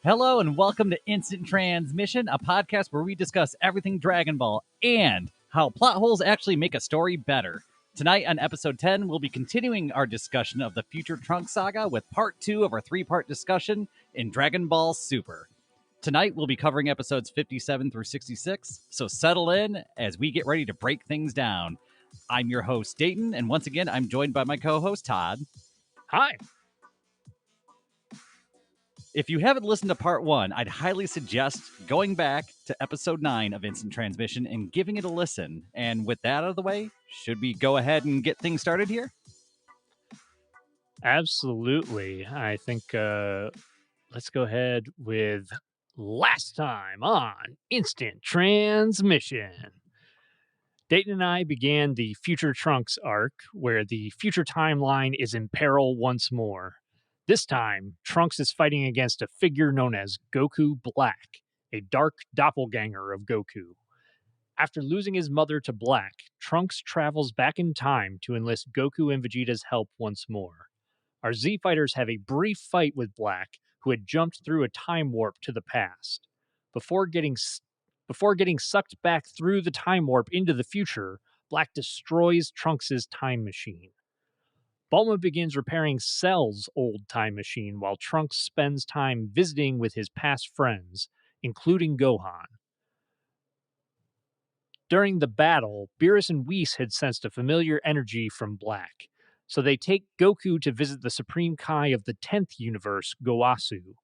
Hello and welcome to Instant Transmission, a podcast where we discuss everything Dragon Ball and how plot holes actually make a story better. Tonight on episode 10, we'll be continuing our discussion of the future Trunks saga with part 2 of our 3-part discussion in Dragon Ball Super. Tonight, we'll be covering episodes 57 through 66, so settle in as we get ready to break things down. I'm your host, Dayton, and once again, I'm joined by my co-host, Todd. Hi. If you haven't listened to part 1, I'd highly suggest going back to episode 9 of Instant Transmission and giving it a listen. And with that out of the way, should we go ahead and get things started here? Absolutely. I think let's go ahead with last time on Instant Transmission. Dayton and I began the Future Trunks arc, where the future timeline is in peril once more. This time, Trunks is fighting against a figure known as Goku Black, a dark doppelganger of Goku. After losing his mother to Black, Trunks travels back in time to enlist Goku and Vegeta's help once more. Our Z Fighters have a brief fight with Black, who had jumped through a time warp to the past. Before getting sucked back through the time warp into the future, Black destroys Trunks' time machine. Bulma begins repairing Cell's old time machine while Trunks spends time visiting with his past friends, including Gohan. During the battle, Beerus and Whis had sensed a familiar energy from Black, so they take Goku to visit the Supreme Kai of the 10th universe, Gowasu.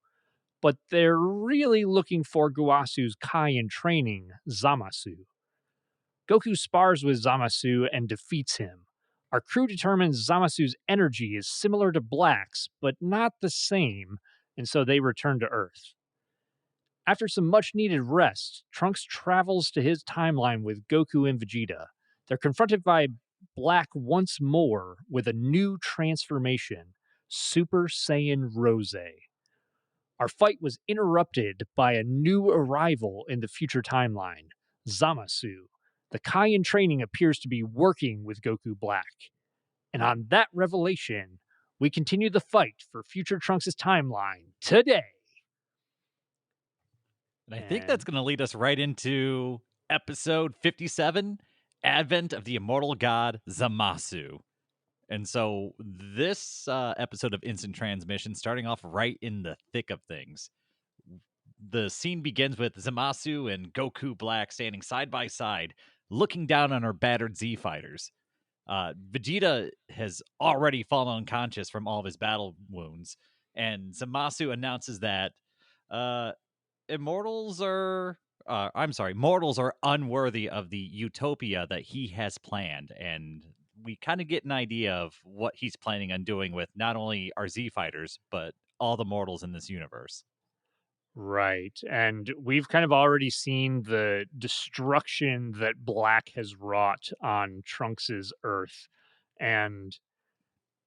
But they're really looking for Gowasu's Kai in training, Zamasu. Goku spars with Zamasu and defeats him. Our crew determines Zamasu's energy is similar to Black's, but not the same, and so they return to Earth. After some much-needed rest, Trunks travels to his timeline with Goku and Vegeta. They're confronted by Black once more with a new transformation, Super Saiyan Rose. Our fight was interrupted by a new arrival in the future timeline, Zamasu. The Kai in training appears to be working with Goku Black. And on that revelation, we continue the fight for future Trunks' timeline today. And I think that's going to lead us right into episode 57, Advent of the Immortal God Zamasu. And so this episode of Instant Transmission, starting off right in the thick of things. The scene begins with Zamasu and Goku Black standing side by side, looking down on our battered Z Fighters. Vegeta has already fallen unconscious from all of his battle wounds, and Zamasu announces that mortals are unworthy of the utopia that he has planned, and we kind of get an idea of what he's planning on doing with not only our Z Fighters, but all the mortals in this universe. Right. And we've kind of already seen the destruction that Black has wrought on Trunks' Earth. And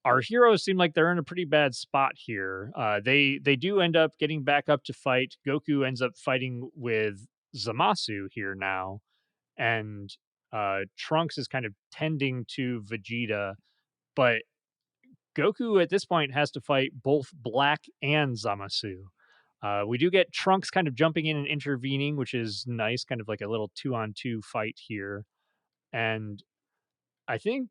our heroes seem like they're in a pretty bad spot here. They do end up getting back up to fight. Goku ends up fighting with Zamasu here now. And Trunks is kind of tending to Vegeta. But Goku at this point has to fight both Black and Zamasu. We do get Trunks kind of jumping in and intervening, which is nice, kind of like a little 2-on-2 fight here. And I think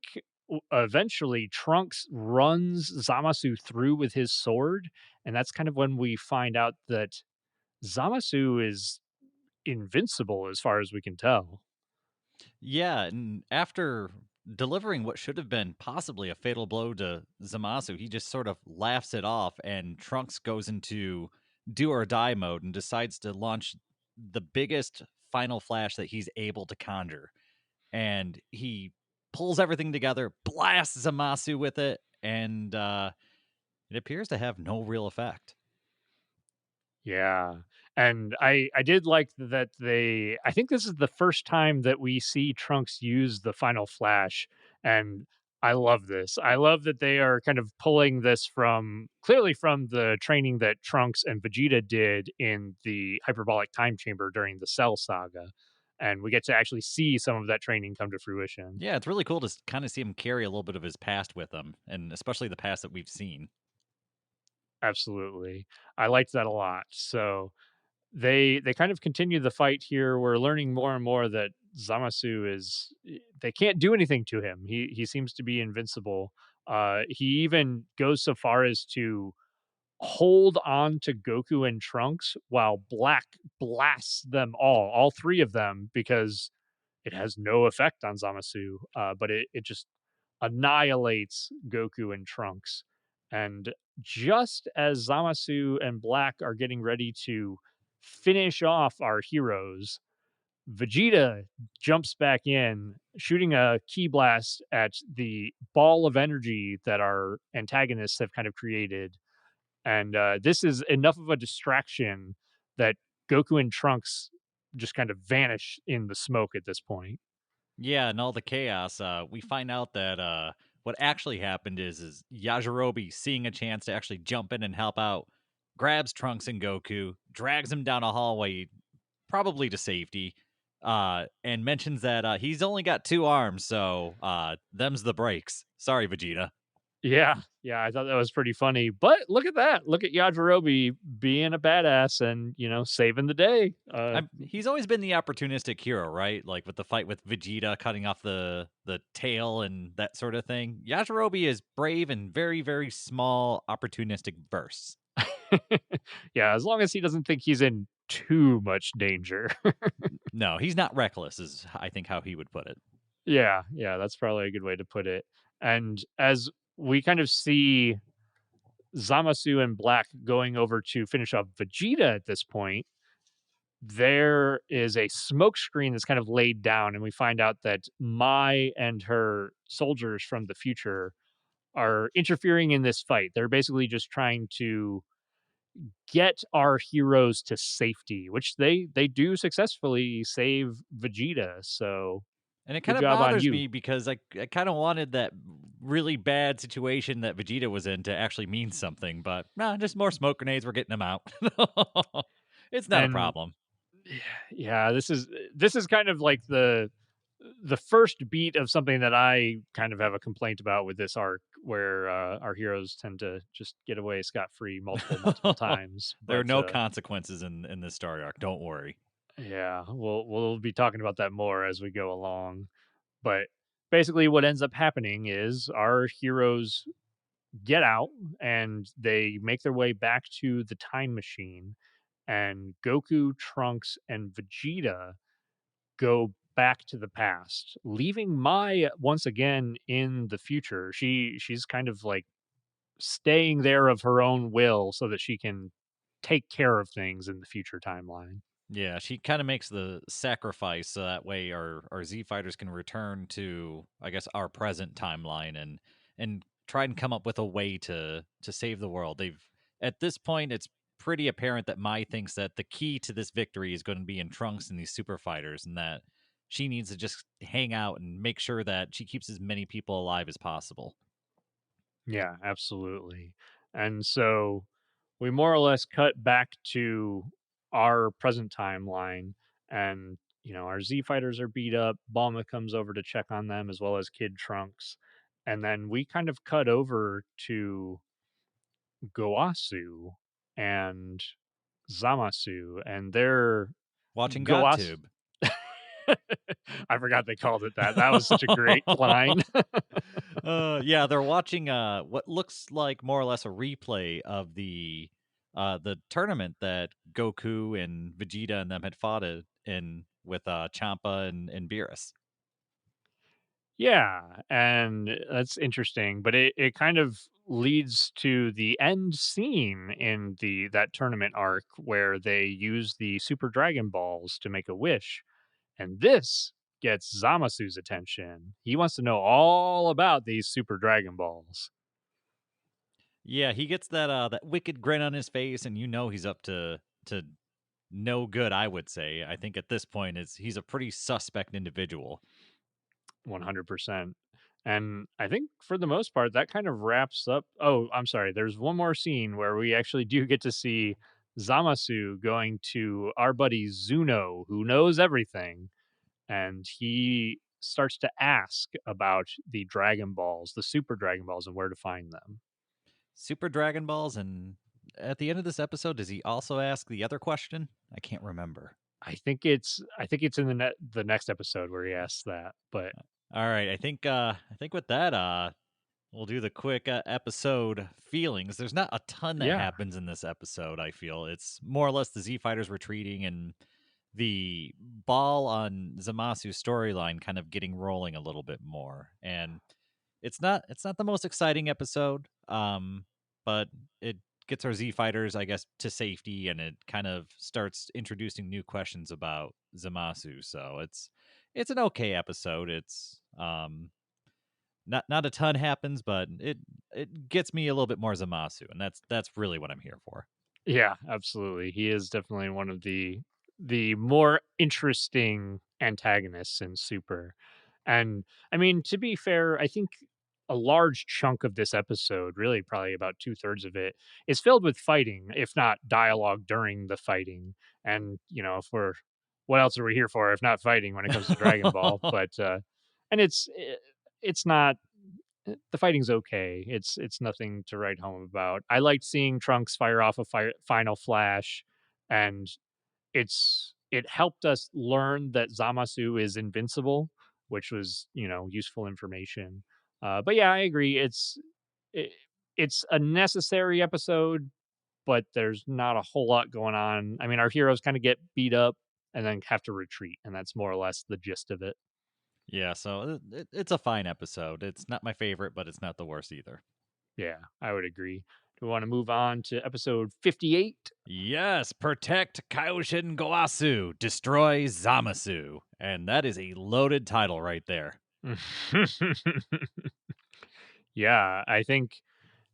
eventually Trunks runs Zamasu through with his sword, and that's kind of when we find out that Zamasu is invincible as far as we can tell. Yeah, and after delivering what should have been possibly a fatal blow to Zamasu, he just sort of laughs it off, and Trunks goes into do or die mode and decides to launch the biggest final flash that he's able to conjure. And he pulls everything together, blasts Zamasu with it, and it appears to have no real effect. Yeah. And I did like that I think this is the first time that we see Trunks use the final flash, and I love this. I love that they are kind of pulling this clearly from the training that Trunks and Vegeta did in the hyperbolic time chamber during the Cell saga. And we get to actually see some of that training come to fruition. Yeah, it's really cool to kind of see him carry a little bit of his past with him, and especially the past that we've seen. Absolutely. I liked that a lot. So they kind of continue the fight here. We're learning more and more that Zamasu is they can't do anything to him. He seems to be invincible. He even goes so far as to hold on to Goku and Trunks while Black blasts them all three of them, because it has no effect on Zamasu, but it just annihilates Goku and Trunks. And just as Zamasu and Black are getting ready to finish off our heroes, Vegeta jumps back in, shooting a ki blast at the ball of energy that our antagonists have kind of created. And this is enough of a distraction that Goku and Trunks just kind of vanish in the smoke at this point. Yeah, and all the chaos, we find out that what actually happened is Yajirobe, seeing a chance to actually jump in and help out, grabs Trunks and Goku, drags him down a hallway, probably to safety, and mentions that he's only got 2 arms, so them's the breaks. Sorry, Vegeta. Yeah, yeah, I thought that was pretty funny. But look at that. Look at Yajirobe being a badass and, saving the day. He's always been the opportunistic hero, right? Like with the fight with Vegeta cutting off the tail and that sort of thing. Yajirobe is brave and very, very small opportunistic bursts. Yeah, as long as he doesn't think he's in too much danger. No, he's not reckless, is I think how he would put it. Yeah, yeah, that's probably a good way to put it. And as we kind of see Zamasu and Black going over to finish off Vegeta at this point, there is a smoke screen that's kind of laid down, and we find out that Mai and her soldiers from the future are interfering in this fight. They're basically just trying to get our heroes to safety, which they do successfully save Vegeta. So And it good kind of job on bothers you. me because I kind of wanted that really bad situation that Vegeta was in to actually mean something, but nah, just more smoke grenades. We're getting them out. It's not a And problem. yeah, this is kind of like the first beat of something that I kind of have a complaint about with this arc, where our heroes tend to just get away scot free multiple times. There are But no consequences in this story arc. Don't worry. yeah, we'll be talking about that more as we go along. But basically, what ends up happening is our heroes get out and they make their way back to the time machine, and Goku, Trunks, and Vegeta go back to the past, leaving Mai once again in the future. She's kind of like staying there of her own will so that she can take care of things in the future timeline. Yeah, she kind of makes the sacrifice so that way our Z fighters can return to, I guess, our present timeline and try and come up with a way to save the world. They've At this point it's pretty apparent that Mai thinks that the key to this victory is going to be in Trunks and these super fighters, and that she needs to just hang out and make sure that she keeps as many people alive as possible. Yeah, absolutely. And so we more or less cut back to our present timeline, and our Z fighters are beat up. Bulma comes over to check on them, as well as Kid Trunks. And then we kind of cut over to Goasu and Zamasu, and they're Watching Goas. GodTube. I forgot they called it that. That was such a great line. Yeah, they're watching what looks like more or less a replay of the tournament that Goku and Vegeta and them had fought in with Champa and Beerus. Yeah, and that's interesting, but it kind of leads to the end scene in the that tournament arc where they use the Super Dragon Balls to make a wish, and this gets Zamasu's attention. He wants to know all about these Super Dragon Balls. Yeah, he gets that wicked grin on his face, and you know he's up to no good. I would say. I think at this point, he's a pretty suspect individual. 100%. And I think for the most part, that kind of wraps up. Oh, I'm sorry. There's one more scene where we actually do get to see Zamasu going to our buddy Zuno, who knows everything. And he starts to ask about the Dragon Balls, the Super Dragon Balls, and where to find them. Super Dragon Balls and at the end of this episode, does he also ask the other question? I can't remember. I think it's in the next episode where he asks that, but All right, I think with that, we'll do the quick episode feelings. There's not a ton that yeah. happens in this episode. I feel it's more or less the Z Fighters retreating and the ball on Zamasu's storyline kind of getting rolling a little bit more. And it's not the most exciting episode, but it gets our Z Fighters, I guess, to safety, and it kind of starts introducing new questions about Zamasu. So it's an okay episode. It's not a ton happens, but it gets me a little bit more Zamasu, and that's really what I'm here for. Yeah, absolutely. He is definitely one of the more interesting antagonists in Super. And I mean, to be fair, I think a large chunk of this episode, really probably about two-thirds of it, is filled with fighting, if not dialogue during the fighting. And, if we're what else are we here for if not fighting when it comes to Dragon Ball? But and it's not the fighting's okay. It's nothing to write home about. I liked seeing Trunks fire off a final flash, and it helped us learn that Zamasu is invincible, which was useful information. But yeah, I agree. It, it's a necessary episode, but there's not a whole lot going on. I mean, our heroes kind of get beat up and then have to retreat, and that's more or less the gist of it. Yeah, so it's a fine episode. It's not my favorite, but it's not the worst either. Yeah, I would agree. Do we want to move on to episode 58? Yes, protect Kaioshin Goasu, destroy Zamasu. And that is a loaded title right there. Yeah, I think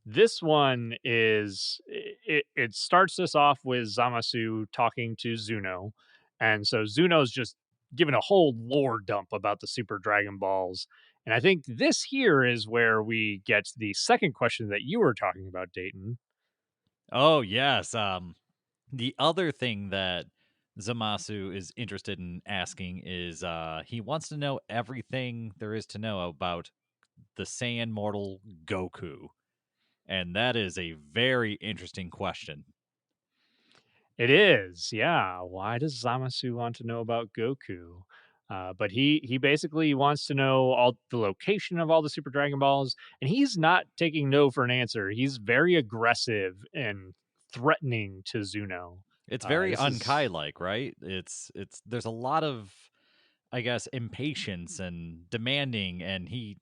this one it starts us off with Zamasu talking to Zuno. And so Zuno's just giving a whole lore dump about the Super Dragon Balls. And I think this here is where we get the second question that you were talking about, Dayton. Oh, yes. The other thing that Zamasu is interested in asking is he wants to know everything there is to know about the Saiyan mortal Goku. And that is a very interesting question. It is, yeah. Why does Zamasu want to know about Goku? But he basically wants to know all the location of all the Super Dragon Balls, and he's not taking no for an answer. He's very aggressive and threatening to Zuno. It's very This is Unkai like, right? It's there's a lot of, I guess, impatience and demanding, and he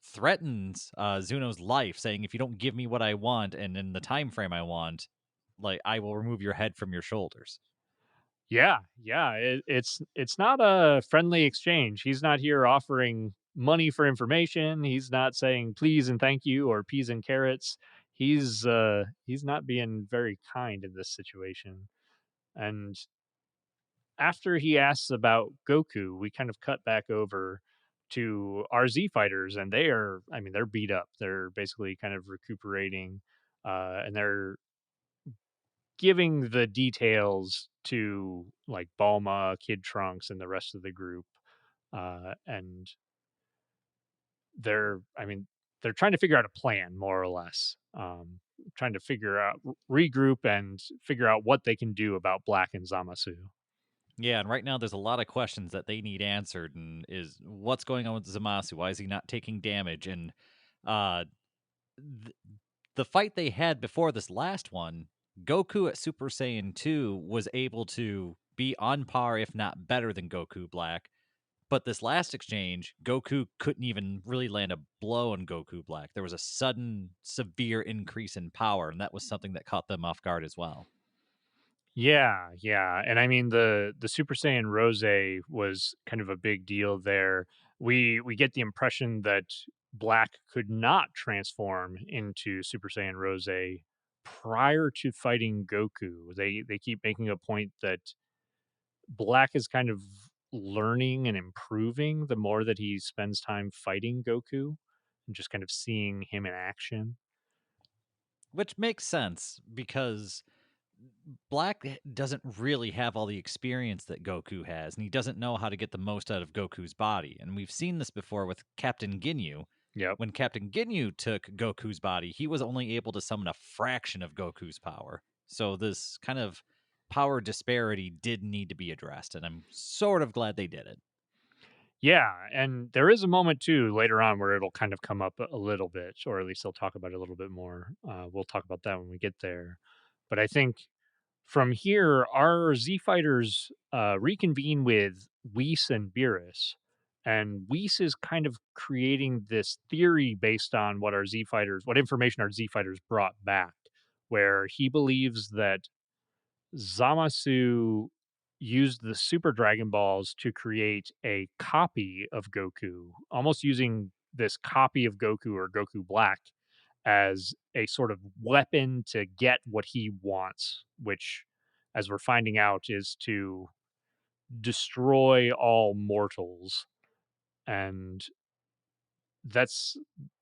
threatens Zuno's life, saying, "If you don't give me what I want and in the time frame I want, like I will remove your head from your shoulders." yeah. It's not a friendly exchange. He's not here offering money for information. He's not saying please and thank you or peas and carrots. He's not being very kind in this situation. And after he asks about Goku, we kind of cut back over to our Z fighters, and I mean, they're beat up. They're basically kind of recuperating, and they're giving the details to like Bulma, Kid Trunks, and the rest of the group. And I mean, they're trying to figure out a plan, more or less. Trying to figure out, regroup, and figure out what they can do about Black and Zamasu. Yeah, and right now there's a lot of questions that they need answered, and is what's going on with Zamasu? Why is he not taking damage? And uh, th- the fight they had before this last one, Goku at Super Saiyan 2 was able to be on par, if not better than Goku Black. But this last exchange, Goku couldn't even really land a blow on Goku Black. There was a sudden, severe increase in power, and that was something that caught them off guard as well. Yeah, and I mean the Super Saiyan Rose was kind of a big deal there. We get the impression that Black could not transform into Super Saiyan Rose prior to fighting Goku. They keep making a point that Black is kind of learning and improving the more that he spends time fighting Goku and just kind of seeing him in action. Which makes sense because Black doesn't really have all the experience that Goku has, and he doesn't know how to get the most out of Goku's body. And we've seen this before with Captain Ginyu. Yep. When Captain Ginyu took Goku's body, he was only able to summon a fraction of Goku's power. So this kind of power disparity did need to be addressed, and I'm sort of glad they did it. Yeah, and there is a moment too later on where it'll kind of come up a little bit, or at least they'll talk about it a little bit more. We'll talk about that when we get there. But I think from here, our Z fighters reconvene with Whis and Beerus, and Whis is kind of creating this theory based on what information our Z fighters brought back, where he believes that Zamasu used the Super Dragon Balls to create a copy of Goku, almost using this copy of Goku or Goku Black as a sort of weapon to get what he wants, which, as we're finding out, is to destroy all mortals. And that's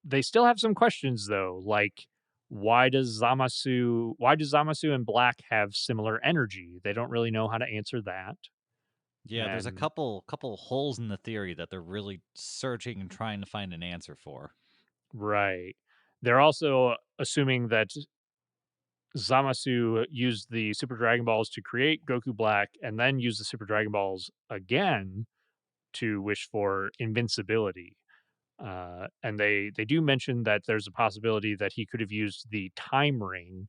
they still have some questions though, like why does Zamasu and Black have similar energy? They don't really know how to answer that. Yeah, there's a And couple holes in the theory that they're really searching and trying to find an answer for. right. They're also assuming that Zamasu used the Super Dragon Balls to create Goku Black and then used the Super Dragon Balls again to wish for invincibility. And they do mention that there's a possibility that he could have used the time ring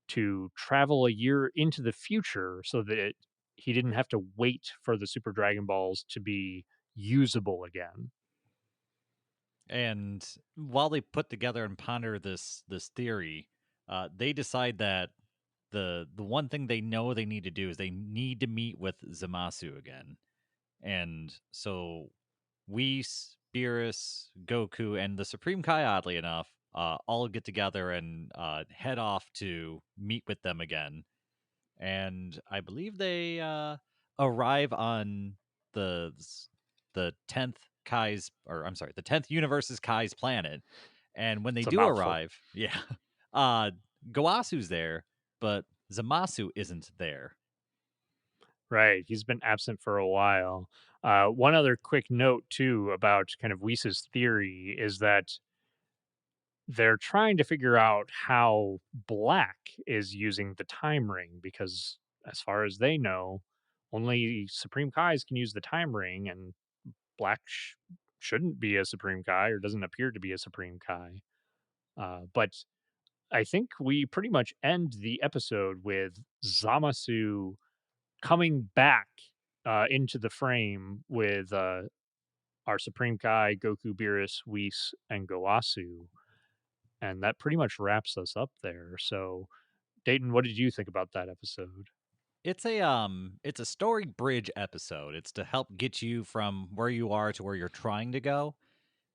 to travel a year into the future so that he didn't have to wait for the Super Dragon Balls to be usable again. And while they put together and ponder this theory, they decide that the one thing they know they need to do is they need to meet with Zamasu again. And so Whis, Beerus, Goku, and the Supreme Kai, oddly enough, all get together and head off to meet with them again. And I believe they arrive on the the 10th Kai's, or I'm sorry, the 10th universe's Kai's planet. And when they It's a do mouthful. arrive, yeah, uh, Goasu's there, but Zamasu isn't there. Right. He's been absent for a while. One other quick note, too, about kind of Whis' theory is that they're trying to figure out how Black is using the time ring because, as far as they know, only Supreme Kais can use the time ring, and Black shouldn't be a Supreme Kai or doesn't appear to be a Supreme Kai. But I think we pretty much end the episode with Zamasu coming back into the frame with our Supreme Kai, Goku, Beerus, Whis, and Goasu. And that pretty much wraps us up there. So, Dayton, what did you think about that episode? It's a story bridge episode. It's to help get you from where you are to where you're trying to go.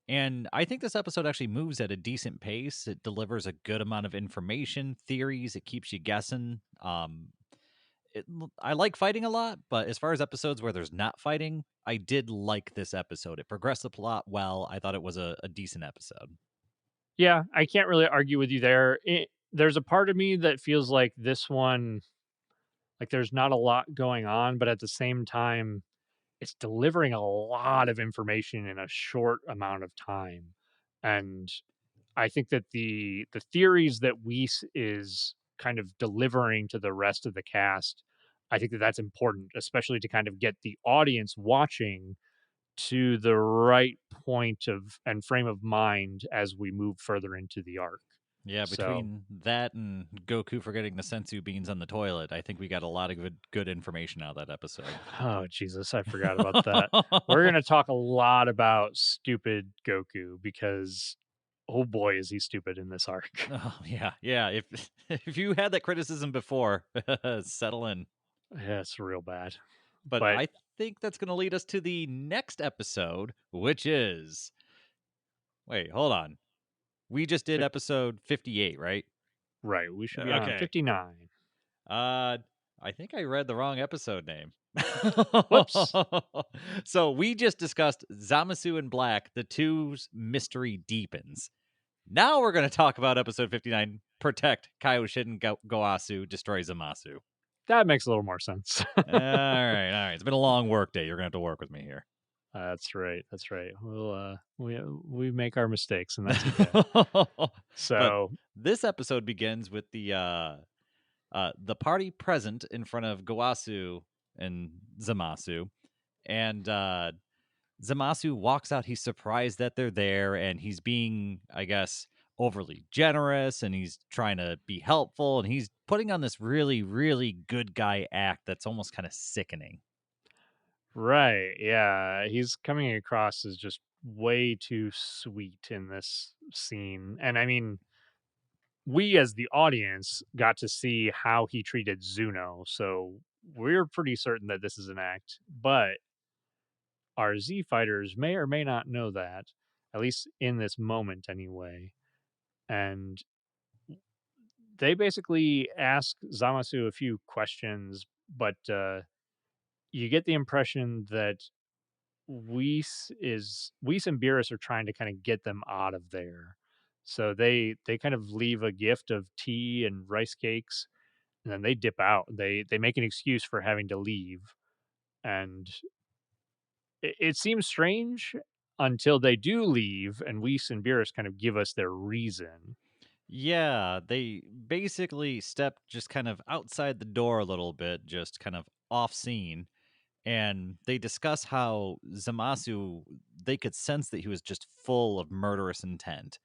And I think this episode actually moves at a decent pace. It delivers a good amount of information, theories, it keeps you guessing. I like fighting a lot, but as far as episodes where there's not fighting, I did like this episode. It progressed the plot well. I thought it was a decent episode. Yeah, I can't really argue with you there. There's a part of me that feels like this one, like there's not a lot going on, but at the same time, it's delivering a lot of information in a short amount of time. And I think that the theories that Weiss is kind of delivering to the rest of the cast, I think that that's important, especially to kind of get the audience watching to the right point of and frame of mind as we move further into the arc. Yeah, So, between that and Goku forgetting the sensu beans on the toilet, I think we got a lot of good information out of that episode. oh Jesus, I forgot about that. We're gonna talk a lot about stupid Goku because oh boy is he stupid in this arc. Oh, yeah, yeah. If if you had that criticism before, settle in. Yeah, it's real bad. But But I think that's going to lead us to the next episode, which is wait, hold on. We just did fif- episode 58, right? right, we should be on Okay. 59. Uh, I think I read the wrong episode name. Whoops. So we just discussed Zamasu and Black, the two's mystery deepens. Now we're going to talk about episode 59, Protect Kaioshin Goasu, Destroy Zamasu. That makes a little more sense. All right. It's been a long work day. You're going to have to work with me here. That's right, that's right. We make our mistakes, and that's okay. But So this episode begins with the party present in front of Gowasu and Zamasu, and Zamasu walks out. He's surprised that they're there, and he's being, I guess, overly generous, and he's trying to be helpful, and he's putting on this really, really good guy act that's almost kind of sickening. right, yeah, he's coming across as just way too sweet in this scene, and I mean, we as the audience got to see how he treated Zuno, so we're pretty certain that this is an act, but our Z fighters may or may not know that, at least in this moment anyway. And they basically ask Zamasu a few questions, but you get the impression that Weiss and Beerus are trying to kind of get them out of there. So they kind of leave a gift of tea and rice cakes, and then they dip out. They make an excuse for having to leave, and it seems strange until they do leave, and Weiss and Beerus kind of give us their reason. Yeah, they basically step just kind of outside the door a little bit, just kind of off scene, and they discuss how Zamasu, they could sense that he was just full of murderous intent.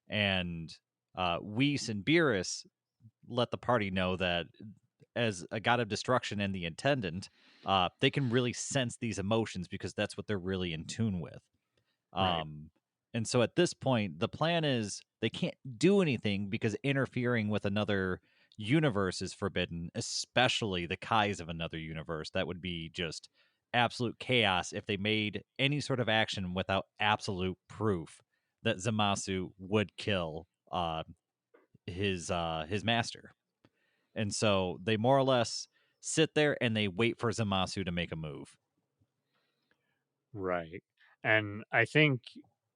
And Weiss and Beerus let the party know that as a god of destruction and the attendant, they can really sense these emotions because that's what they're really in tune with. Right, Um, and so at this point, the plan is they can't do anything because interfering with another universe is forbidden, especially the Kais of another universe. That would be just absolute chaos if they made any sort of action without absolute proof that Zamasu would kill his master. And so they more or less sit there and they wait for Zamasu to make a move. right. And I think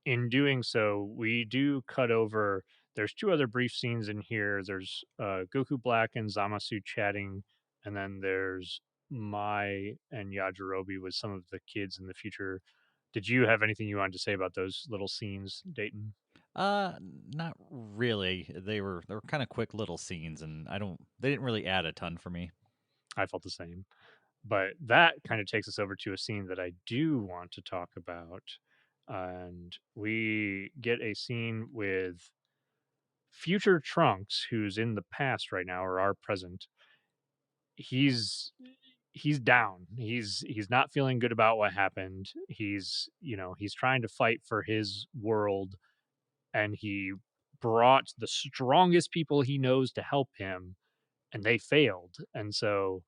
in doing so, we do cut over. There's two other brief scenes in here. There's Goku Black and Zamasu chatting, and then there's Mai and Yajirobe with some of the kids in the future. Did you have anything you wanted to say about those little scenes, Dayton? Not really. They were kind of quick little scenes, and they didn't really add a ton for me. I felt the same. But that kind of takes us over to a scene that I do want to talk about. And we get a scene with future Trunks, who's in the past right now, or our present. He's he's down. He's not feeling good about what happened. He's trying to fight for his world, and he brought the strongest people he knows to help him, and they failed. And so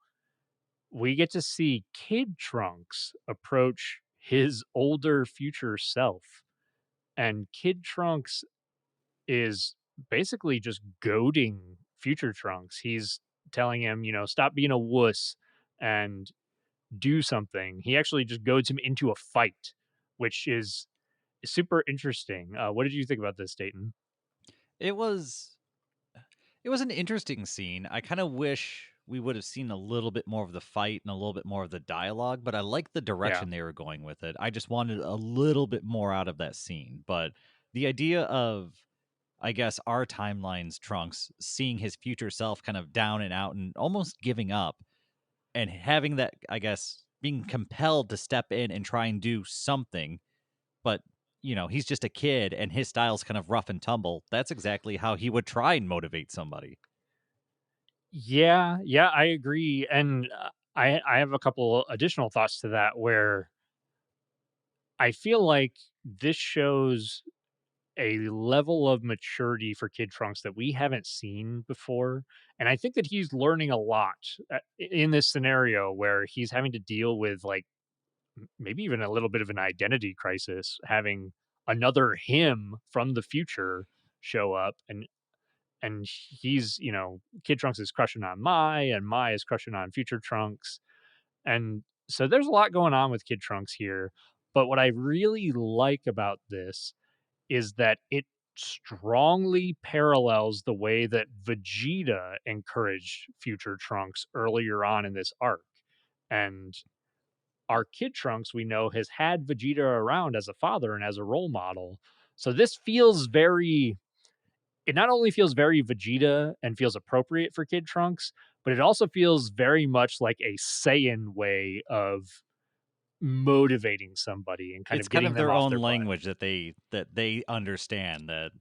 we get to see Kid Trunks approach his older future self. And Kid Trunks is basically just goading future Trunks. He's telling him, stop being a wuss and do something. He actually just goads him into a fight, which is super interesting. What did you think about this, Dayton? It was it was an interesting scene. I kind of wish we would have seen a little bit more of the fight and a little bit more of the dialogue, but I like the Yeah. direction they were going with it. I just wanted a little bit more out of that scene. But the idea of, I guess, our timeline's Trunks seeing his future self kind of down and out and almost giving up, and having that, I guess, being compelled to step in and try and do something, but he's just a kid and his style's kind of rough and tumble. That's exactly how he would try and motivate somebody. Yeah, yeah, I agree. And I have a couple additional thoughts to that where I feel like this shows a level of maturity for Kid Trunks that we haven't seen before. And I think that he's learning a lot in this scenario where he's having to deal with like maybe even a little bit of an identity crisis, having another him from the future show up and he's, Kid Trunks is crushing on Mai and Mai is crushing on future Trunks. And so there's a lot going on with Kid Trunks here. But what I really like about this is that it strongly parallels the way that Vegeta encouraged future Trunks earlier on in this arc. And our Kid Trunks, we know, has had Vegeta around as a father and as a role model. So this feels very it not only feels very Vegeta and feels appropriate for Kid Trunks, but it also feels very much like a Saiyan way of motivating somebody and kind It's of kind getting of them their off own their butt. language that they understand, that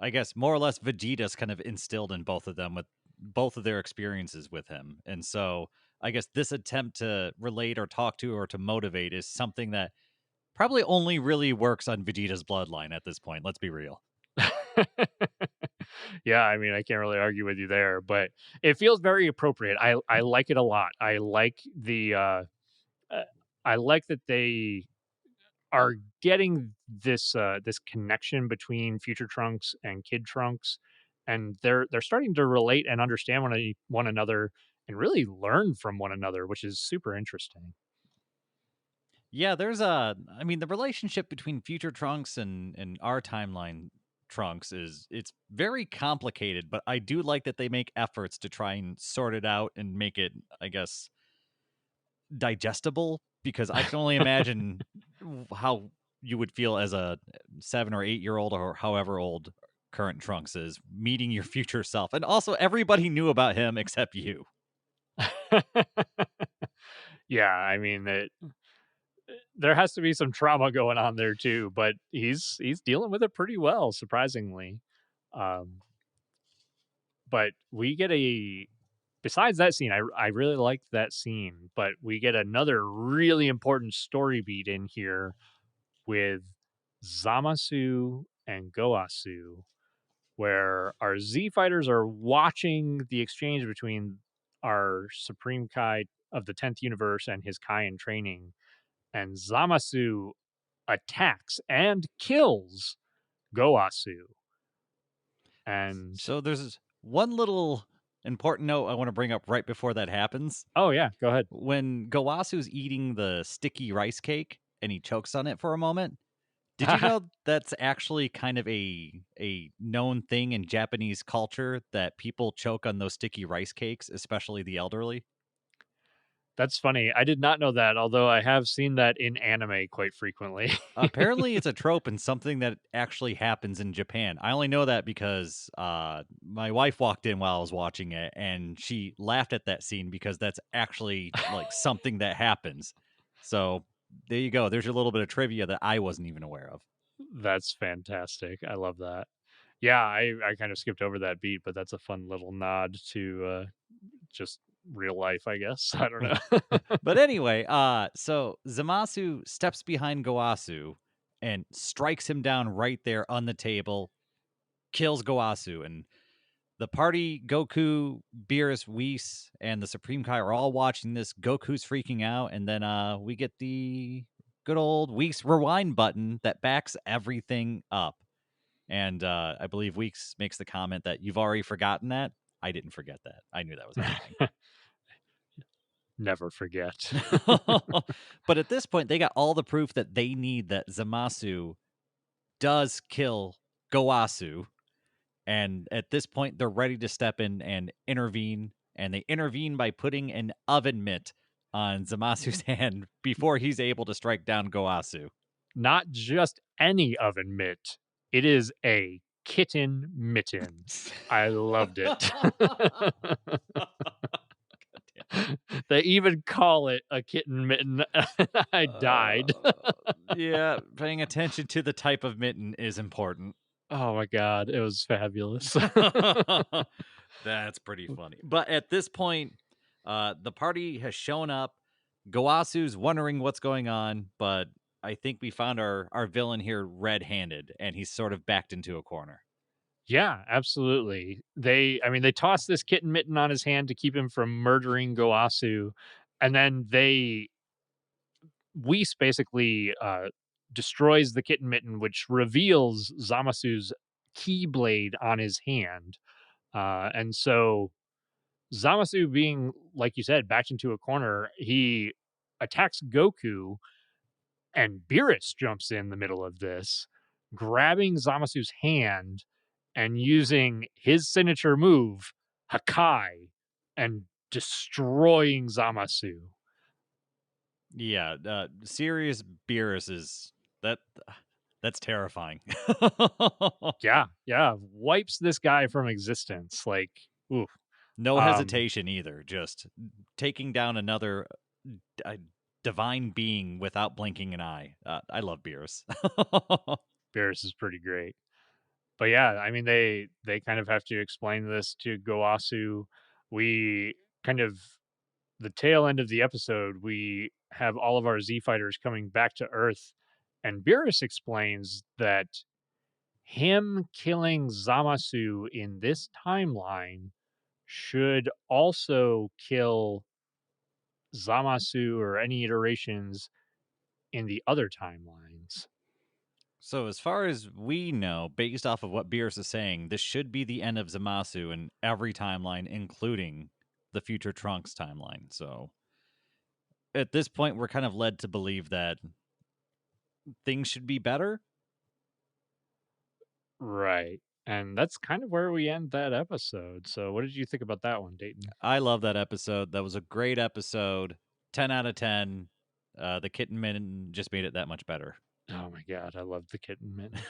I guess more or less Vegeta's kind of instilled in both of them with both of their experiences with him. And so I guess this attempt to relate or talk to or to motivate is something that probably only really works on Vegeta's bloodline at this point. Let's be real. Yeah, I mean, I can't really argue with you there, but it feels very appropriate. I like it a lot. Uh, I like that they are getting this connection between Future Trunks and Kid Trunks, and they're starting to relate and understand one another and really learn from one another, which is super interesting. Yeah, I mean, the relationship between future Trunks and our timeline Trunks is it's very complicated, but I do like that they make efforts to try and sort it out and make it, I guess, digestible, because I can only imagine how you would feel as a 7 or 8 year old or however old current Trunks is meeting your future self. And also everybody knew about him except you. Yeah, I mean, there has to be some trauma going on there too, but he's dealing with it pretty well, surprisingly. Um, but we get a besides that scene, I really liked that scene, but we get another really important story beat in here with Zamasu and Goasu, where our Z fighters are watching the exchange between our Supreme Kai of the 10th universe and his Kai in training, and Zamasu attacks and kills Goasu. And So there's one little important note I want to bring up right before that happens. oh yeah, go ahead. When Gawasu's eating the sticky rice cake and he chokes on it for a moment, did you know that's actually kind of a known thing in Japanese culture that people choke on those sticky rice cakes, especially the elderly? That's funny. I did not know that, although I have seen that in anime quite frequently. Apparently, it's a trope and something that actually happens in Japan. I only know that because my wife walked in while I was watching it, and she laughed at that scene because that's actually like something that happens. So there you go. There's a little bit of trivia that I wasn't even aware of. That's fantastic. I love that. Yeah, I kind of skipped over that beat, but that's a fun little nod to just real life, I guess. I don't know. But anyway, so Zamasu steps behind Goasu and strikes him down right there on the table, kills Goasu, and the party, Goku, Beerus, Whis, and the Supreme Kai are all watching this. Goku's freaking out, and then we get the good old Whis rewind button that backs everything up. And I believe Weeks makes the comment that you've already forgotten that. I didn't forget that. I knew that was happening. Never forget. But at this point, they got all the proof that they need that Zamasu does kill Goasu. And at this point, they're ready to step in and intervene. And they intervene by putting an oven mitt on Zamasu's hand before he's able to strike down Goasu. Not just any oven mitt. It is a kitten mitten. I loved it. They even call it a kitten mitten. I died. Uh, yeah, paying attention to the type of mitten is important. Oh my god, it was fabulous. That's pretty funny. But at this point, the party has shown up. Goasu's wondering what's going on, but I think we found our villain here red-handed, and he's sort of backed into a corner. Yeah, absolutely. They toss this kitten mitten on his hand to keep him from murdering Goasu, and then Whis basically destroys the kitten mitten, which reveals Zamasu's keyblade on his hand. And so Zamasu, being like you said, backed into a corner, he attacks Goku, and Beerus jumps in the middle of this, grabbing Zamasu's hand and using his signature move, Hakai, and destroying Zamasu. Yeah, Sirius Beerus is that that's terrifying. Yeah, yeah, wipes this guy from existence, like, oof. No Um, hesitation either, just taking down another a divine being without blinking an eye. I love Beerus. Beerus is pretty great. But yeah, I mean, they kind of have to explain this to Goasu. We kind of the tail end of the episode, we have all of our Z fighters coming back to Earth, and Beerus explains that him killing Zamasu in this timeline should also kill Zamasu or any iterations in the other timelines. So, as far as we know, based off of what Beerus is saying, this should be the end of Zamasu in every timeline, including the future Trunks timeline. So, at this point, we're kind of led to believe that things should be better. Right. And that's kind of where we end that episode. So, what did you think about that one, Dayton? I love that episode. That was a great episode. 10 out of 10. The Kitten Men just made it that much better. Oh my god, I love the kitten mitten.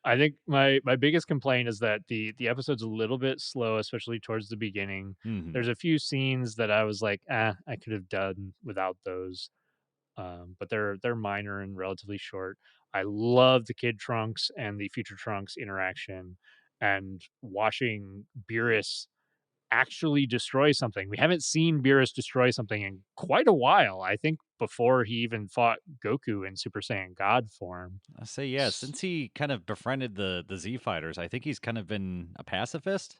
I think my biggest complaint is that the episode's a little bit slow, especially towards the beginning. Mhm. There's a few scenes that I was like, "Ah, I could have done without those." But they're minor and relatively short. I love the Kid Trunks and the Future Trunks interaction, and watching Beerus actually destroy something. We haven't seen Beerus destroy something in quite a while. I think before he even fought Goku in Super Saiyan God form. I say, yeah, S- since he kind of befriended the Z fighters, I think he's kind of been a pacifist.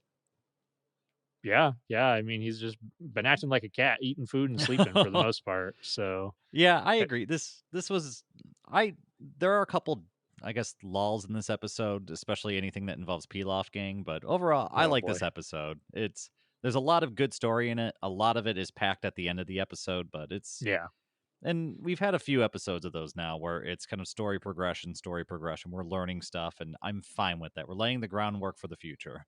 Yeah, yeah. I mean, he's just been acting like a cat, eating food and sleeping for the most part. So, Yeah, I eh, agree. This was I there are a couple I guess lulls in this episode, especially anything that involves Pilaf gang, but overall I oh like boy, this episode. There's a lot of good story in it. A lot of it is packed at the end of the episode, but it's yeah, and we've had a few episodes of those now where it's kind of story progression, story progression. We're learning stuff and I'm fine with that. We're laying the groundwork for the future.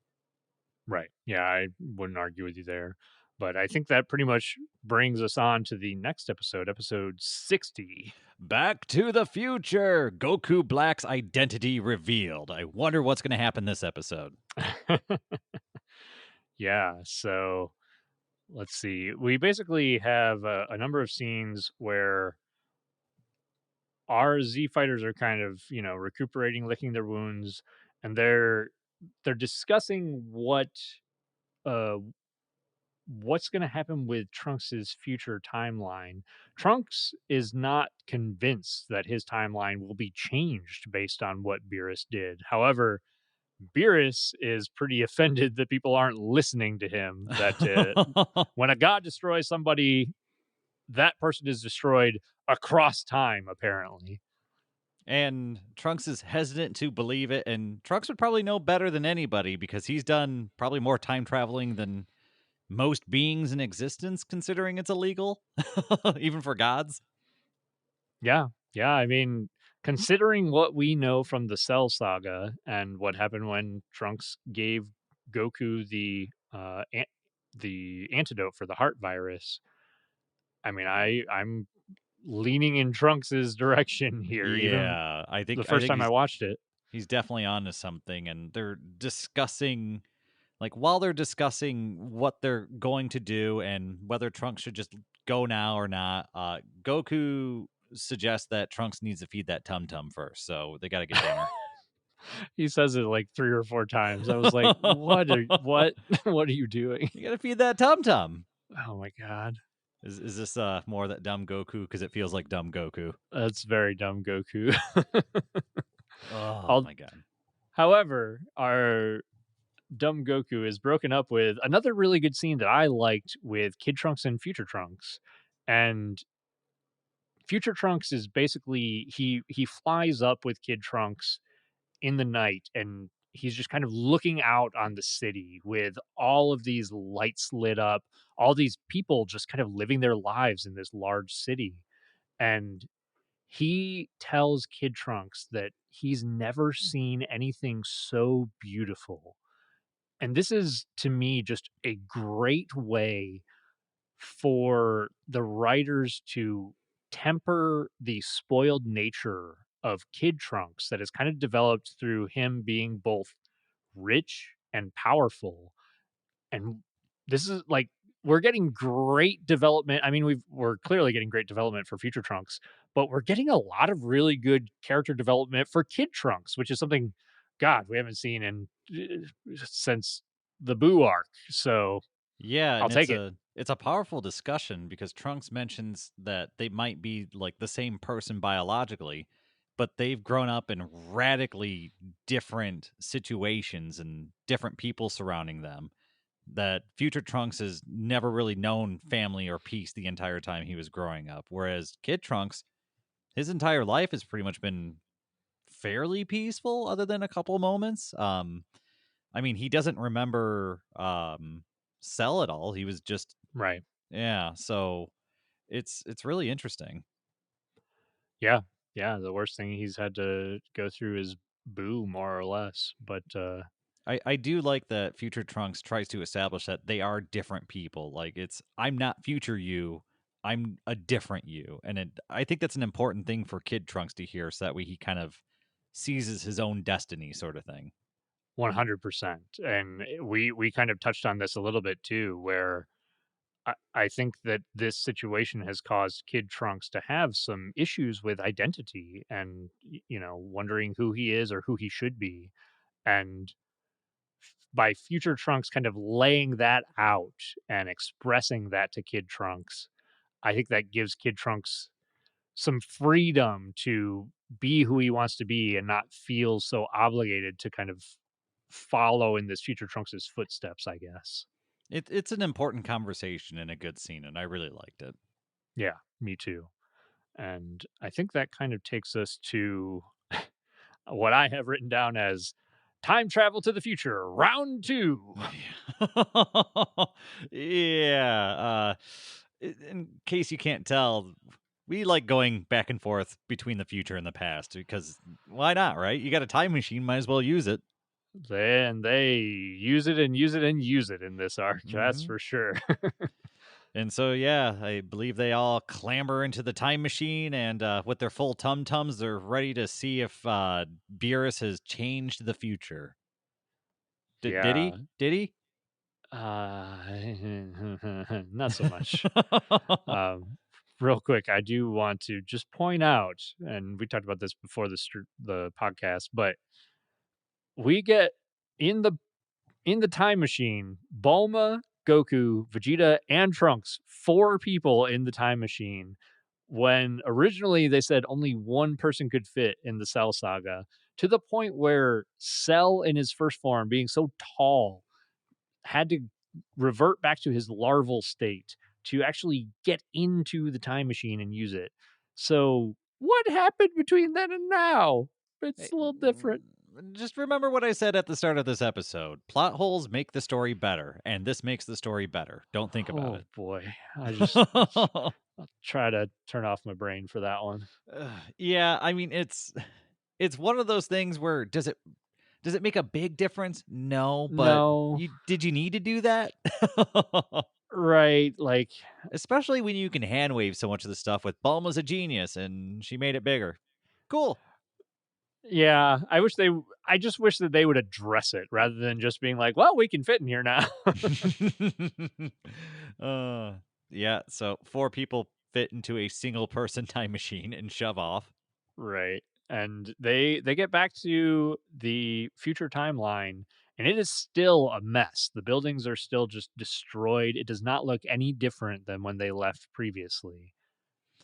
right. Yeah, I wouldn't argue with you there. But I think that pretty much brings us on to the next episode, episode 60. Back to the future. Goku Black's identity revealed. I wonder what's going to happen this episode. Yeah, so let's see. We basically have a number of scenes where our Z fighters are kind of, recuperating, licking their wounds, and they're discussing uh what's going to happen with Trunks's future timeline. Trunks is not convinced that his timeline will be changed based on what Beerus did. However, Beerus is pretty offended that people aren't listening to him. That when a god destroys somebody, that person is destroyed across time. Apparently, And Trunks is hesitant to believe it, and Trunks would probably know better than anybody because he's done probably more time traveling than most beings in existence, considering it's illegal, even for gods. yeah, yeah. I mean, considering what we know from the Cell Saga and what happened when Trunks gave Goku the antidote for the heart virus, I mean, I'm leaning in Trunks's direction here. Even Yeah, the I first think time I watched it. he's definitely on to something, and they're discussing like while they're discussing what they're going to do and whether Trunks should just go now or not. Goku suggests that Trunks needs to feed that tum tum first, so they got to get dinner. He says it like 3 or 4 times. I was like, what what are you doing?" You got to feed that tum tum. Oh my god. Is this more that dumb Goku? Because it feels like dumb Goku. That's very dumb Goku. Oh I'll my god. However, our dumb Goku is broken up with another really good scene that I liked with Kid Trunks and Future Trunks. And Future Trunks is basically he flies up with Kid Trunks in the night, and he's just kind of looking out on the city with all of these lights lit up, all these people just kind of living their lives in this large city. And he tells Kid Trunks that he's never seen anything so beautiful. And this is to me just a great way for the writers to temper the spoiled nature of Kid Trunks that is kind of developed through him being both rich and powerful. And this is like we're getting great development. I mean, we're clearly getting great development for Future Trunks, but we're getting a lot of really good character development for Kid Trunks, which is something, God, we haven't seen in since the Boo arc. So Yeah, I'll and take it. it's a powerful discussion because Trunks mentions that they might be like the same person biologically, but they've grown up in radically different situations and different people surrounding them. That future Trunks has never really known family or peace the entire time he was growing up, whereas Kid Trunks, his entire life has pretty much been fairly peaceful other than a couple moments. I mean, he doesn't remember Cell at all. He was just Right. yeah, so it's really interesting. Yeah. Yeah. The worst thing he's had to go through is Boo, more or less. But I do like that Future Trunks tries to establish that they are different people. Like it's I'm not future you, I'm a different you. And I think that's an important thing for Kid Trunks to hear so that way he kind of seizes his own destiny sort of thing. 100%. And we kind of touched on this a little bit too, where I think that this situation has caused Kid Trunks to have some issues with identity and, wondering who he is or who he should be. And by Future Trunks kind of laying that out and expressing that to Kid Trunks, I think that gives Kid Trunks some freedom to be who he wants to be and not feel so obligated to kind of follow in this Future Trunks' footsteps, I guess. It's an important conversation and a good scene, and I really liked it. Yeah, me too. And I think that kind of takes us to what I have written down as time travel to the future, round two. Yeah. In case you can't tell, we like going back and forth between the future and the past because why not, right? You got a time machine, might as well use it. Then they use it and use it and use it in this arc, that's Hmm. for sure. And so, yeah, I believe they all clamber into the time machine, and with their full tum tums, they're ready to see if Beerus has changed the future. Did Yeah. he? Did he? Uh, not so much. Um, Real quick, I do want to just point out, and we talked about this before the podcast, but we get in the time machine, Bulma, Goku, Vegeta, and Trunks, 4 people in the time machine, when originally they said only one person could fit in the Cell Saga, to the point where Cell in his first form, being so tall, had to revert back to his larval state to actually get into the time machine and use it. So, what happened between then and now? Hey, It's a little different. just remember what I said at the start of this episode. Plot holes make the story better, and this makes the story better. Don't think about Oh it. boy. I just I'll try to turn off my brain for that one. Yeah, I mean it's one of those things where does it make a big difference? No, but No. you did you need to do that? Right, like Especially when you can hand wave so much of the stuff with Bulma's a genius and she made it bigger. Cool. yeah, I just wish that they would address it rather than just being like, "Well, we can fit in here now." uh, yeah, so 4 people fit into a single person time machine and shove off. Right. And they get back to the future timeline and it is still a mess. The buildings are still just destroyed. It does not look any different than when they left previously.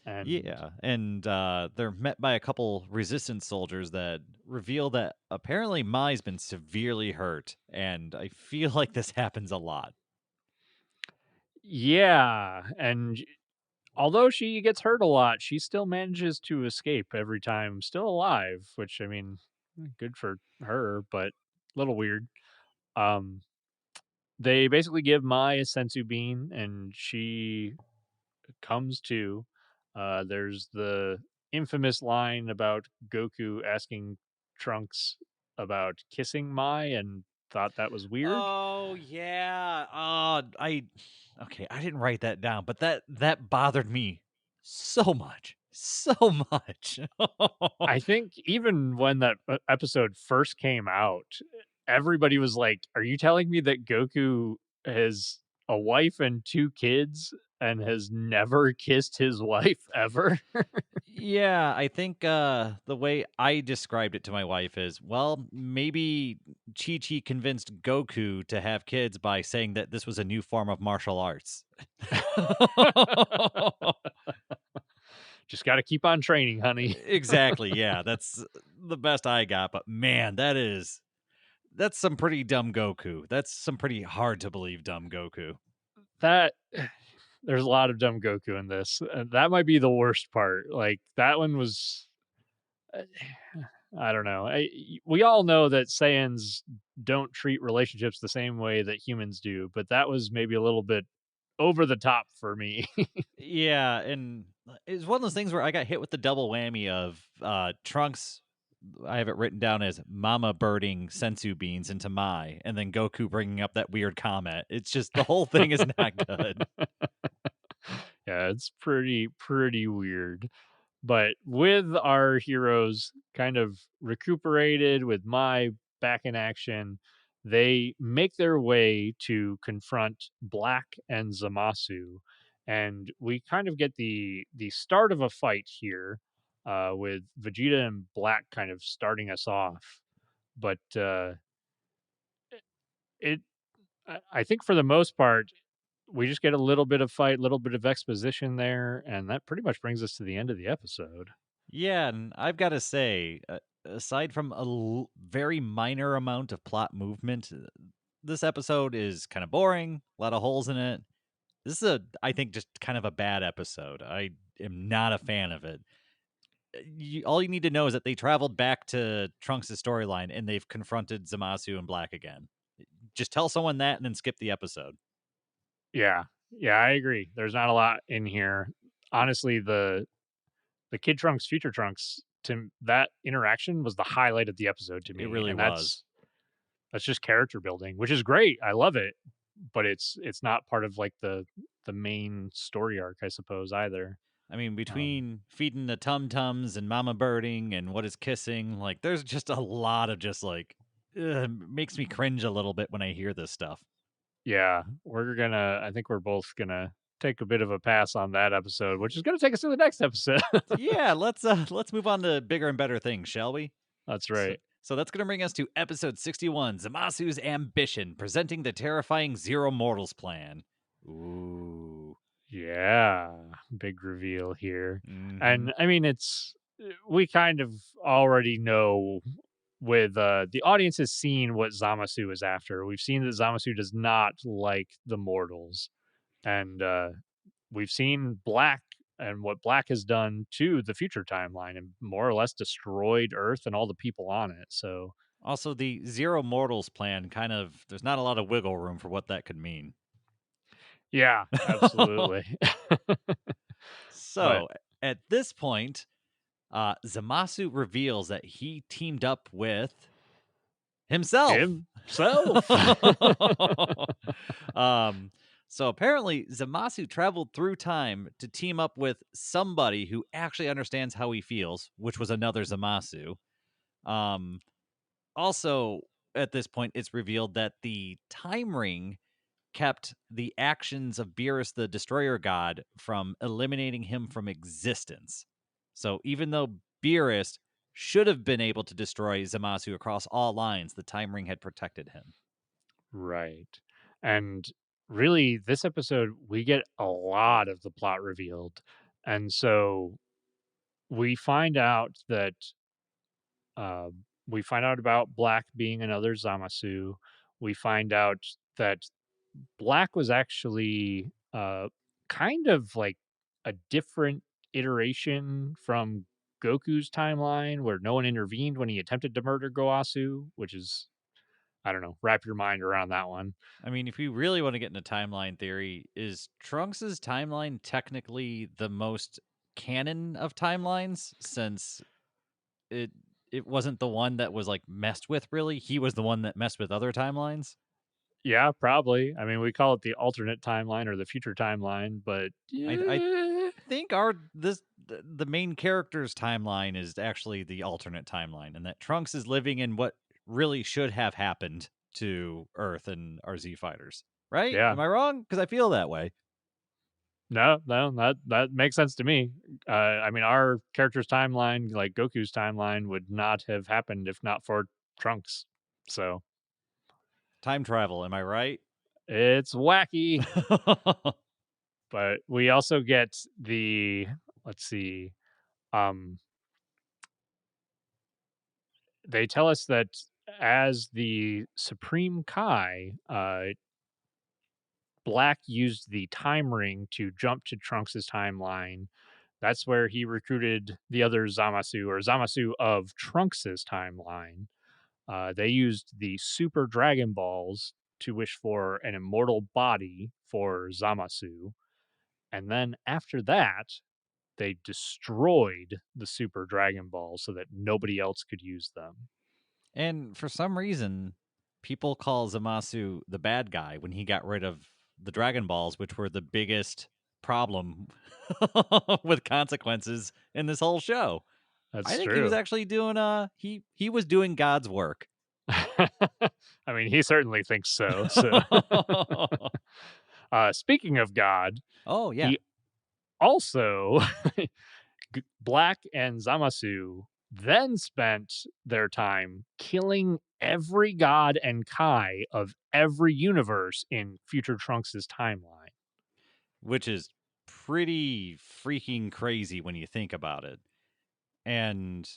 And Yeah, and they're met by a couple resistance soldiers that reveal that apparently Mai's been severely hurt, and I feel like this happens a lot. yeah, and although she gets hurt a lot, she still manages to escape every time, still alive, which I mean, good for her, but a little weird. Um they basically give Mai a sensu bean and she comes to. There's the infamous line about Goku asking Trunks about kissing Mai, and thought that was weird. Oh, yeah. Okay, I didn't write that down, but that bothered me so much. So much. I think even when that episode first came out, everybody was like, "Are you telling me that Goku has a wife and 2 kids and has never kissed his wife ever?" Yeah, I think the way I described it to my wife is, well, maybe Chi Chi convinced Goku to have kids by saying that this was a new form of martial arts. Just gotta keep on training, honey. Exactly. Yeah, that's the best I got. But man, that's some pretty dumb Goku. That's some pretty hard to believe dumb Goku. That there's a lot of dumb Goku in this, that might be the worst part, like, that one was uh, I don't know, we all know that Saiyans don't treat relationships the same way that humans do, but that was maybe a little bit over the top for me. Yeah, and it's one of those things where I got hit with the double whammy of Trunks. I have it written down as Mama birding sensu beans into Mai, and then Goku bringing up that weird comment. It's just the whole thing is not good. Yeah, it's pretty weird. But with our heroes kind of recuperated, with Mai back in action, they make their way to confront Black and Zamasu, and we kind of get the start of a fight here, with Vegeta and Black kind of starting us off. But it, I think for the most part, we just get a little bit of fight, little bit of exposition there, and that pretty much brings us to the end of the episode. Yeah, and I've got to say, aside from very minor amount of plot movement, this episode is kind of boring. A lot of holes in it. This is I think, just kind of a bad episode. I am not a fan of it. All you need to know is that they traveled back to Trunks' storyline and they've confronted Zamasu and Black again. Just tell someone that and then skip the episode. Yeah. Yeah, I agree. There's not a lot in here. Honestly, the Kid Trunks, Future Trunks, that interaction was the highlight of the episode to It me, really and was. that's just character building, which is great. I love it, but it's not part of, like, the main story arc, I suppose, either. I mean, Um, between feeding the tum tums and mama birding and what is kissing, like there's just a lot of just like makes me cringe a little bit when I hear this stuff. yeah, I think we're both gonna take a bit of a pass on that episode, which is gonna take us to the next episode. Yeah, let's move on to bigger and better things, shall we? That's So, right. so that's going to bring us to episode 61, Zamasu's Ambition, presenting the terrifying Zero Mortals plan. Ooh. Yeah, big reveal here. Mhm. And I mean, we kind of already know with the audience has seen what Zamasu is after. We've seen that Zamasu does not like the mortals, and we've seen Black and what Black has done to the future timeline and more or less destroyed Earth and all the people on it. So, Also, the Zero Mortals plan kind of, there's not a lot of wiggle room for what that could mean. yeah, absolutely. But So, at this point, Zamasu reveals that he teamed up with himself. himself. um, so apparently Zamasu traveled through time to team up with somebody who actually understands how he feels, which was another Zamasu. Um, Also, at this point, it's revealed that the time ring kept the actions of Beerus the Destroyer God from eliminating him from existence. So even though Beerus should have been able to destroy Zamasu across all lines, the time ring had protected him. Right. And really, this episode, we get a lot of the plot revealed. And so we find out that uh, we find out about Black being another Zamasu. We find out that Black was actually kind of like a different iteration from Goku's timeline where no one intervened when he attempted to murder Goasu, which is, I don't know, wrap your mind around that one. I mean, if we really want to get into timeline theory, is Trunks's timeline technically the most canon of timelines since it it wasn't the one that was, like, messed with, really? He was the one that messed with other timelines? Yeah, probably. I mean, we call it the alternate timeline or the future timeline, but I think the main character's timeline is actually the alternate timeline, and that Trunks is living in what really should have happened to Earth and our Z fighters, right? yeah. Am I wrong? Because I feel that way. No, that makes sense to me. I mean, our character's timeline, like Goku's timeline, would not have happened if not for Trunks. So Time travel, am I right? it's wacky. But we also get the let's see, um, they tell us that as the Supreme Kai, Black used the time ring to jump to Trunks' timeline. That's where he recruited the other Zamasu or Zamasu of Trunks' timeline. They used the Super Dragon Balls to wish for an immortal body for Zamasu. And then after that, they destroyed the Super Dragon Balls so that nobody else could use them. And for some reason, people call Zamasu the bad guy when he got rid of the Dragon Balls, which were the biggest problem with consequences in this whole show. I That's think he was true. actually doing he was doing God's work. I mean, he certainly thinks so. So, speaking of God, Oh yeah. he also Black and Zamasu then spent their time killing every god and Kai of every universe in Future Trunks' timeline. Which is pretty freaking crazy when you think about it. And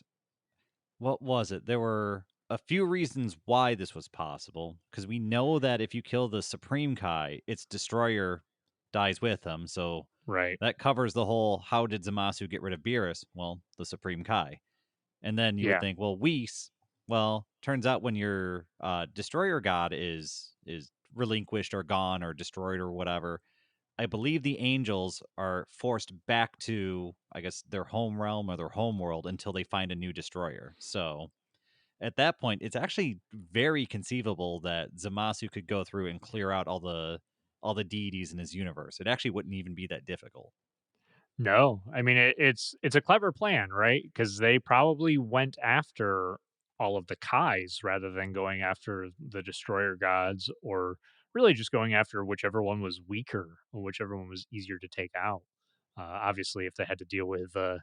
what was it? There were a few reasons why this was possible, because we know that if you kill the Supreme Kai, its destroyer dies with him. So Right. that covers the whole how did Zamasu get rid of Beerus? Well, the Supreme Kai. And then you would Yeah. think, well, Whis, well, turns out when your destroyer god is relinquished or gone or destroyed or whatever, I believe the angels are forced back to, I guess, their home realm or their home world until they find a new destroyer. So at that point, it's actually very conceivable that Zamasu could go through and clear out all the deities in his universe. It actually wouldn't even be that difficult. No, I mean it's a clever plan, right? Because they probably went after all of the Kais rather than going after the destroyer gods, or really just going after whichever one was weaker or whichever one was easier to take out. Obviously, if they had to deal with a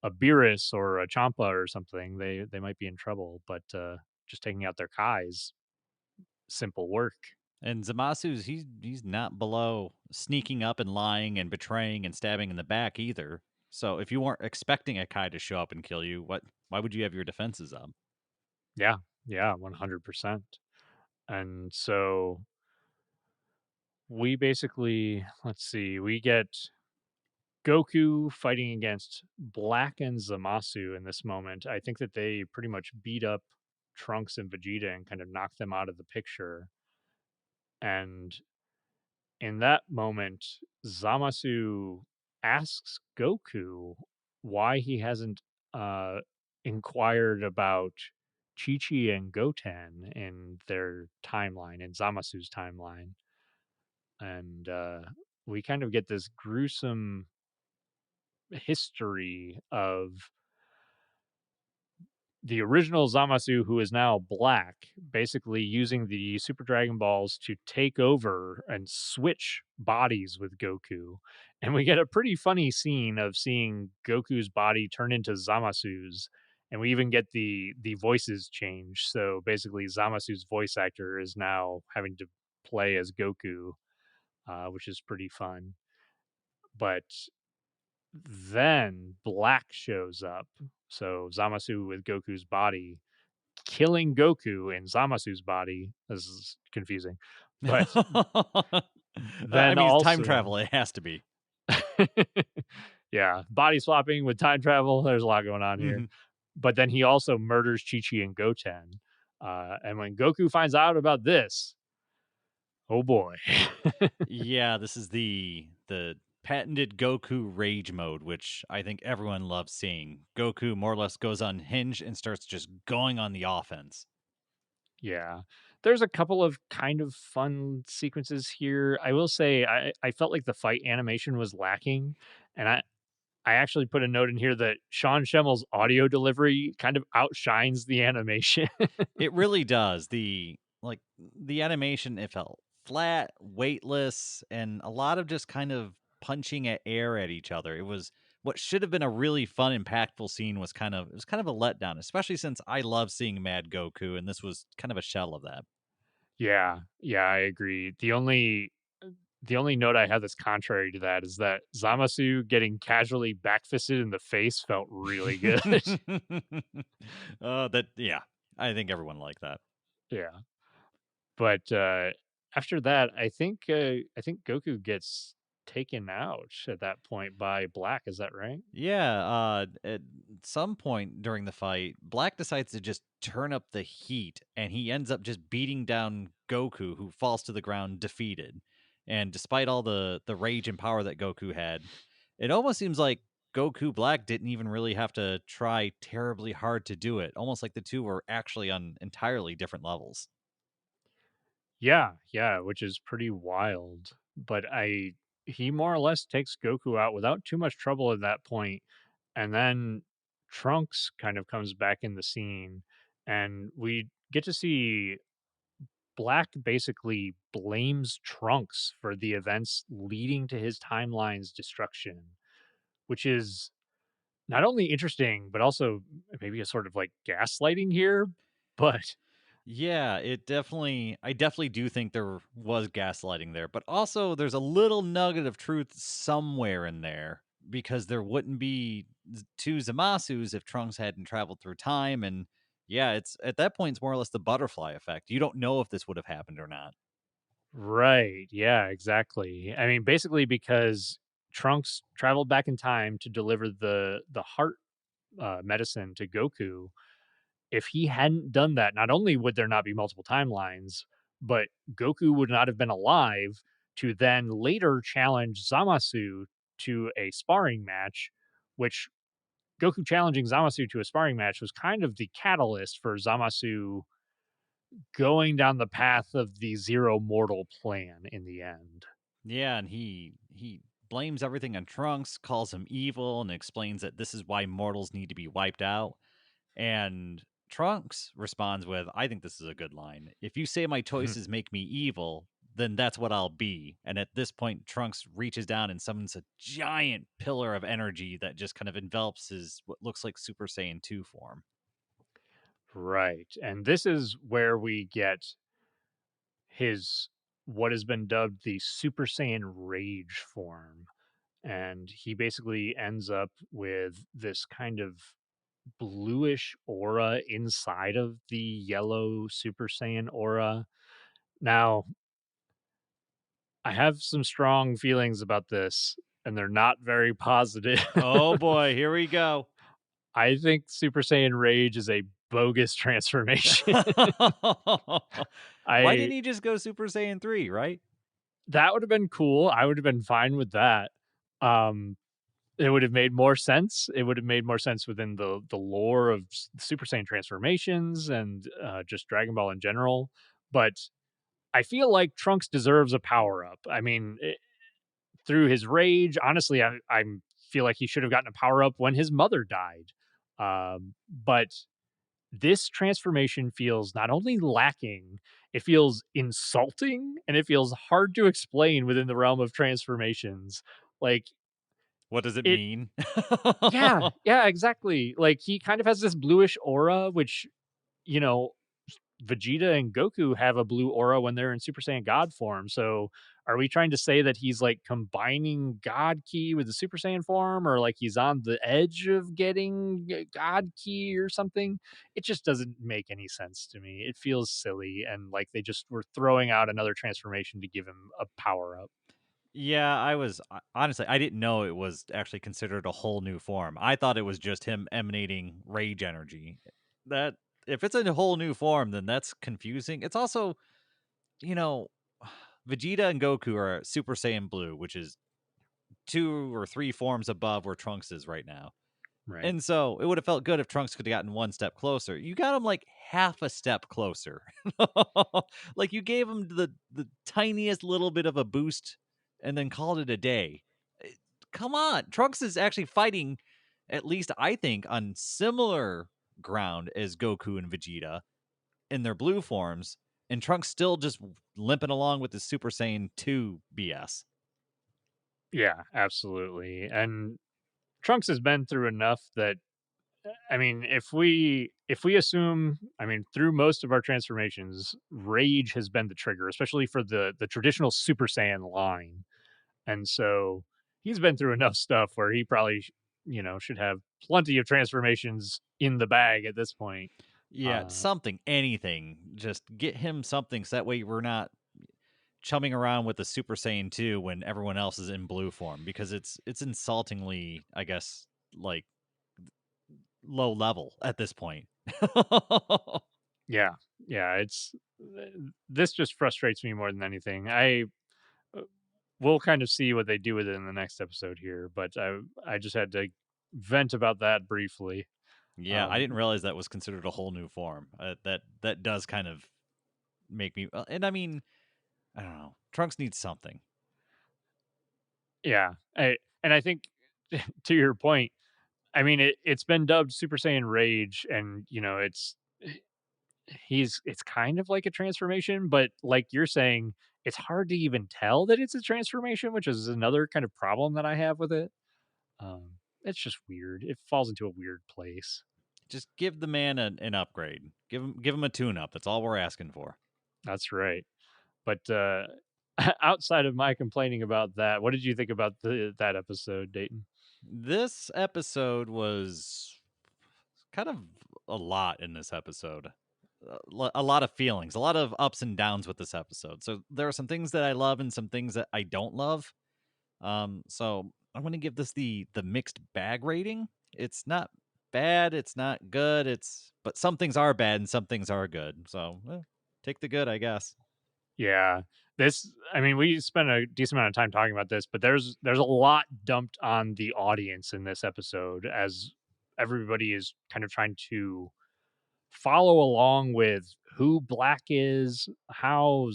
Beerus or a Champa or something, they might be in trouble. But just taking out their Kais, simple work. And Zamasu's he's not below sneaking up and lying and betraying and stabbing in the back either. So if you weren't expecting a Kai to show up and kill you, why would you have your defenses up? Yeah, yeah, 100%. And so we basically, let's see, we get Goku fighting against Black and Zamasu in this moment. I think that they pretty much beat up Trunks and Vegeta and kind of knocked them out of the picture. And in that moment, Zamasu asks Goku why he hasn't uh, inquired about Chi Chi and Goten in their timeline, in Zamasu's timeline. And we kind of get this gruesome history of the original Zamasu, who is now Black, basically using the Super Dragon Balls to take over and switch bodies with Goku. And we get a pretty funny scene of seeing Goku's body turn into Zamasu's. And we even get the voices change. So basically, Zamasu's voice actor is now having to play as Goku, which is pretty fun. But then Black shows up. So Zamasu with Goku's body, killing Goku in Zamasu's body. This is confusing. But I then mean, it's time also, travel. It has to be. yeah, body swapping with time travel. There's a lot going on here. Mhm. But then he also murders Chi Chi and Goten. And when Goku finds out about this, oh boy. Yeah, this is the patented Goku rage mode, which I think everyone loves seeing. Goku more or less goes unhinged and starts just going on the offense. Yeah. There's a couple of kind of fun sequences here. I will say I felt like the fight animation was lacking, and I actually put a note in here that Sean Schemmel's audio delivery kind of outshines the animation. It really does. The animation, it felt flat, weightless, and a lot of just kind of punching at air at each other. It was what should have been a really fun, impactful scene was kind of a letdown, especially since I love seeing Mad Goku, and this was kind of a shell of that. Yeah, yeah, I agree. The only note I have that's contrary to that is that Zamasu getting casually backfisted in the face felt really good. That yeah, I think everyone liked that. Yeah. But, after that, I think Goku gets taken out at that point by Black, is that right? Yeah, at some point during the fight, Black decides to just turn up the heat, and he ends up just beating down Goku, who falls to the ground defeated. And despite all the rage and power that Goku had, it almost seems like Goku Black didn't even really have to try terribly hard to do it. Almost like the two were actually on entirely different levels. Yeah, yeah, which is pretty wild, but I he more or less takes Goku out without too much trouble at that point, and then Trunks kind of comes back in the scene, and we get to see Black basically blames Trunks for the events leading to his timeline's destruction, which is not only interesting, but also maybe a sort of like gaslighting here. But Yeah, I definitely do think there was gaslighting there, but also there's a little nugget of truth somewhere in there because there wouldn't be two Zamasus if Trunks hadn't traveled through time. And yeah, it's at that point, it's more or less the butterfly effect. You don't know if this would have happened or not. right, yeah, exactly. I mean, basically because Trunks traveled back in time to deliver the heart medicine to Goku. If he hadn't done that, not only would there not be multiple timelines, but Goku would not have been alive to then later challenge Zamasu to a sparring match, which Goku challenging Zamasu to a sparring match was kind of the catalyst for Zamasu going down the path of the Zero Mortal plan in the end. Yeah, and he blames everything on Trunks, calls him evil, and explains that this is why mortals need to be wiped out. And Trunks responds with, I think this is a good line. If you say my choices make me evil, then that's what I'll be. And at this point, Trunks reaches down and summons a giant pillar of energy that just kind of envelops his what looks like Super Saiyan 2 form. Right. And this is where we get his what has been dubbed the Super Saiyan Rage form. And he basically ends up with this kind of bluish aura inside of the yellow Super Saiyan aura. Now, I have some strong feelings about this, and they're not very positive. Oh boy, here we go. I think Super Saiyan Rage is a bogus transformation. Why didn't I he just go Super Saiyan 3, right? That would have been cool. I would have been fine with that. Um, it would have made more sense. It would have made more sense within the lore of Super Saiyan transformations and just Dragon Ball in general. But I feel like Trunks deserves a power up. I mean, through his rage, honestly, I feel like he should have gotten a power up when his mother died. But this transformation feels not only lacking, it feels insulting and it feels hard to explain within the realm of transformations. Like What does it it mean? Yeah, yeah, exactly. Like he kind of has this bluish aura, which, you know, Vegeta and Goku have a blue aura when they're in Super Saiyan God form. So are we trying to say that he's like combining God Ki with the Super Saiyan form, or like he's on the edge of getting God Ki or something? It just doesn't make any sense to me. It feels silly and like they just were throwing out another transformation to give him a power up. Yeah, honestly, I didn't know it was actually considered a whole new form. I thought it was just him emanating rage energy. That if it's a whole new form, then that's confusing. It's also, you know, Vegeta and Goku are Super Saiyan Blue, which is 2 or 3 forms above where Trunks is right now. Right. And so it would have felt good if Trunks could have gotten one step closer. You got him like half a step closer. Like you gave him the tiniest little bit of a boost and then called it a day. Eh, Come on. Trunks is actually fighting, at least I think, on similar ground as Goku and Vegeta in their blue forms. And Trunks still just limping along with the Super Saiyan 2 BS. Yeah, absolutely. And Trunks has been through enough that I mean, if we assume, I mean, through most of our transformations, rage has been the trigger, especially for the traditional Super Saiyan line. And so he's been through enough stuff where he probably should have plenty of transformations in the bag at this point. Yeah, Uh something, anything. Just get him something so that way we're not chumming around with the Super Saiyan 2 when everyone else is in blue form because it's insultingly, I guess, like low level at this point. yeah. Yeah, this just frustrates me more than anything. I We'll kind of see what they do with it in the next episode here, but I just had to vent about that briefly. Yeah, I Um, didn't realize that was considered a whole new form. That does kind of make me and I mean, I don't know. Trunks needs something. yeah, and I think to your point, I mean it's been dubbed Super Saiyan Rage, and it's kind of like a transformation, but like you're saying, it's hard to even tell that it's a transformation, which is another kind of problem that I have with it. Um, it's just weird. It falls into a weird place. Just give the man an upgrade. Give him a tune up. That's all we're asking for. That's right. But outside of my complaining about that, what did you think about that episode, Dayton? This episode was kind of a lot in this episode. A lot of feelings, a lot of ups and downs with this episode. So there are some things that I love and some things that I don't love. So I'm going to give this the mixed bag rating. It's not bad, it's not good. But some things are bad and some things are good. So take the good, I guess. Yeah. I mean, we spent a decent amount of time talking about this, but there's a lot dumped on the audience in this episode as everybody is kind of trying to follow along with who Black is, how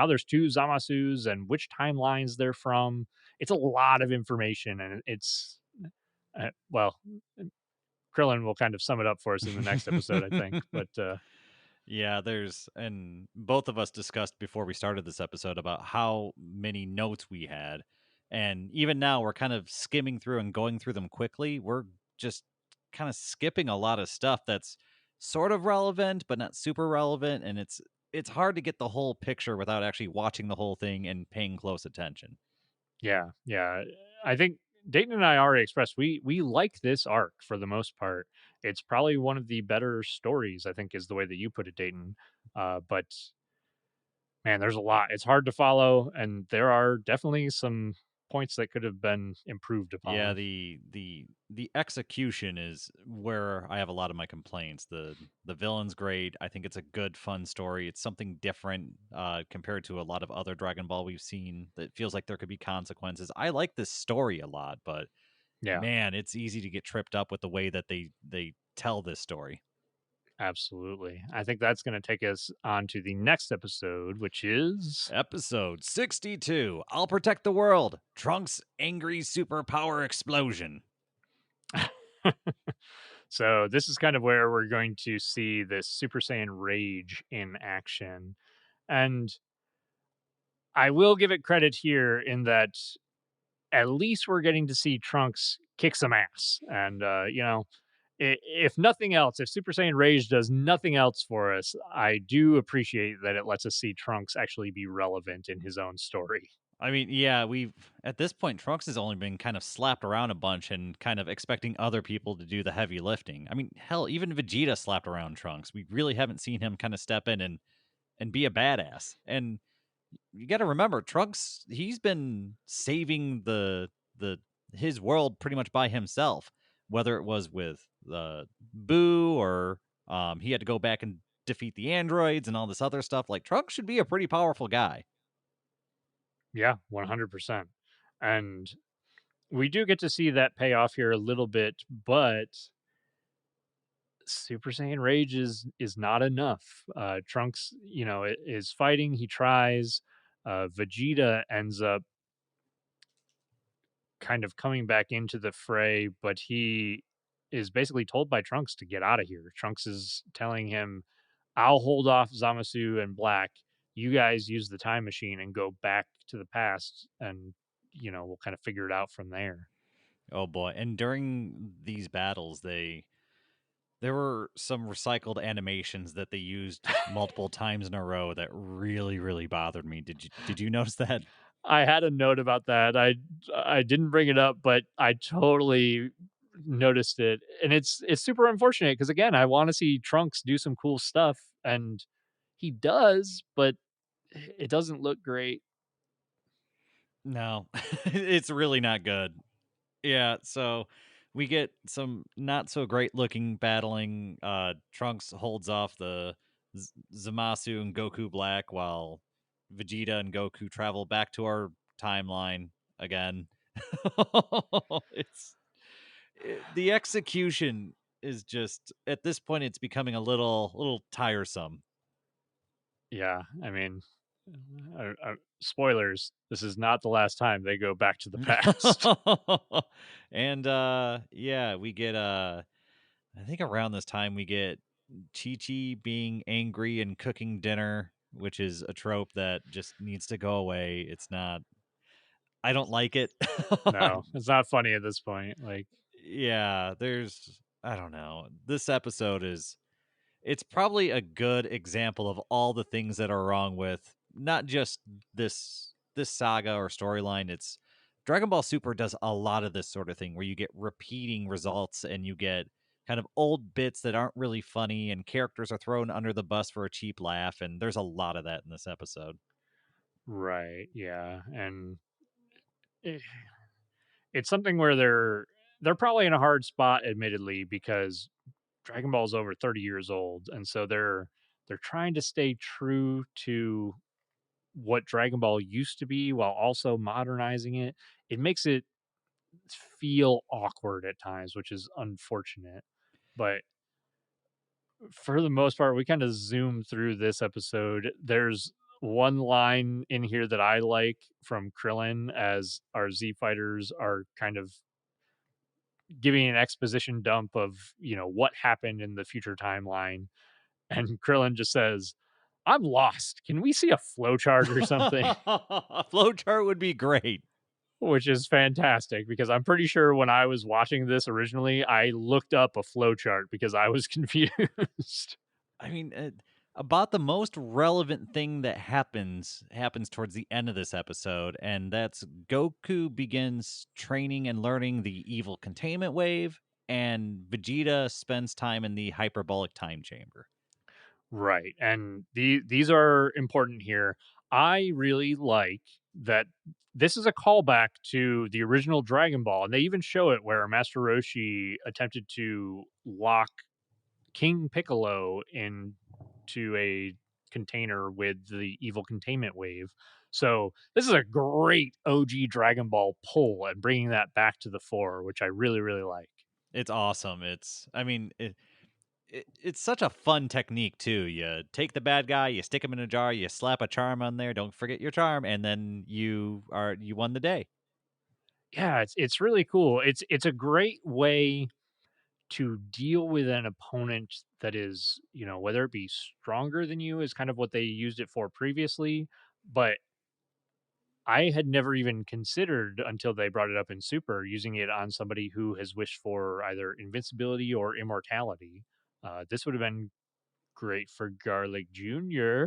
there's two Zamasus and which timelines they're from. It's a lot of information, and well, Krillin will kind of sum it up for us in the next episode, I think. But Yeah, and both of us discussed before we started this episode about how many notes we had. And even now, we're kind of skimming through and going through them quickly. We're just kind of skipping a lot of stuff that's sort of relevant, but not super relevant. And it's hard to get the whole picture without actually watching the whole thing and paying close attention. yeah, yeah, I think Dayton and I already expressed we like this arc for the most part. It's probably one of the better stories, I think, is the way that you put it, Dayton. But man, there's a lot. It's hard to follow, and there are definitely some points that could have been improved Yeah, upon. the execution is where I have a lot of my complaints. The villain's great. I think it's a good, fun story. It's something different compared to a lot of other Dragon Ball we've seen that feels like there could be consequences. I like this story a lot, but Yeah, man, it's easy to get tripped up with the way that they tell this story. absolutely. I think that's going to take us on to the next episode, which is Episode 62. I'll protect the world. Trunks' angry superpower explosion. so this is kind of where we're going to see this Super Saiyan Rage in action. And I will give it credit here in that at least we're getting to see Trunks kick some ass. And, if nothing else, if Super Saiyan Rage does nothing else for us, I do appreciate that it lets us see Trunks actually be relevant in his own story. I mean, yeah, we've at this point, Trunks has only been kind of slapped around a bunch and kind of expecting other people to do the heavy lifting. I mean, hell, even Vegeta slapped around Trunks. We really haven't seen him kind of step in and be a badass. And you got to remember, Trunks, he's been saving the his world pretty much by himself, whether it was with Boo or he had to go back and defeat the androids and all this other stuff. Like Trunks should be a pretty powerful guy. Yeah, 100%. And We do get to see that payoff here a little bit, but Super Saiyan Rage is not enough. Trunks, is fighting. He tries. Vegeta ends up kind of coming back into the fray, but he is basically told by Trunks to get out of here. Trunks is telling him, "I'll hold off Zamasu and Black. You guys use the time machine and go back to the past, and we'll kind of figure it out from there." Oh boy. And during these battles, there were some recycled animations that they used multiple times in a row that really, really bothered me. Did you notice that? I had a note about that. I didn't bring it up, but I totally noticed it, and it's super unfortunate because again, I want to see Trunks do some cool stuff, and he does, but it doesn't look great. No, it's really not good. Yeah, so we get some not so great looking battling. Trunks holds off the Zamasu and Goku Black while Vegeta and Goku travel back to our timeline again. The execution is just at this point it's becoming a little tiresome. Yeah, I mean, spoilers. This is not the last time they go back to the past. And yeah, we get I think around this time we get Chi Chi being angry and cooking dinner, which is a trope that just needs to go away. It's not, I don't like it. No, it's not funny at this point. Like, Yeah, I don't know. This episode is, it's probably a good example of all the things that are wrong with not just this saga or storyline. It's Dragon Ball Super does a lot of this sort of thing where you get repeating results and you get kind of old bits that aren't really funny and characters are thrown under the bus for a cheap laugh, and there's a lot of that in this episode. right, yeah, and eh, it's something where they're probably in a hard spot, admittedly, because Dragon Ball is over 30 years old, and so they're trying to stay true to what Dragon Ball used to be while also modernizing it. It makes it feel awkward at times, which is unfortunate. But for the most part, we kind of zoom through this episode. There's one line in here that I like from Krillin as our Z fighters are kind of giving an exposition dump of, what happened in the future timeline. And Krillin just says, "I'm lost. Can we see a flowchart or something?" A flowchart would be great. Which is fantastic because I'm pretty sure when I was watching this originally, I looked up a flowchart because I was confused. I mean, about the most relevant thing that happens towards the end of this episode, and that's Goku begins training and learning the evil containment wave, and Vegeta spends time in the hyperbolic time chamber. Right. And these are important here. I really like that this is a callback to the original Dragon Ball, and they even show it where Master Roshi attempted to lock King Piccolo into a container with the evil containment wave. So this is a great OG Dragon Ball pull and bringing that back to the fore, which I really, really like. It's awesome. I mean, it's such a fun technique too. You take the bad guy, you stick him in a jar, you slap a charm on there. Don't forget your charm, and then you won the day. Yeah, it's really cool. It's a great way to deal with an opponent that is, whether it be stronger than you is kind of what they used it for previously, but I had never even considered until they brought it up in Super using it on somebody who has wished for either invincibility or immortality. This would have been great for Garlic Jr.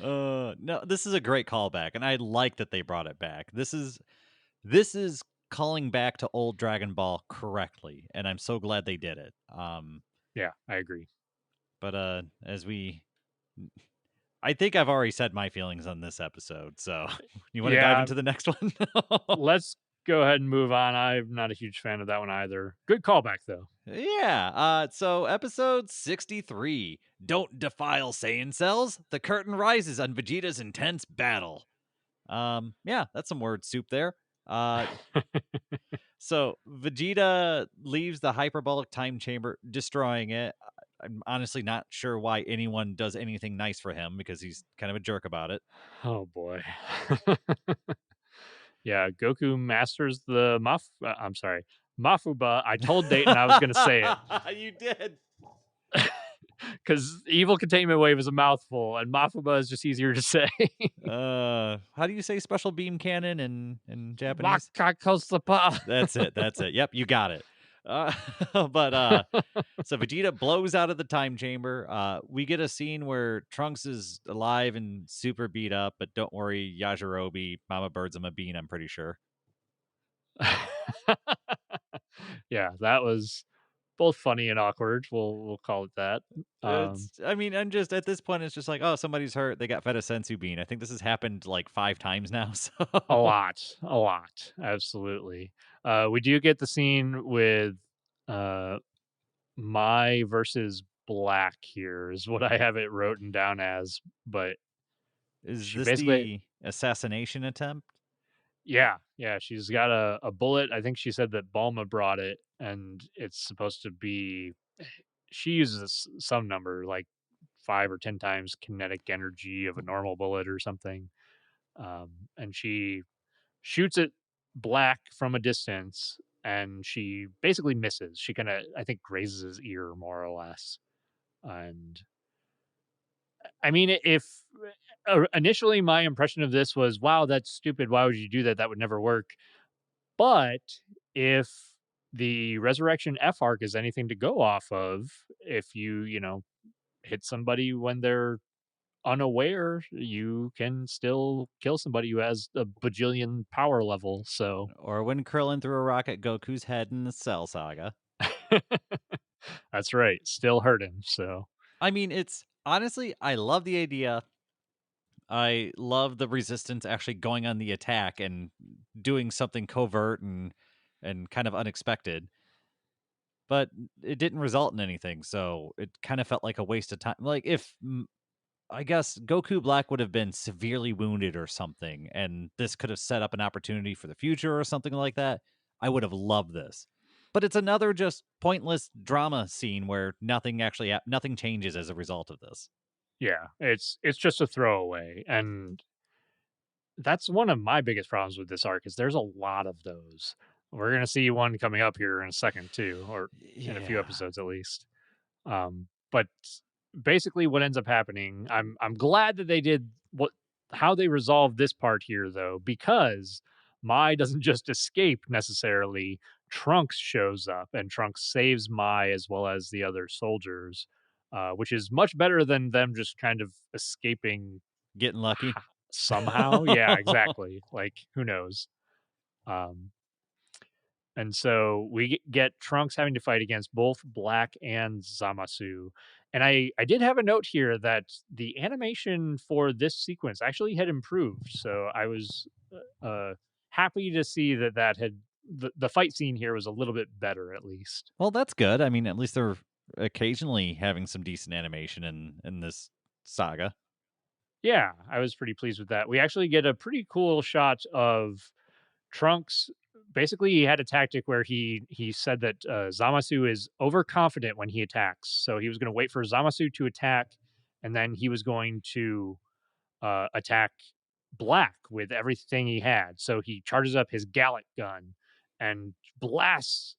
No, this is a great callback, and I like that they brought it back. This is calling back to old Dragon Ball correctly, and I'm so glad they did it. Yeah, I agree. But as we, I think I've already said my feelings on this episode. So you want to dive Yeah, into the next one? let's go ahead and move on. I'm not a huge fan of that one either. Good callback, though. Yeah. So episode 63. Don't defile Saiyan cells. The curtain rises on Vegeta's intense battle. Yeah, that's some word soup there. Uh, so Vegeta leaves the hyperbolic time chamber, destroying it. I'm honestly not sure why anyone does anything nice for him because he's kind of a jerk about it. Oh boy. Yeah, Goku masters the I'm sorry, Mafuba. I told Dayton I was gonna say it You did. because evil containment wave is a mouthful, and Mafuba is just easier to say. How do you say special beam cannon in Japanese? Makakosapa. That's it. That's it. Yep, you got it. Uh, but so Vegeta blows out of the time chamber. We get a scene where Trunks is alive and super beat up, but don't worry, Yajirobe, Mama Bird's him a bean, I'm pretty sure. Yeah, that was both funny and awkward. We'll call it that. Um, I mean, I'm just at this point, it's just like, oh, somebody's hurt. They got fed a sensu bean. I think this has happened like 5 times now. a lot, absolutely. We do get the scene with uh Mai versus Black here is what I have it written down as, but Is she this basically the assassination attempt? yeah, she's got a bullet. I think she said that Balma brought it, and it's supposed to be she uses some number like 5 or 10 times kinetic energy of a normal bullet or something. And she shoots it Black from a distance, and she basically misses. She kinda, I think, grazes his ear more or less, and I mean, if initially my impression of this was, "Wow, that's stupid. Why would you do that? That would never work." But if the resurrection F arc is anything to go off of, if you hit somebody when they're unaware, you can still kill somebody who has a bajillion power level. So Or when Krillin threw a rock at Goku's head in the Cell Saga? that's right. Still hurt him. So I mean, it's honestly, I love the idea. I love the resistance actually going on the attack and doing something covert and kind of unexpected. But it didn't result in anything, so it kind of felt like a waste of time. Like if I guess Goku Black would have been severely wounded or something, and this could have set up an opportunity for the future or something like that. I would have loved this. But it's another just pointless drama scene where nothing changes as a result of this. yeah, it's just a throwaway, and that's one of my biggest problems with this arc is there's a lot of those. We're gonna see one coming up here in a second too, or in a few Yeah. episodes at least. But basically, what ends up happening, I'm glad that they did what how they resolved this part here though, because Mai doesn't just escape necessarily. Trunks shows up and Trunks saves Mai as well as the other soldiers, which is much better than them just kind of escaping Getting lucky. somehow. Yeah, exactly. Like who knows? Um, and so we get Trunks having to fight against both Black and Zamasu. And I did have a note here that the animation for this sequence actually had improved. So I was happy to see that the fight scene here was a little bit better at least. Well, that's good. I mean, at least they're occasionally having some decent animation in this saga. Yeah, I was pretty pleased with that. We actually get a pretty cool shot of Trunks. Basically, he had a tactic where he said that Zamasu is overconfident when he attacks. So he was going to wait for Zamasu to attack, and then he was going to attack Black with everything he had. So he charges up his Gallic gun and blasts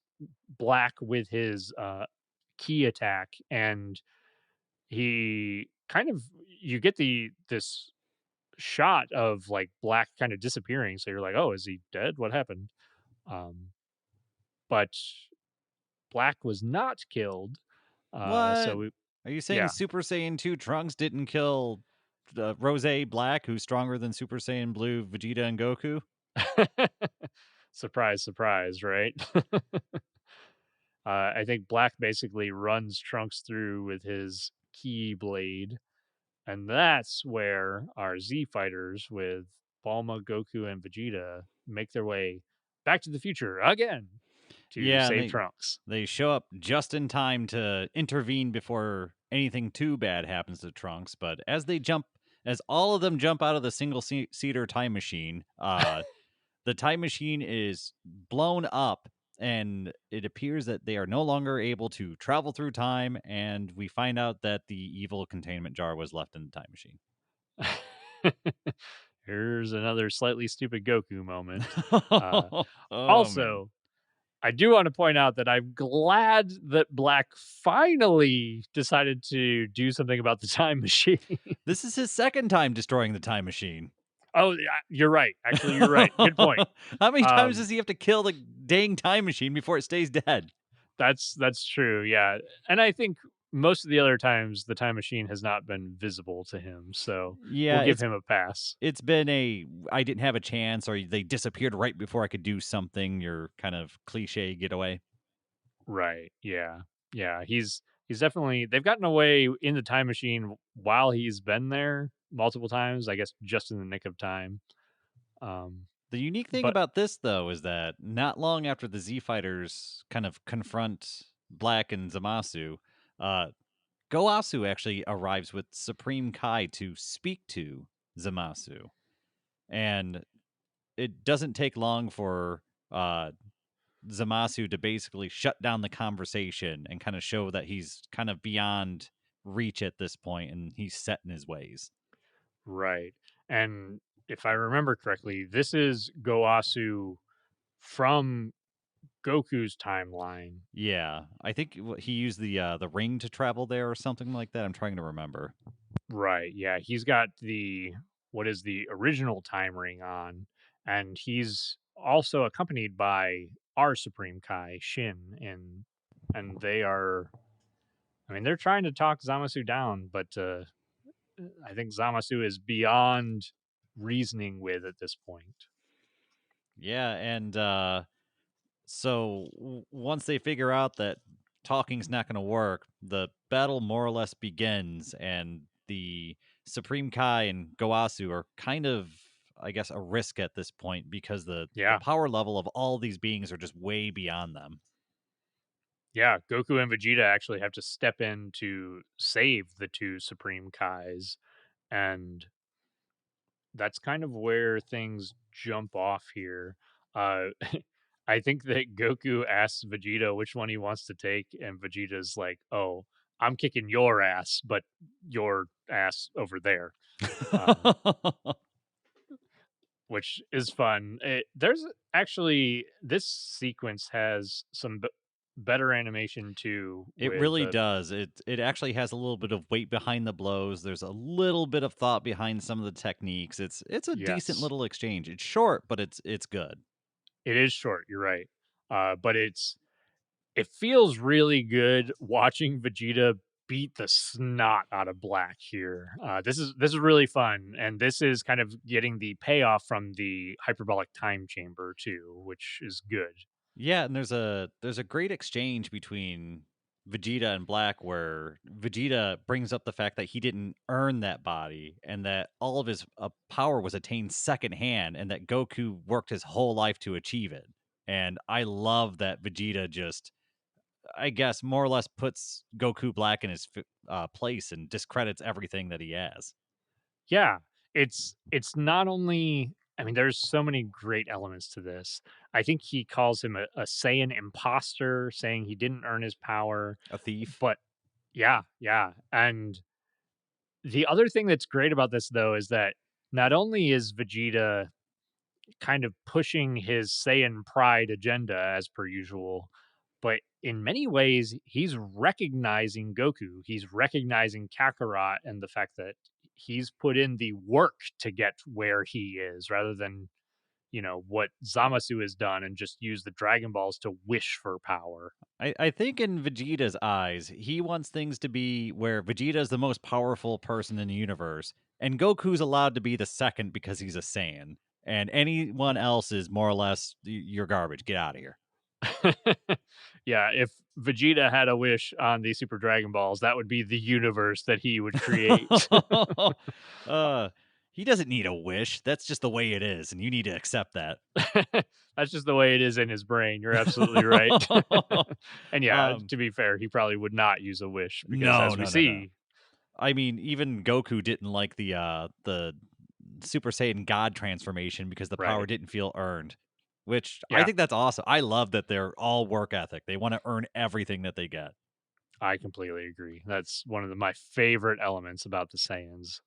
Black with his key attack, and he kind of you get this shot of like Black kind of disappearing. So you're like, oh, is he dead? What happened? Um, but Black was not killed. So What? Are you saying yeah, Super Saiyan 2 Trunks didn't kill Rose Black, who's stronger than Super Saiyan Blue Vegeta and Goku? surprise, surprise, right? I think Black basically runs Trunks through with his key blade, and that's where our Z fighters with Bulma, Goku, and Vegeta make their way back to the future again to Yeah, and save they Trunks. they show up just in time to intervene before anything too bad happens to Trunks. But as all of them jump out of the single seater time machine, the time machine is blown up, and it appears that they are no longer able to travel through time, and we find out that the evil containment jar was left in the time machine. Here's another slightly stupid Goku moment. Uh, Oh, man. Also, I do want to point out that I'm glad that Black finally decided to do something about the time machine. This is his second time destroying the time machine. Oh, yeah, you're right. Actually, you're right. Good point. How many times Um, does he have to kill the dang time machine before it stays dead? that's true. Yeah, and I think most of the other times the time machine has not been visible to him, so we'll Yeah, give him a pass. it's been a I didn't have a chance, or they disappeared right before I could do something, your kind of cliche getaway. Right. Yeah. Yeah. He's definitely they've gotten away in the time machine while he's been there multiple times, I guess just in the nick of time. Um, The unique thing but about this, though, is that not long after the Z Fighters kind of confront Black and Zamasu, uh, Goasu actually arrives with Supreme Kai to speak to Zamasu. And it doesn't take long for Zamasu to basically shut down the conversation and kind of show that he's kind of beyond reach at this point and he's set in his ways. right. And if I remember correctly, this is Goasu from Goku's timeline. Yeah, I think he used the ring to travel there or something like that. I'm trying to remember. Right. Yeah. He's got the what is the original time ring on, and he's also accompanied by our Supreme Kai, Shin, and they are I mean, they're trying to talk Zamasu down, but I think Zamasu is beyond reasoning with at this point. Yeah, and so once they figure out that talking's not going to work, the battle more or less begins, and the Supreme Kai and Goasu are kind of, I guess, a risk at this point because the Yeah, power level of all these beings are just way beyond them. yeah. Goku and Vegeta actually have to step in to save the two Supreme Kais, and that's kind of where things jump off here. Uh, I think that Goku asks Vegeta which one he wants to take, and Vegeta's like, "Oh, I'm kicking your ass, but your ass over there." Um, which is fun. There's actually this sequence has some better animation too It with really does. It actually has a little bit of weight behind the blows. There's a little bit of thought behind some of the techniques. It's a decent yes, little exchange. It's short, but it's good. it is short, you're right. But it feels really good watching Vegeta beat the snot out of Black here. This is really fun, and this is kind of getting the payoff from the hyperbolic time chamber too, which is good. Yeah, and there's a great exchange between Vegeta and Black where Vegeta brings up the fact that he didn't earn that body and that all of his power was attained secondhand and that Goku worked his whole life to achieve it. And I love that Vegeta just, I guess, more or less puts Goku Black in his place and discredits everything that he has. Yeah, it's not only I mean, there's so many great elements to this. I think he calls him a Saiyan imposter, saying he didn't earn his power. A thief. But yeah, yeah. And the other thing that's great about this though is that not only is Vegeta kind of pushing his Saiyan pride agenda as per usual, but in many ways, he's recognizing Goku. He's recognizing Kakarot and the fact that he's put in the work to get where he is rather than, what Zamasu has done and just use the Dragon Balls to wish for power. I think in Vegeta's eyes, he wants things to be where Vegeta is the most powerful person in the universe, and Goku's allowed to be the second because he's a Saiyan, and anyone else is more or less you're garbage. Get out of here. Yeah, if Vegeta had a wish on the Super Dragon Balls, that would be the universe that he would create. uh, he doesn't need a wish. That's just the way it is, and you need to accept that. That's just the way it is in his brain. You're absolutely right. And yeah, um, to be fair, he probably would not use a wish because no, as we no, no, no. see, I mean, even Goku didn't like the Super Saiyan God transformation because the power Right. didn't feel earned, which I Yeah, think that's awesome. I love that they're all work ethic. They want to earn everything that they get. I completely agree. That's one of my favorite elements about the Saiyans.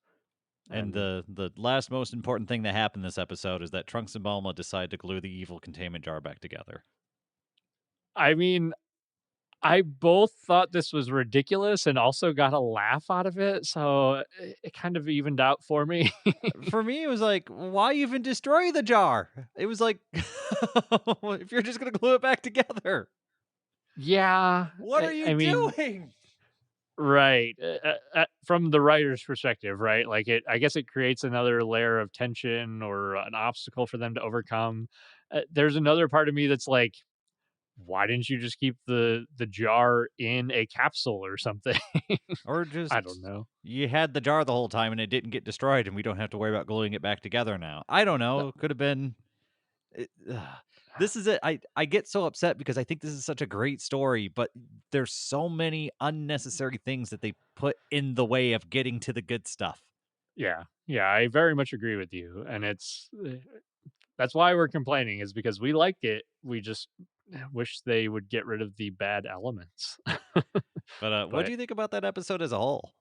And And the last most important thing that happened this episode is that Trunks and Bulma decide to glue the evil containment jar back together. I mean, I both thought this was ridiculous and also got a laugh out of it, so it kind of evened out for me. For me, it was like, why even destroy the jar? It was like, if you're just gonna glue it back together, Yeah, what are you I mean, doing? right, from the writer's perspective, right? Like, I guess it creates another layer of tension or an obstacle for them to overcome. There's another part of me that's like, why didn't you just keep the jar in a capsule or something? Or I don't just know. you had the jar the whole time and it didn't get destroyed, and we don't have to worry about gluing it back together now. I don't know. Could have been. It, this is it. I get so upset because I think this is such a great story, but there's so many unnecessary things that they put in the way of getting to the good stuff. Yeah, yeah, I very much agree with you, and that's why we're complaining is because we like it. We just wish they would get rid of the bad elements. But what do But you think about that episode as a whole?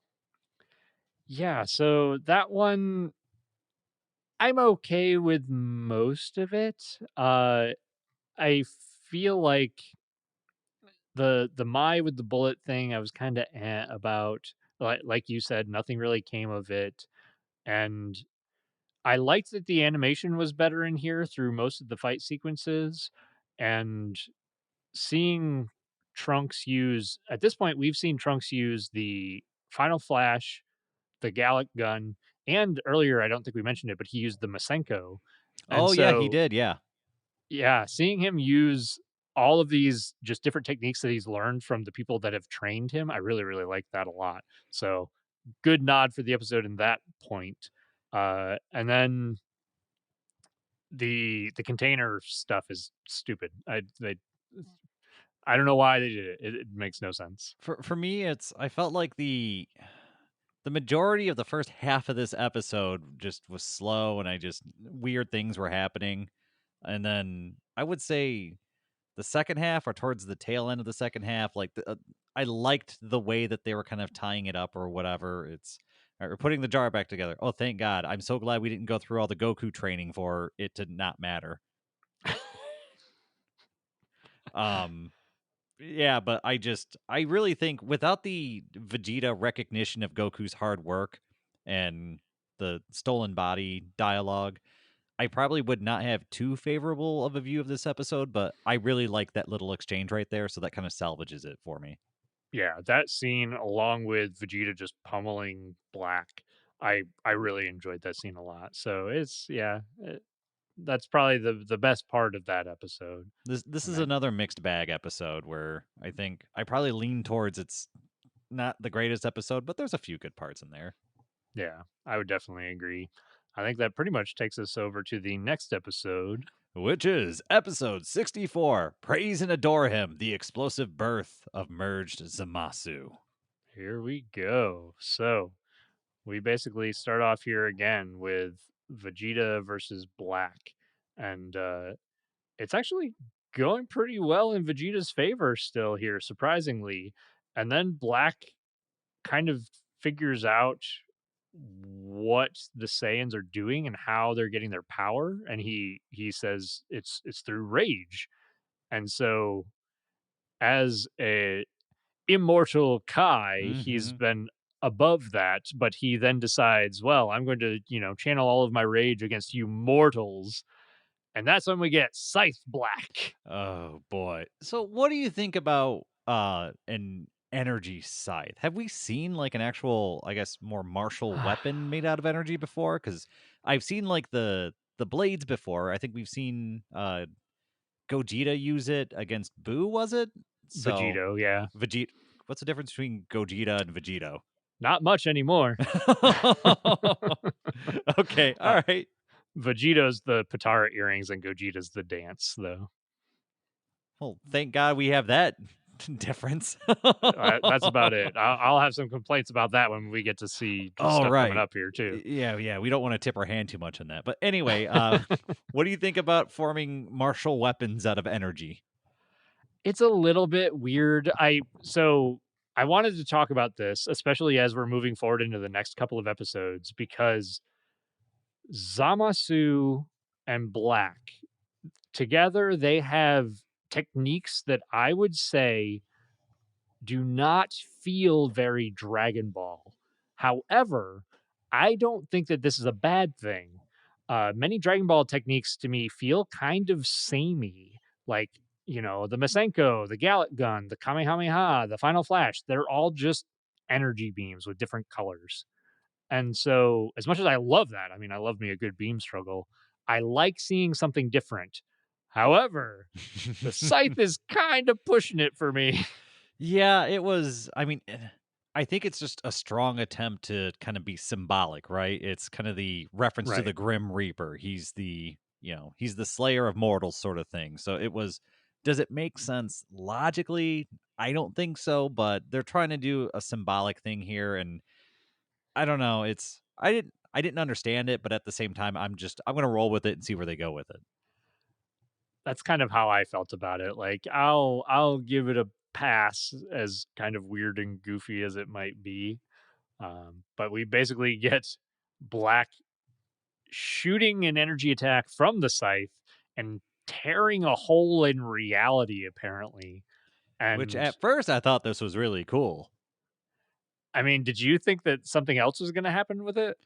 yeah, so that one I'm okay with most of it. I feel like the Mai with the bullet thing I was kind of about. Like you said, nothing really came of it, and I liked that the animation was better in here through most of the fight sequences, and seeing Trunks use at this point, we've seen Trunks use the Final Flash, the Gallic gun, and earlier, I don't think we mentioned it, but he used the Masenko. And Oh yeah, he so, did. Yeah. yeah, seeing him use all of these just different techniques that he's learned from the people that have trained him, I really, really like that a lot. So, good nod for the episode in that point. And then the container stuff is stupid. I don't know why they did it. It makes no sense. For me, it's I felt like the majority of the first half of this episode just was slow, and I just weird things were happening, and then I would say the second half or towards the tail end of the second half, like I liked the way that they were kind of tying it up or whatever. It's or putting the jar back together. Oh, thank God! I'm so glad we didn't go through all the Goku training for it to not matter. Um, Yeah, but I really think without the Vegeta recognition of Goku's hard work and the stolen body dialogue, I probably would not have too favorable of a view of this episode, but I really like that little exchange right there, so that kind of salvages it for me. Yeah, that scene along with Vegeta just pummeling Black, I really enjoyed that scene a lot. So it's yeah, that's probably the best part of that episode. This And is I another mixed bag episode where I think I probably lean towards it's not the greatest episode, but there's a few good parts in there. yeah, I would definitely agree. I think that pretty much takes us over to the next episode. Which is episode 64 Praise and Adore Him, the explosive birth of merged Zamasu. Here we go. So we basically start off here again with Vegeta versus Black, and it's actually going pretty well in Vegeta's favor still here, surprisingly. And then Black kind of figures out what the Saiyans are doing and how they're getting their power, and he says it's through rage. And so, as a immortal Kai, he's Mm-hmm. been above that, but he then decides, well, I'm going to, channel all of my rage against you mortals. And that's when we get Scythe Black. Oh boy. So what do you think about an energy scythe? Have we seen like an actual, I guess, more martial weapon made out of energy before? Because I've seen like the blades before. I think we've seen Gogeta use it against Boo, was it? So Vegito, yeah. Vegeta, what's the difference between Gogeta and Vegito? Not much anymore. Okay, uh, all right. Vegito's the Patara earrings and Gogeta's the dance, though. Well, thank God we have that difference. That's about it. I'll have some complaints about that when we get to see Oh, stuff coming right. up here too. Yeah, yeah, we don't wanna tip our hand too much on that. But anyway, what do you think about forming martial weapons out of energy? It's a little bit weird. I wanted to talk about this, especially as we're moving forward into the next couple of episodes, because Zamasu and Black together, they have techniques that I would say do not feel very Dragon Ball. However, I don't think that this is a bad thing. Many Dragon Ball techniques to me feel kind of samey, like, the Masenko, the Gallet Gun, the Kamehameha, the Final Flash. They're all just energy beams with different colors. And so, as much as I love that, I mean, I love me a good beam struggle. I like seeing something different. However, the scythe is kind of pushing it for me. Yeah, it was I mean, I think it's just a strong attempt to kinda be symbolic, right? It's kinda the reference to Right. the Grim Reaper. He's the he's the slayer of mortals sort of thing. So it was does it make sense logically? I don't think so, but they're trying to do a symbolic thing here, and I don't know, I didn't understand it, but at the same time, I'm gonna roll with it and see where they go with it. That's kind of how I felt about it. Like, I'll give it a pass, as kind of weird and goofy as it might be. But we basically get Black shooting an energy attack from the scythe and tearing a hole in reality, apparently. Which And at first I thought this was really cool. I mean, did you think that something else was going to happen with it?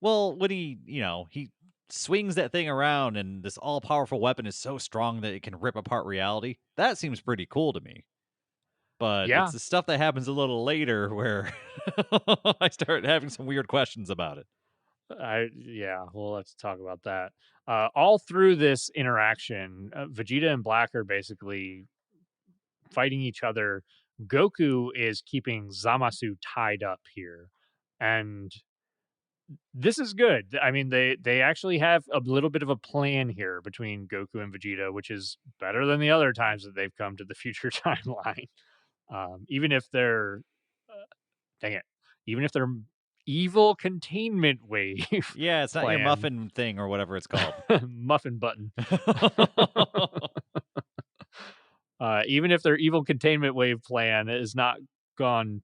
Well, when he swings that thing around and this all-powerful weapon is so strong that it can rip apart reality, that seems pretty cool to me. But it's Yeah, the stuff that happens a little later where I start having some weird questions about it. yeah, well, let's talk about that. All through this interaction, Vegeta and Black are basically fighting each other. Goku is keeping Zamasu tied up here. And this is good. I mean, they actually have a little bit of a plan here between Goku and Vegeta, which is better than the other times that they've come to the future timeline. Even if they're dang it, even if they're evil containment wave Yeah, it's not your plan, muffin thing or whatever it's called. muffin button. Even if their evil containment wave plan is not gone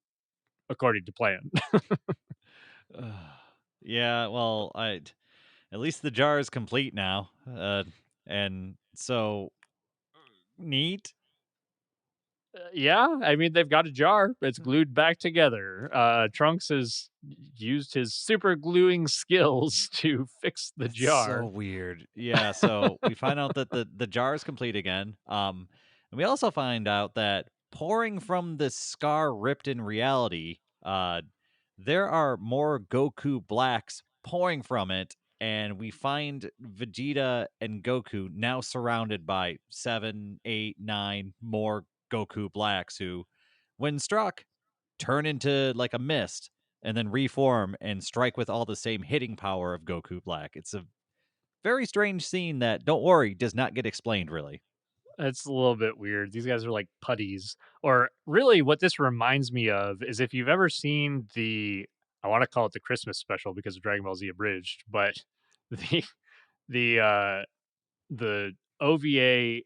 according to plan. Ugh. Yeah, well, I at least the jar is complete now. And so neat. Yeah, I mean, they've got a jar. It's glued back together. Trunks has used his super gluing skills to fix the That's so jar. weird. Yeah, so we find out that the jar is complete again. And we also find out that pouring from this scar ripped in reality, there are more Goku Blacks pouring from it, and we find Vegeta and Goku now surrounded by 7, 8, 9 more Goku Blacks who, when struck, turn into like a mist and then reform and strike with all the same hitting power of Goku Black. It's a very strange scene that, don't worry, does not get explained really. It's a little bit weird. These guys are like putties. Or really, what this reminds me of is, if you've ever seen I want to call it the Christmas special because of Dragon Ball Z Abridged, but the the uh, the OVA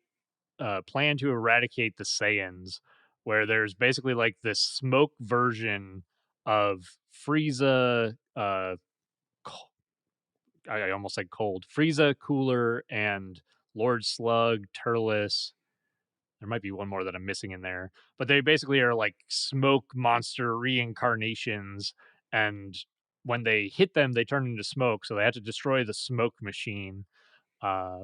plan to eradicate the Saiyans, where there's basically like this smoke version of Frieza. Co- I almost said cold. Frieza, Cooler, and Lord Slug, Turles. There might be one more that I'm missing in there, but they basically are like smoke monster reincarnations. And when they hit them, they turn into smoke. So they have to destroy the smoke machine. Uh,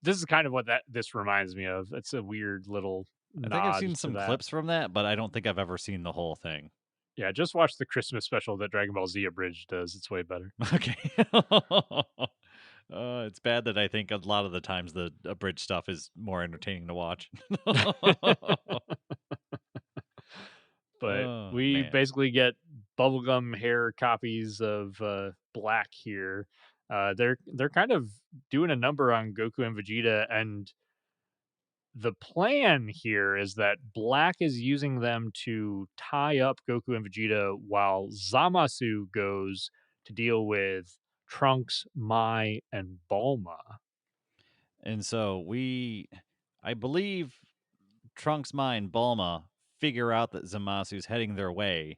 this is kind of what this reminds me of. It's a weird little I think I've nod seen to some that. clips from that, but I don't think I've ever seen the whole thing. Yeah, just watch the Christmas special that Dragon Ball Z Abridged does. It's way better. Okay. It's bad that I think a lot of the times the abridged stuff is more entertaining to watch. But Oh we man. basically get bubblegum hair copies of Black here. They're kind of doing a number on Goku and Vegeta, and the plan here is that Black is using them to tie up Goku and Vegeta while Zamasu goes to deal with Trunks, Mai, and Bulma. And so I believe Trunks, Mai, and Bulma figure out that Zamasu's heading their way.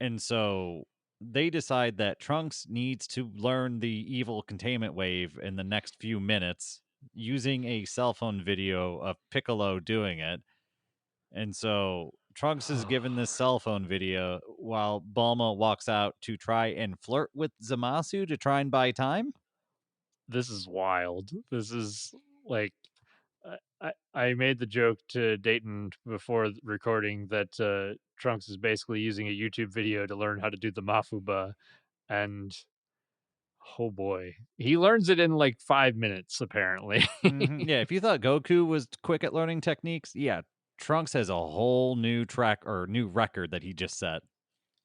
And so they decide that Trunks needs to learn the evil containment wave in the next few minutes using a cell phone video of Piccolo doing it. And so Trunks is given this cell phone video while Bulma walks out to try and flirt with Zamasu to try and buy time. This is wild. This is like I made the joke to Dayton before recording that Trunks is basically using a YouTube video to learn how to do the Mafuba, and oh boy, he learns it in like 5 minutes apparently. Yeah, if you thought Goku was quick at learning techniques, yeah, Trunks has a whole new track or new record that he just set.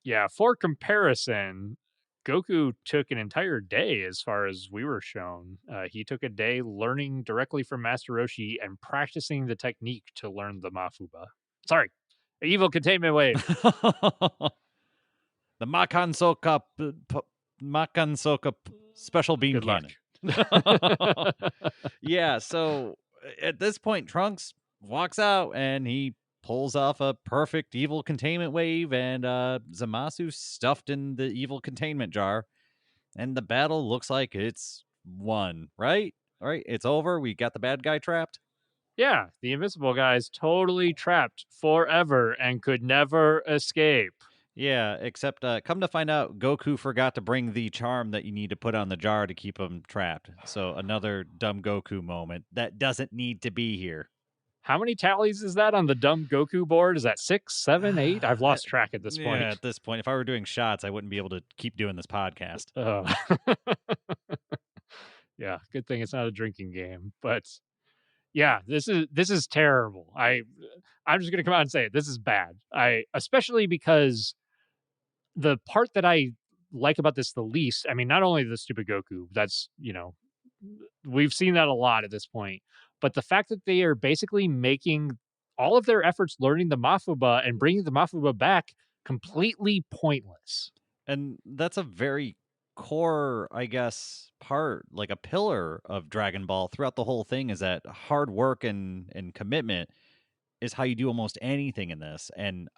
Yeah, for comparison, Goku took an entire day as far as we were shown. He took a day learning directly from Master Roshi and practicing the technique to learn the Mafuba. Sorry, evil containment wave. The Makan Soka special beam Good luck. cannon. Yeah, so at this point, Trunks walks out and he pulls off a perfect evil containment wave, and Zamasu stuffed in the evil containment jar, and the battle looks like it's won, right? All right, it's over. We got the bad guy trapped. Yeah, the invisible guy is totally trapped forever and could never escape. Yeah, except come to find out, Goku forgot to bring the charm that you need to put on the jar to keep him trapped. So another dumb Goku moment that doesn't need to be here. How many tallies is that on the dumb Goku board? Is that 6, 7, 8? I've lost track at this Yeah, point. at this point, if I were doing shots, I wouldn't be able to keep doing this podcast. Oh. Yeah, good thing it's not a drinking game. But yeah, this is terrible. I'm just gonna come out and say it. This is bad. I especially because the part that I like about this the least, I mean, not only the stupid Goku, that's we've seen that a lot at this point, but the fact that they are basically making all of their efforts learning the Mafuba and bringing the Mafuba back completely pointless. And that's a very core, I guess, part, like a pillar of Dragon Ball throughout the whole thing is that hard work and commitment is how you do almost anything in this. And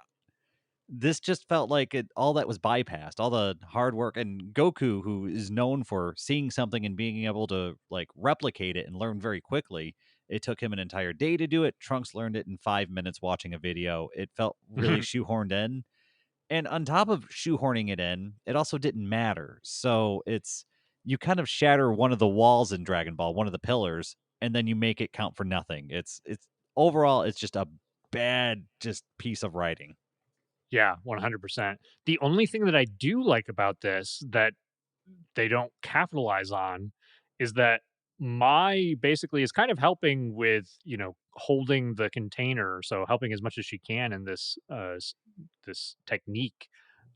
this just felt like all that was bypassed, all the hard work. And Goku, who is known for seeing something and being able to like replicate it and learn very quickly, it took him an entire day to do it. Trunks learned it in 5 minutes watching a video. It felt really shoehorned in. And on top of shoehorning it in, it also didn't matter. So it's you kind of shatter one of the walls in Dragon Ball, one of the pillars, and then you make it count for nothing. It's overall it's just a bad just piece of writing. Yeah, 100%. The only thing that I do like about this that they don't capitalize on is that Mai basically is kind of helping with, holding the container, so helping as much as she can in this technique.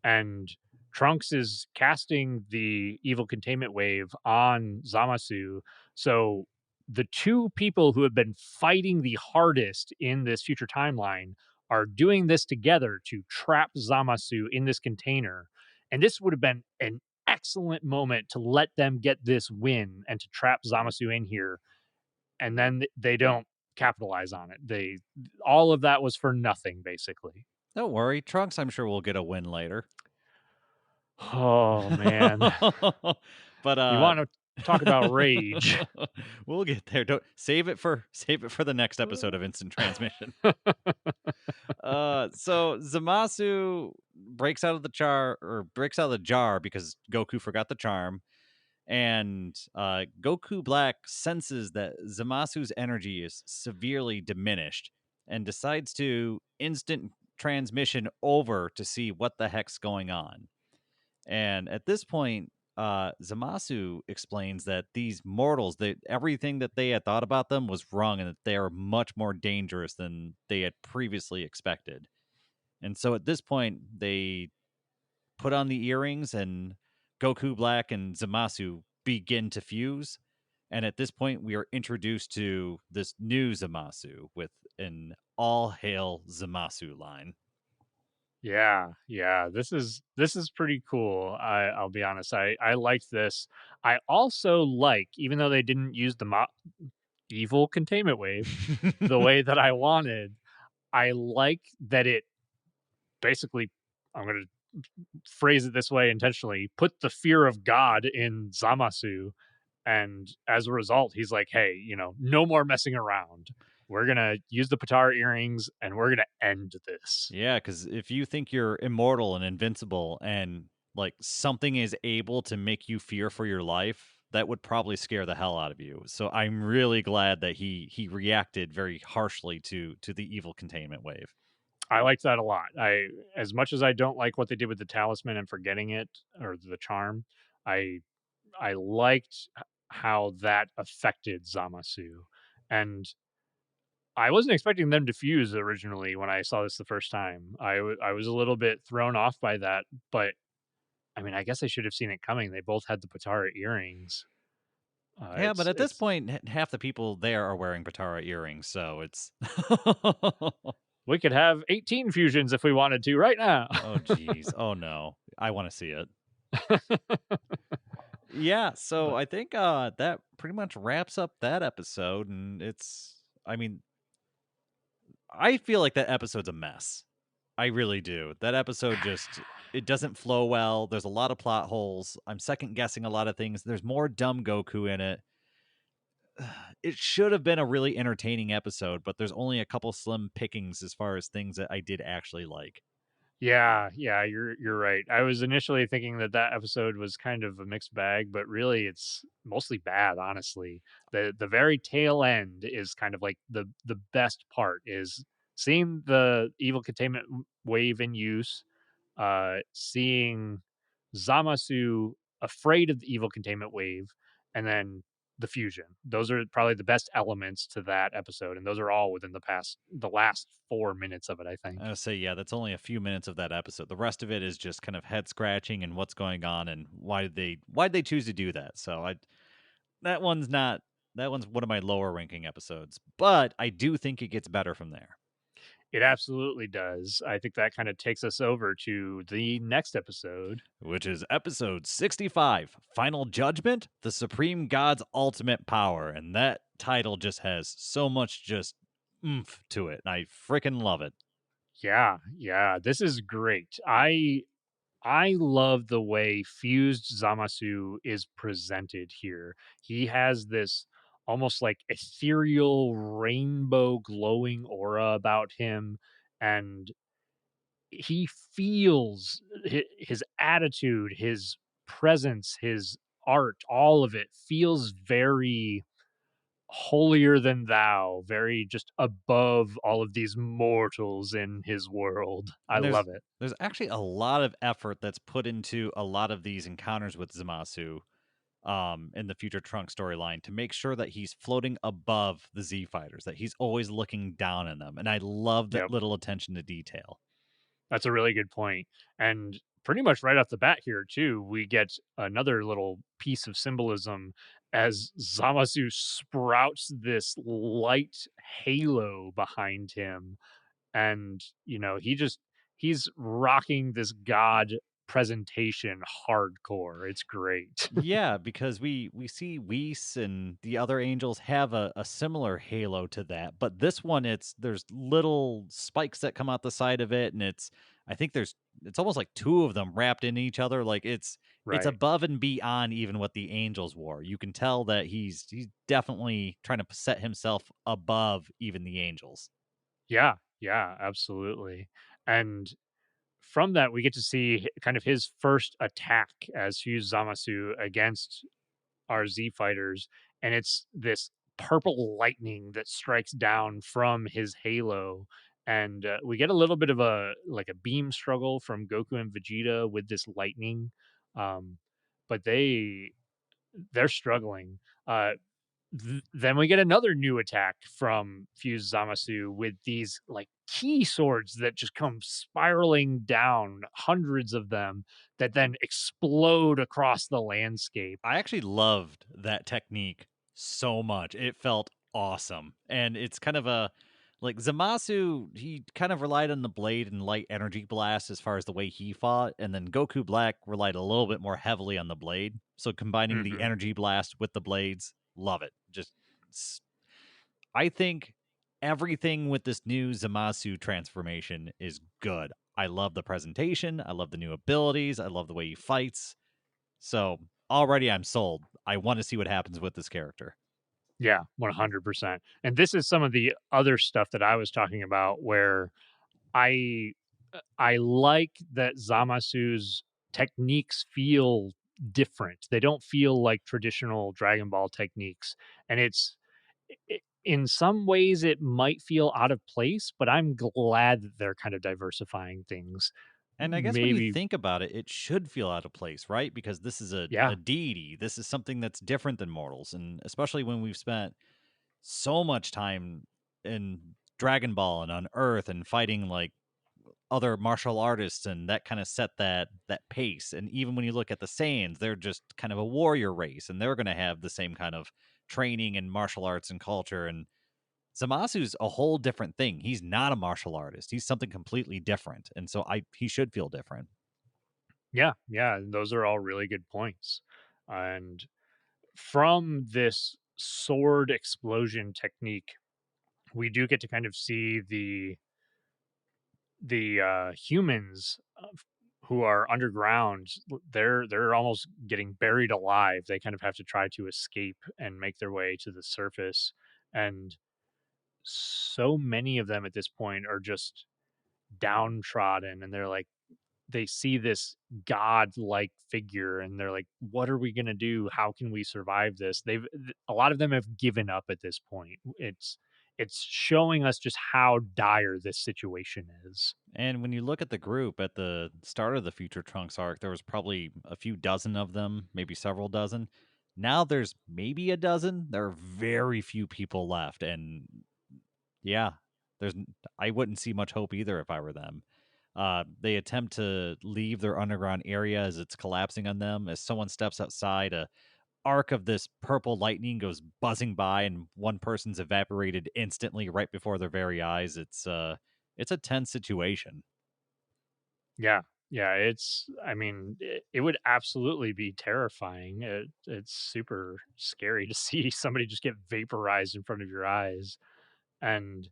And Trunks is casting the evil containment wave on Zamasu. So the two people who have been fighting the hardest in this future timeline are doing this together to trap Zamasu in this container. And this would have been an excellent moment to let them get this win and to trap Zamasu in here. And then they don't capitalize on it. They all of that was for nothing, basically. Don't worry, Trunks, I'm sure we'll get a win later. Oh man. But You want to talk about rage. we'll get there. Don't save it for the next episode of Instant Transmission. So Zamasu breaks out of the jar because Goku forgot the charm. And Goku Black senses that Zamasu's energy is severely diminished and decides to instant transmission over to see what the heck's going on. And at this point, Zamasu explains that these mortals, that everything that they had thought about them was wrong and that they are much more dangerous than they had previously expected. And so at this point, they put on the earrings and Goku Black and Zamasu begin to fuse. And at this point, we are introduced to this new Zamasu with an all hail Zamasu line. Yeah, yeah. This is pretty cool. I'll be honest. I liked this. I also like, even though they didn't use the evil containment wave the way that I wanted, I like that it basically, I'm going to phrase it this way intentionally, put the fear of God in Zamasu. And as a result, he's like, hey, no more messing around. We're going to use the Patara earrings and we're going to end this. Yeah, because if you think you're immortal and invincible and like something is able to make you fear for your life, that would probably scare the hell out of you. So I'm really glad that he reacted very harshly to the evil containment wave. I liked that a lot. As much as I don't like what they did with the talisman and forgetting it or the charm, I I liked how that affected Zamasu. And I wasn't expecting them to fuse originally when I saw this the first time. I was a little bit thrown off by that, but I mean, I guess I should have seen it coming. They both had the Patara earrings. Yeah, but at this It's point, half the people there are wearing Patara earrings, so it's We could have 18 fusions if we wanted to right now. oh geez, oh no, I want to see it. Yeah, so But I think that pretty much wraps up that episode, and it's I mean I feel like that episode's a mess. I really do. That episode just it doesn't flow well. There's a lot of plot holes. I'm second guessing a lot of things. There's more dumb Goku in it. It should have been a really entertaining episode, but there's only a couple slim pickings as far as things that I did actually like. yeah, yeah, you're right. I was initially thinking that that episode was kind of a mixed bag, but really it's mostly bad, honestly. The very tail end is kind of like the best part is seeing the evil containment wave in use, seeing Zamasu afraid of the evil containment wave, and then the fusion. Those are probably the best elements to that episode, and those are all within the last 4 minutes of it, I think. I say, yeah, that's only a few minutes of that episode. The rest of it is just kind of head scratching and what's going on and why did they choose to do that. So I that one's not that one's one of my lower ranking episodes, but I do think it gets better from there. It absolutely does. I think that kind of takes us over to the next episode. Which is episode 65, Final Judgment, the Supreme God's Ultimate Power. And that title just has so much just oomph to it. And I freaking love it. Yeah, yeah, this is great. I love the way fused Zamasu is presented here. He has this almost like ethereal rainbow glowing aura about him, and he feels his attitude, his presence, his art, all of it feels very holier than thou, very just above all of these mortals in his world. I And love it. there's actually a lot of effort that's put into a lot of these encounters with Zamasu in the future Trunk storyline to make sure that he's floating above the Z fighters, that he's always looking down on them. And I love that Yep. little attention to detail. That's a really good point. And pretty much right off the bat here too, we get another little piece of symbolism as Zamasu sprouts this light halo behind him. And, he's rocking this god presentation hardcore. It's great. Yeah, because we see Whis and the other angels have a similar halo to that, but this one there's little spikes that come out the side of it, and I think it's almost like two of them wrapped in each other. Like it's Right. above and beyond even what the angels wore. You can tell that he's definitely trying to set himself above even the angels. Yeah. Yeah, absolutely. And from that, we get to see kind of his first attack as Fuse Zamasu against our Z fighters, and it's this purple lightning that strikes down from his halo. And we get a little bit of a beam struggle from Goku and Vegeta with this lightning, um, but they're struggling. Then we get another new attack from Fuse Zamasu with these like key swords that just come spiraling down, hundreds of them that then explode across the landscape. I actually loved that technique so much. It felt awesome. And it's kind of a like Zamasu, he kind of relied on the blade and light energy blast as far as the way he fought, and then Goku Black relied a little bit more heavily on the blade. So combining the Mhm. energy blast with the blades, love it. Just I think everything with this new Zamasu transformation is good. I love the presentation, I love the new abilities, I love the way he fights. So already I'm sold. I want to see what happens with this character. Yeah, 100%. And this is some of the other stuff that I was talking about where I like that Zamasu's techniques feel different. They don't feel like traditional Dragon Ball techniques, and in some ways it might feel out of place, but I'm glad that they're kind of diversifying things. And I guess when you Maybe think about it, it should feel out of place, right? Because this is a yeah, deity. This is something that's different than mortals. And especially when we've spent so much time in Dragon Ball and on Earth and fighting like other martial artists, and that kind of set that pace. And even when you look at the Saiyans, they're just kind of a warrior race, and they're going to have the same kind of training and martial arts and culture. And Zamasu's a whole different thing. He's not a martial artist. He's something completely different, and so I he should feel different. yeah, yeah, those are all really good points. And from this sword explosion technique, we do get to kind of see the humans who are underground. They're almost getting buried alive. They kind of have to try to escape and make their way to the surface, and so many of them at this point are just downtrodden, and they're like, they see this god-like figure and they're like, what are we going to do? How can we survive this? A lot of them have given up at this point. It's showing us just how dire this situation is. And when you look at the group at the start of the Future Trunks arc, there was probably a few dozen of them, maybe several dozen. Now there's maybe a dozen. There are very few people left, and yeah, I wouldn't see much hope either if I were them. They attempt to leave their underground area as it's collapsing on them. As someone steps outside, a arc of this purple lightning goes buzzing by, and one person's evaporated instantly right before their very eyes. It's a tense situation. Yeah. Yeah, I mean, it would absolutely be terrifying. It's super scary to see somebody just get vaporized in front of your eyes. And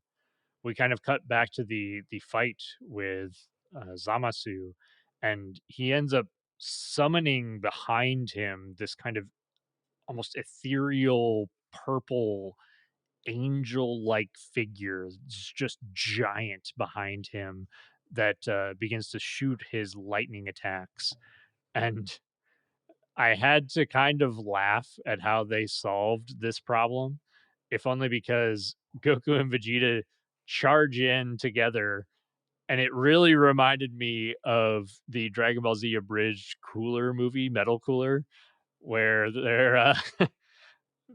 we kind of cut back to the fight with Zamasu, and he ends up summoning behind him this kind of almost ethereal purple angel-like figure. It's just giant behind him that begins to shoot his lightning attacks. And I had to kind of laugh at how they solved this problem, if only because Goku and Vegeta charge in together, and it really reminded me of the Dragon Ball Z abridged Cooler movie, Metal Cooler, where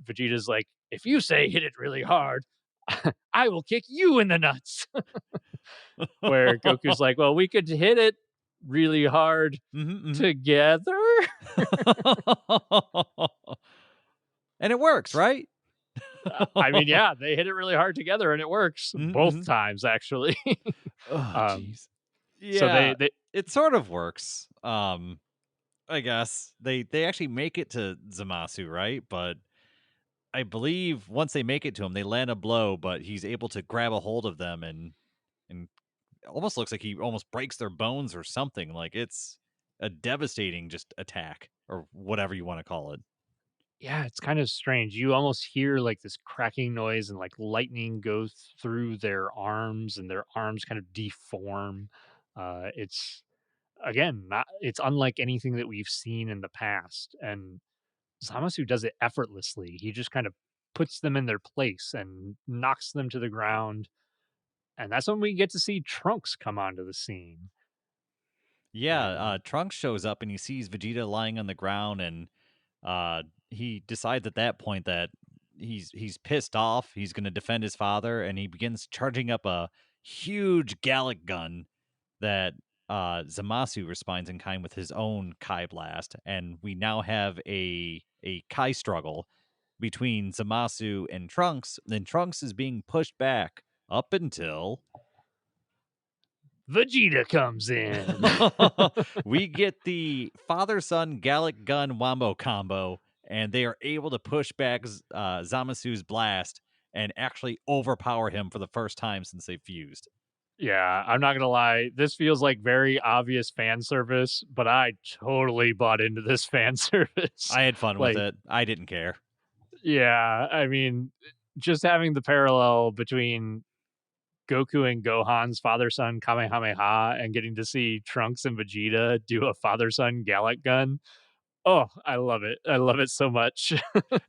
Vegeta's like, "If you say hit it really hard, I will kick you in the nuts." Where Goku's like, "Well, we could hit it really hard Hmm. together." And it works, right? I mean, yeah, they hit it really hard together and it works both Hmm. times actually. Oh, um, jeez. so Yeah, they it sort of works. I guess they actually make it to Zamasu, right? But I believe once they make it to him, they land a blow, but he's able to grab a hold of them, and it almost looks like he almost breaks their bones or something. Like it's a devastating just attack or whatever you want to call it. yeah, it's kind of strange. You almost hear like this cracking noise and like lightning goes through their arms and their arms kind of deform. It's again, not it's unlike anything that we've seen in the past. And Zamasu does it effortlessly. He just kind of puts them in their place and knocks them to the ground. And that's when we get to see Trunks come onto the scene. Yeah, And Trunks shows up and he sees Vegeta lying on the ground, and he decides at that point that he's pissed off. He's going to defend his father, and he begins charging up a huge Gallic gun that Zamasu responds in kind with his own Kai blast, and we now have a Kai struggle. between Zamasu and Trunks. Then Trunks is being pushed back up until Vegeta comes in. we get the father son Gallic gun wombo combo, and they are able to push back Zamasu's blast and actually overpower him for the first time since they fused. Yeah, I'm not gonna lie. This feels like very obvious fan service, but I totally bought into this fan service. I had fun with Like, it. I didn't care. yeah, I mean, just having the parallel between Goku and Gohan's father son Kamehameha and getting to see Trunks and Vegeta do a father son Gallic gun. Oh, I love it. I love it so much.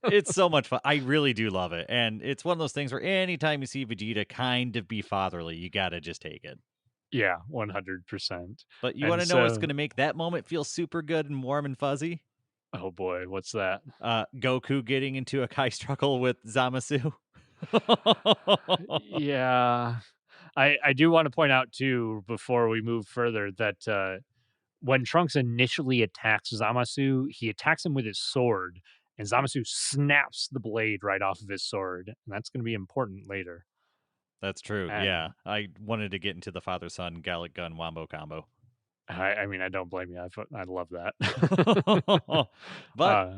It's so much fun. I really do love it. And it's one of those things where anytime you see Vegeta kind of be fatherly, you got to just take it. Yeah, 100%. But you want And to know what's so, going to make that moment feel super good and warm and fuzzy? oh boy, what's that? Goku getting into a Kai struggle with Zamasu. Yeah. I do want to point out too before we move further that when Trunks initially attacks Zamasu, he attacks him with his sword, and Zamasu snaps the blade right off of his sword, and that's going to be important later. That's true. Yeah. And I wanted to get into the father son Gallic gun wombo combo. I mean, I don't blame you. I love that. But uh,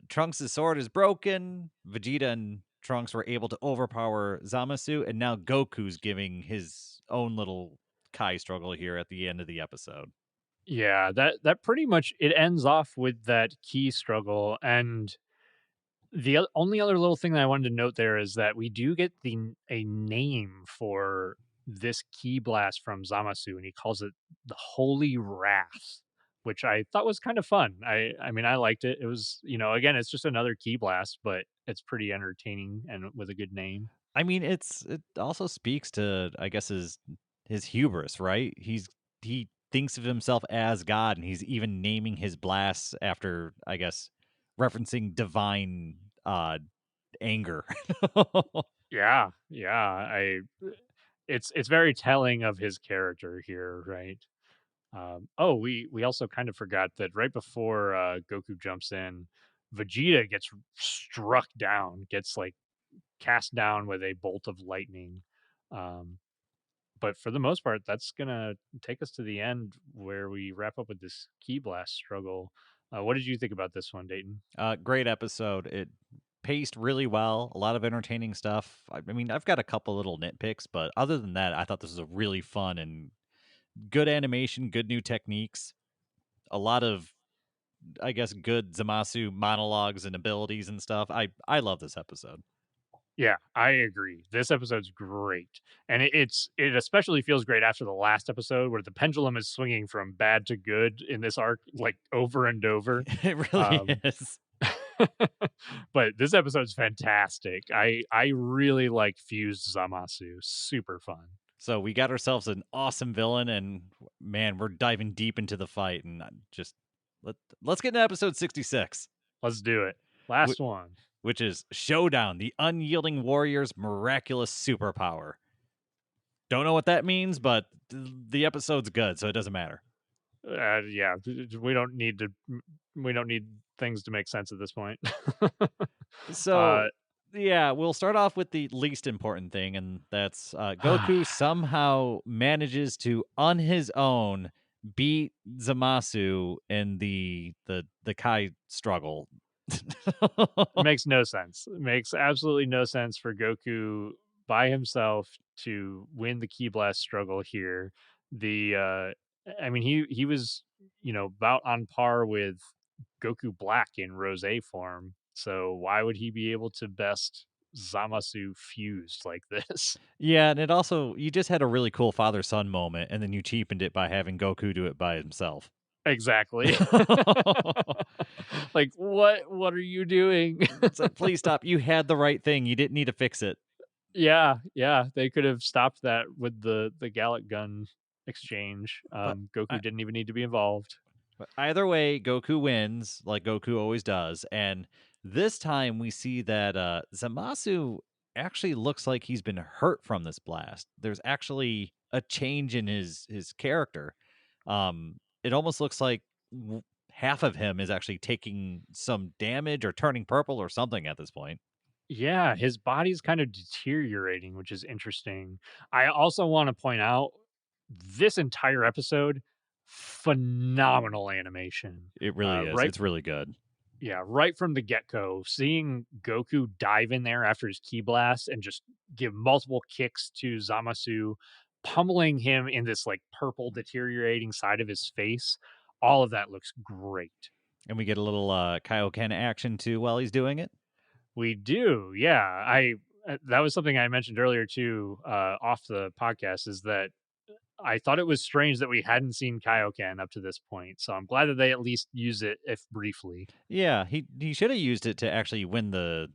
Trunks' sword is broken. Vegeta and Trunks were able to overpower Zamasu, and now Goku's giving his own little Kai struggle here at the end of the episode. yeah, that pretty much it ends off with that key struggle, and the only other little thing that I wanted to note there is that we do get a name for this key blast from Zamasu, and he calls it the Holy Wrath, which I thought was kind of fun. I mean, I liked it. It was, again, it's just another key blast, but it's pretty entertaining and with a good name. I mean, it also speaks to, I guess, his hubris, right? He thinks of himself as God, and he's even naming his blasts after, I guess, referencing divine anger. Yeah, yeah. It's very telling of his character here, right? Oh, we also kind of forgot that right before Goku jumps in, Vegeta gets struck down, gets like cast down with a bolt of lightning. Um, but for the most part, that's gonna take us to the end where we wrap up with this key blast struggle. What did you think about this one, Dayton? Great episode. It paced really well. A lot of entertaining stuff. I mean, I've got a couple little nitpicks, but other than that, I thought this was a really fun and good animation, good new techniques. A lot of, I guess, good Zamasu monologues and abilities and stuff. I love this episode. Yeah, I agree. This episode's great, and it especially feels great after the last episode where the pendulum is swinging from bad to good in this arc, like over and over. It really Um, is. but this episode's fantastic. I really like fused Zamasu. Super fun. So we got ourselves an awesome villain, and man, we're diving deep into the fight. And just let's get into episode 66, Let's do it. Last one. which is Showdown: The Unyielding Warrior's Miraculous Superpower. Don't know what that means, but the episode's good, so it doesn't matter. Yeah, we don't need to. We don't need things to make sense at this point. uh, So, yeah, we'll start off with the least important thing, and that's uh, Goku somehow manages to, on his own, beat Zamasu in the Kai struggle. makes no sense. It makes absolutely no sense for Goku by himself to win the Key Blast struggle here. I mean, he was about on par with Goku Black in Rose form. So why would he be able to best Zamasu fused like this? Yeah, and it also, you just had a really cool father son moment, and then you cheapened it by having Goku do it by himself. Exactly. Like what are you doing? It's like, please stop. You had the right thing. You didn't need to fix it. Yeah, yeah, they could have stopped that with the Gallic gun exchange. But Goku didn't even need to be involved. But either way, Goku wins, like Goku always does. And this time we see that Zamasu actually looks like he's been hurt from this blast. There's actually a change in his character. It almost looks like half of him is actually taking some damage or turning purple or something at this point. Yeah, his body's kind of deteriorating, which is interesting. I also want to point out this entire episode, phenomenal animation. It really is. Right, It's really good. yeah, right from the get go, seeing Goku dive in there after his ki blast and just give multiple kicks to Zamasu, pummeling him in this like purple deteriorating side of his face. All of that looks great. And we get a little Kaioken action too while he's doing it. We do, yeah. That was something I mentioned earlier too, off the podcast, is that I thought it was strange that we hadn't seen Kaioken up to this point. So I'm glad that they at least use it, if briefly. Yeah, he should have used it to actually win the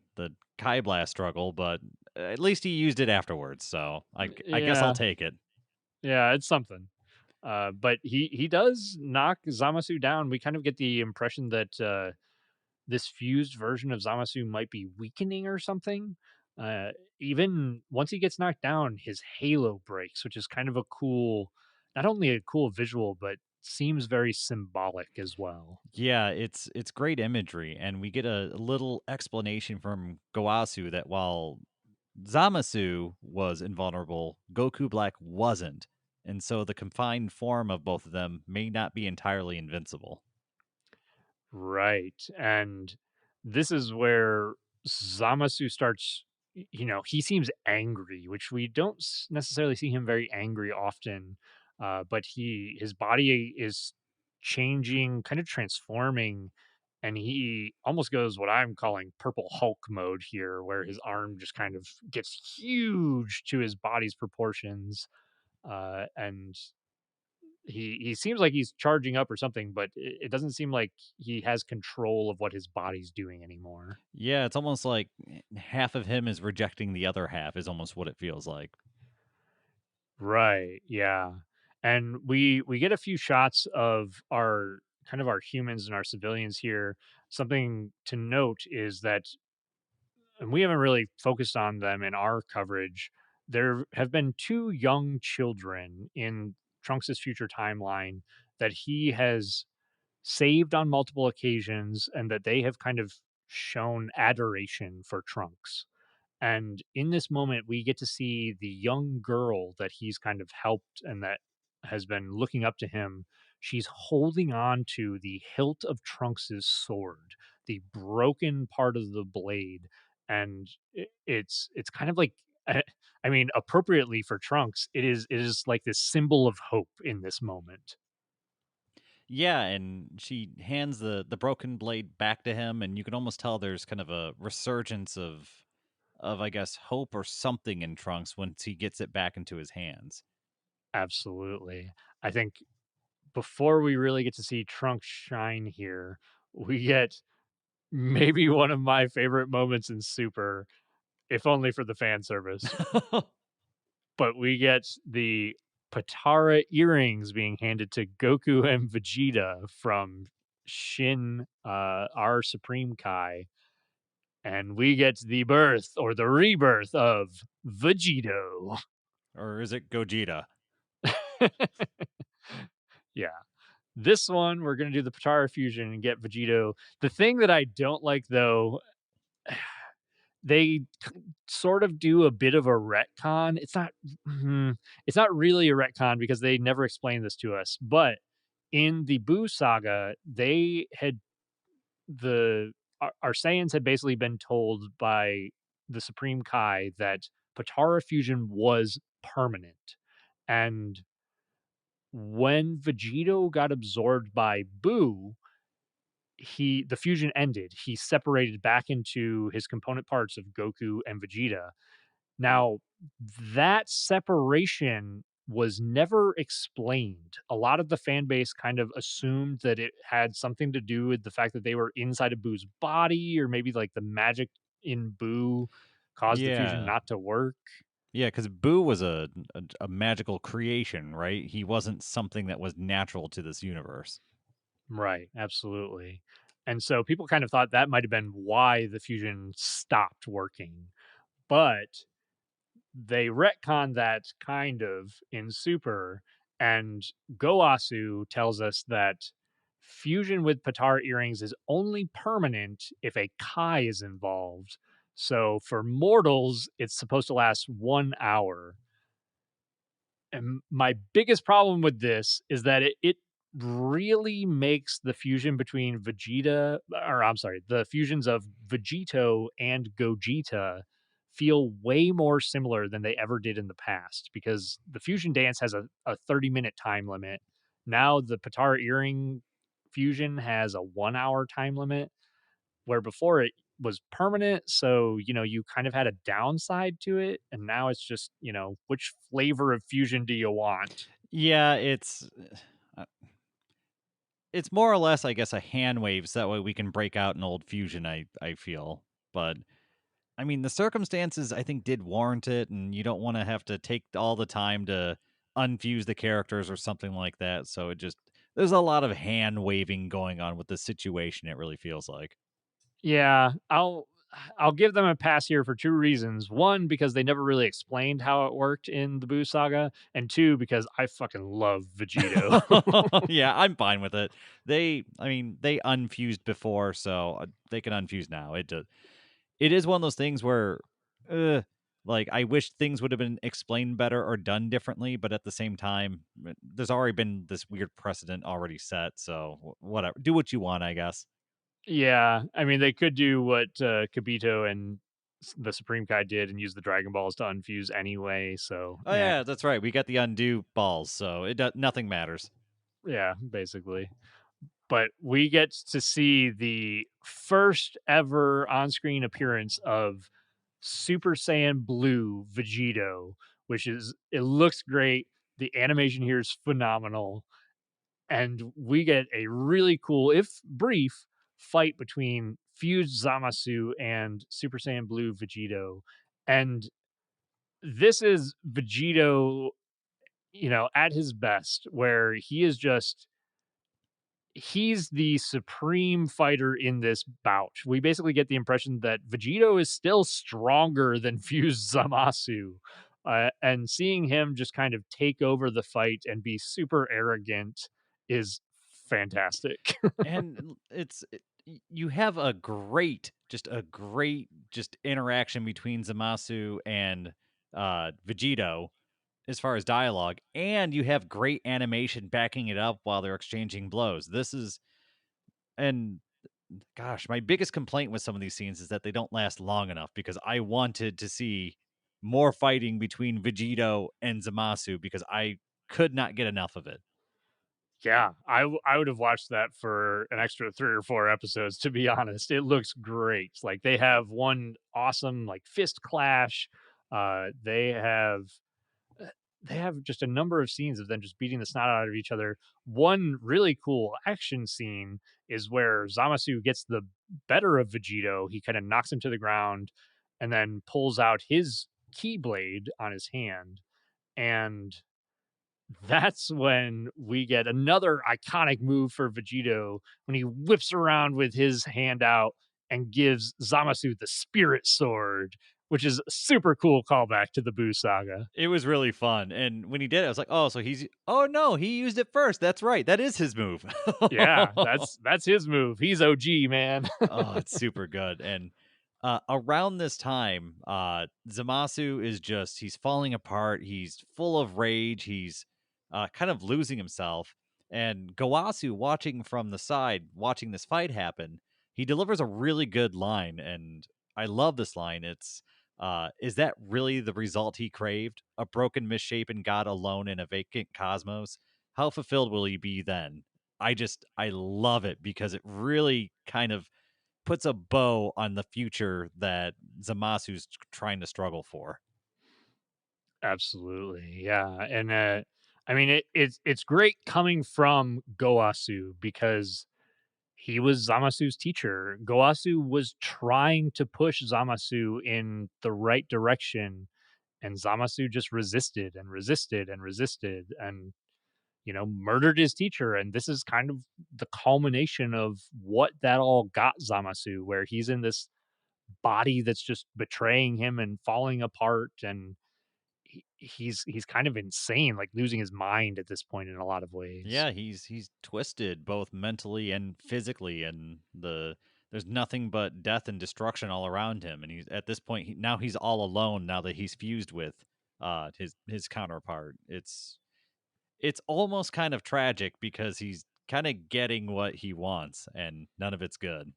Kai Blast struggle, but at least he used it afterwards. So I guess I'll Yeah, take it. yeah, it's something. But he does knock Zamasu down. We kind of get the impression that this fused version of Zamasu might be weakening or something. Uh, Even once he gets knocked down, his halo breaks, which is kind of a cool, not only a cool visual, but seems very symbolic as well. Yeah, it's great imagery, and we get a little explanation from Goasu that while Zamasu was invulnerable, Goku Black wasn't, and so the confined form of both of them may not be entirely invincible. Right. And this is where Zamasu starts, he seems angry, which we don't necessarily see him very angry often. But his body is changing, kind of transforming, and he almost goes what I'm calling purple Hulk mode here, where his arm just kind of gets huge to his body's proportions. And he seems like he's charging up or something, but it doesn't seem like he has control of what his body's doing anymore. Yeah, it's almost like half of him is rejecting the other half is almost what it feels like. Right, yeah. And we get a few shots of our kind of our humans and our civilians here. Something to note is that, and we haven't really focused on them in our coverage, there have been two young children in Trunks' future timeline that he has saved on multiple occasions and that they have kind of shown adoration for Trunks. And in this moment, we get to see the young girl that he's kind of helped and that has been looking up to him. She's holding on to the hilt of Trunks's sword, the broken part of the blade, and it's kind of like, I mean, appropriately for Trunks, it is like this symbol of hope in this moment. Yeah, and she hands the broken blade back to him, and you can almost tell there's kind of a resurgence of I guess hope or something in Trunks once he gets it back into his hands. Absolutely, I think before we really get to see Trunks shine here, we get maybe one of my favorite moments in Super, if only for the fan service, but we get the Patara earrings being handed to Goku and Vegeta from Shin, our Supreme Kai, and we get the birth or the rebirth of Vegito. Or is it Gogeta? Yeah. This one, we're gonna do the Patara fusion and get Vegito. The thing that I don't like, though, they sort of do a bit of a retcon. It's not really a retcon because they never explained this to us. But in the Boo saga, they had our Saiyans had basically been told by the Supreme Kai that Patara fusion was permanent, and when Vegito got absorbed by Boo, the fusion ended. He separated back into his component parts of Goku and Vegeta. Now, that separation was never explained. A lot of the fan base kind of assumed that it had something to do with the fact that they were inside of Boo's body, or maybe like the magic in Boo caused the fusion Yeah. not to work. Yeah, because Boo was a magical creation, right? He wasn't something that was natural to this universe. Right, absolutely. And so people kind of thought that might have been why the fusion stopped working. But they retcon that kind of in Super, and Goasu tells us that fusion with Patara earrings is only permanent if a Kai is involved. So for mortals, it's supposed to last 1 hour. And my biggest problem with this is that it really makes the fusion between Vegeta, or I'm sorry, the fusions of Vegito and Gogeta feel way more similar than they ever did in the past because the fusion dance has a 30-minute time limit. Now the Patara earring fusion has a 1 hour time limit where before it was permanent. So, you kind of had a downside to it. And now it's just, which flavor of fusion do you want? Yeah, uh, it's more or less, I guess, a hand wave, so that way we can break out an old fusion. I feel, but I mean, the circumstances I think did warrant it, and you don't want to have to take all the time to unfuse the characters or something like that. So it just there's a lot of hand waving going on with the situation. It really feels like. Yeah, I'll give them a pass here for two reasons. One, because they never really explained how it worked in the Boo saga, and two, because I fucking love Vegito. Yeah, I'm fine with it. I mean, they unfused before, so they can unfuse now. It is one of those things where, uh, like, I wish things would have been explained better or done differently, but at the same time, there's already been this weird precedent already set. So whatever, do what you want, I guess. Yeah, I mean, they could do what Kibito and the Supreme Kai did and use the Dragon Balls to unfuse anyway. So, Oh yeah, that's right. We got the undo balls, so nothing matters. yeah, basically. But we get to see the first ever on-screen appearance of Super Saiyan Blue Vegito, which is it looks great. The animation here is phenomenal, and we get a really cool, if brief, fight between fused Zamasu and Super Saiyan Blue Vegito. And this is Vegito, at his best, where he is just he's the supreme fighter in this bout. We basically get the impression that Vegito is still stronger than Fused Zamasu. And seeing him just kind of take over the fight and be super arrogant is fantastic. And you have a great just interaction between Zamasu and Vegito as far as dialogue, and you have great animation backing it up while they're exchanging blows. This is and gosh, my biggest complaint with some of these scenes is that they don't last long enough because I wanted to see more fighting between Vegito and Zamasu because I could not get enough of it. Yeah, I would have watched that for an extra 3 or 4 episodes, to be honest. It looks great. Like, they have one awesome, like, fist clash. Uh, they have they have just a number of scenes of them just beating the snot out of each other. One really cool action scene is where Zamasu gets the better of Vegito. He kind of knocks him to the ground and then pulls out his keyblade on his hand. And that's when we get another iconic move for Vegito when he whips around with his hand out and gives Zamasu the spirit sword, which is a super cool callback to the Buu saga. It was really fun, and when he did it, I was like, "Oh, so he's oh, no, he used it first. That's right, that is his move." Yeah, that's his move. He's OG, man. Oh, it's super good, and, around this time, Zamasu is just he's falling apart, he's full of rage, he's, kind of losing himself, and Gowasu, watching from the side, watching this fight happen, he delivers a really good line, and I love this line. It's, "Is that really the result he craved? A broken, misshapen god alone in a vacant cosmos? How fulfilled will he be then?" I love it because it really kind of puts a bow on the future that Zamasu's trying to struggle for. Absolutely. Yeah. And I mean it's great coming from Goasu because he was Zamasu's teacher. Goasu was trying to push Zamasu in the right direction, and Zamasu just resisted and resisted and resisted and, murdered his teacher. And this is kind of the culmination of what that all got Zamasu, where he's in this body that's just betraying him and falling apart. And he's kind of insane, like losing his mind at this point in a lot of ways. Yeah, he's twisted both mentally and physically, and there's nothing but death and destruction all around him. And he's at this point now he's all alone now that he's fused with his counterpart. It's almost kind of tragic because he's kind of getting what he wants, and none of it's good.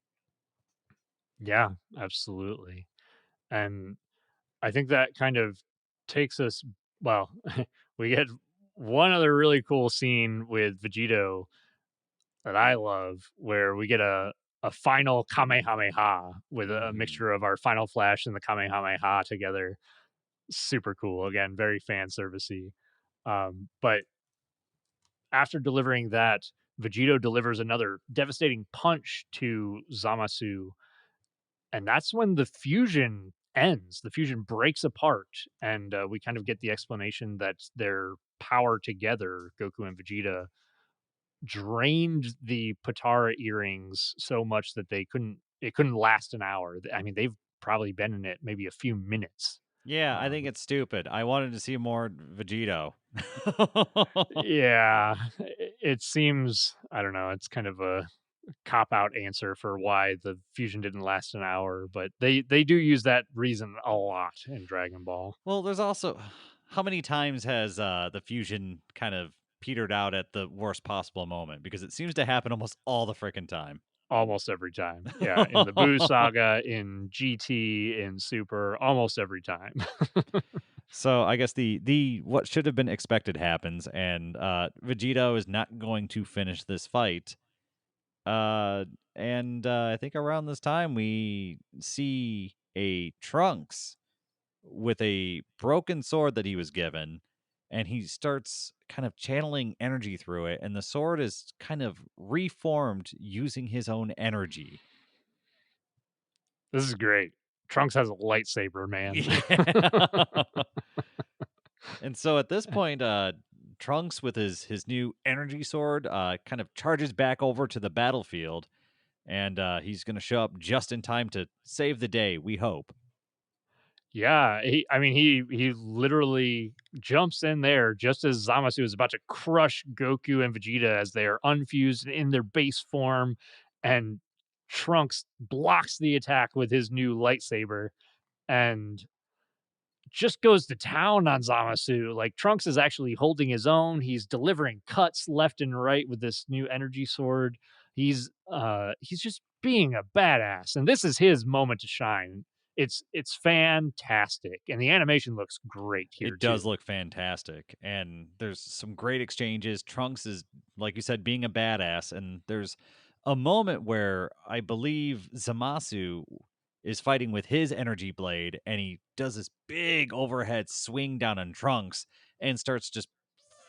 Yeah, absolutely. And I think that kind of takes us well, we get one other really cool scene with Vegito that I love where we get a final Kamehameha with a Mhm. mixture of our Final Flash and the Kamehameha together. Super cool. Again, very fan servicey. But after delivering that, Vegito delivers another devastating punch to Zamasu, and that's when the fusion ends. The fusion breaks apart, and we kind of get the explanation that their power together, Goku and Vegeta, drained the Patara earrings so much that it couldn't last an hour. I mean, they've probably been in it maybe a few minutes. Yeah, I think Um, it's stupid. I wanted to see more Vegito. yeah, it seems I don't know. It's kind of a cop out answer for why the fusion didn't last an hour, but they do use that reason a lot in Dragon Ball. Well, there's also how many times has the fusion kind of petered out at the worst possible moment? Because it seems to happen almost all the freaking time. Almost every time. Yeah, in the Boo saga, in GT, in Super, almost every time. So I guess the what should have been expected happens, and Vegito is not going to finish this fight. Uh, and I think around this time we see a Trunks with a broken sword that he was given, and he starts kind of channeling energy through it, and the sword is kind of reformed using his own energy. This is great. Trunks has a lightsaber, man. Yeah. And so at this point, Trunks with his new energy sword kind of charges back over to the battlefield, and he's going to show up just in time to save the day. We hope. Yeah, I mean, he literally jumps in there just as Zamasu is about to crush Goku and Vegeta as they are unfused in their base form, and Trunks blocks the attack with his new lightsaber and just goes to town on Zamasu. Like Trunks is actually holding his own. He's delivering cuts left and right with this new energy sword. He's just being a badass, and this is his moment to shine. It's fantastic, and the animation looks great here It does too. look fantastic, and there's some great exchanges. Trunks is, like you said, being a badass, and there's a moment where I believe Zamasu is fighting with his energy blade, and he does this big overhead swing down on Trunks and starts just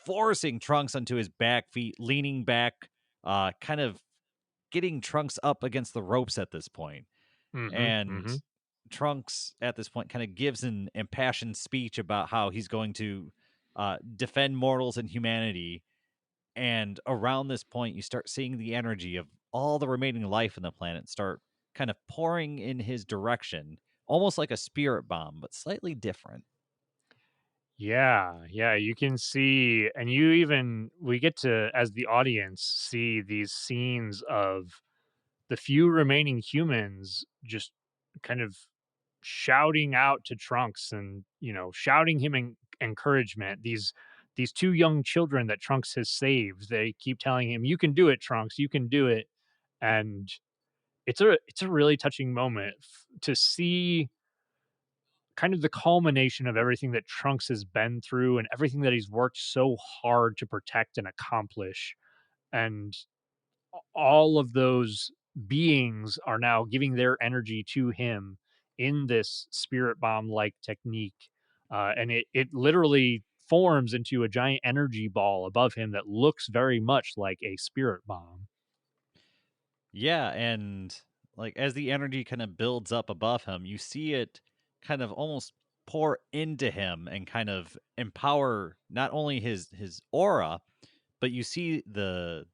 forcing Trunks onto his back feet, leaning back, kind of getting Trunks up against the ropes at this point. Mhm, And mhm. Trunks at this point kind of gives an impassioned speech about how he's going to defend mortals and humanity. And around this point, you start seeing the energy of all the remaining life on the planet start kind of pouring in his direction, almost like a spirit bomb, but slightly different. Yeah, yeah, you can see, and you even we get to, as the audience, see these scenes of the few remaining humans just kind of shouting out to Trunks and, shouting him encouragement. These two young children that Trunks has saved, they keep telling him, "You can do it, Trunks. You can do it." And it's a really touching moment to see kind of the culmination of everything that Trunks has been through and everything that he's worked so hard to protect and accomplish. And all of those beings are now giving their energy to him in this spirit bomb like technique. And it literally forms into a giant energy ball above him that looks very much like a spirit bomb. Yeah, and like as the energy kind of builds up above him, you see it kind of almost pour into him and kind of empower not only his aura, but you see the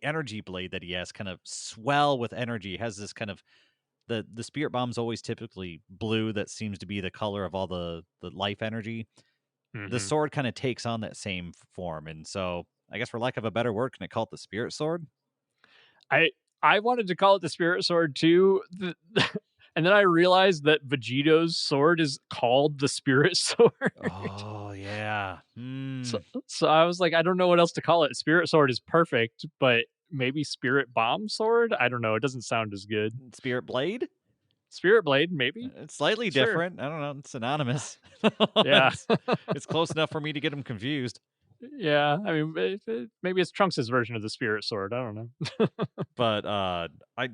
energy blade that he has kind of swell with energy. It has this kind of the spirit bomb's always typically blue that seems to be the color of all the life energy. the Mhm. sword kind of takes on that same form. And so I guess for lack of a better word, can I call it the spirit sword? I I wanted to call it the spirit sword too, and then I realized that Vegito's sword is called the spirit sword. Oh yeah. So Mm. so I was like, I don't know what else to call it. Spirit sword is perfect, but maybe spirit bomb sword? I don't know. It doesn't sound as good. Spirit blade? Spirit blade, maybe? It's slightly Sure. different. I don't know. It's synonymous. Yeah. it's, it's close enough for me to get them confused. Yeah. I mean, maybe it's Trunks' version of the spirit sword. I don't know. But I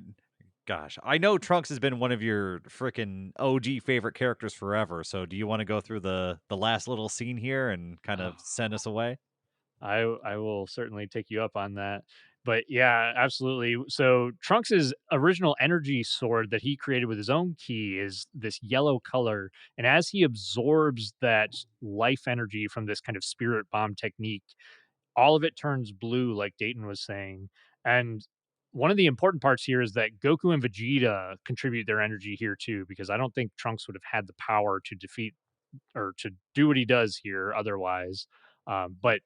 gosh, I know Trunks has been one of your freaking OG favorite characters forever. So do you want to go through the last little scene here and kind of send us away? I will certainly take you up on that. But yeah, absolutely. So Trunks's original energy sword that he created with his own key is this yellow color, and as he absorbs that life energy from this kind of spirit bomb technique, all of it turns blue, like Dayton was saying. And one of the important parts here is that Goku and Vegeta contribute their energy here too, because I don't think Trunks would have had the power to defeat or to do what he does here otherwise. But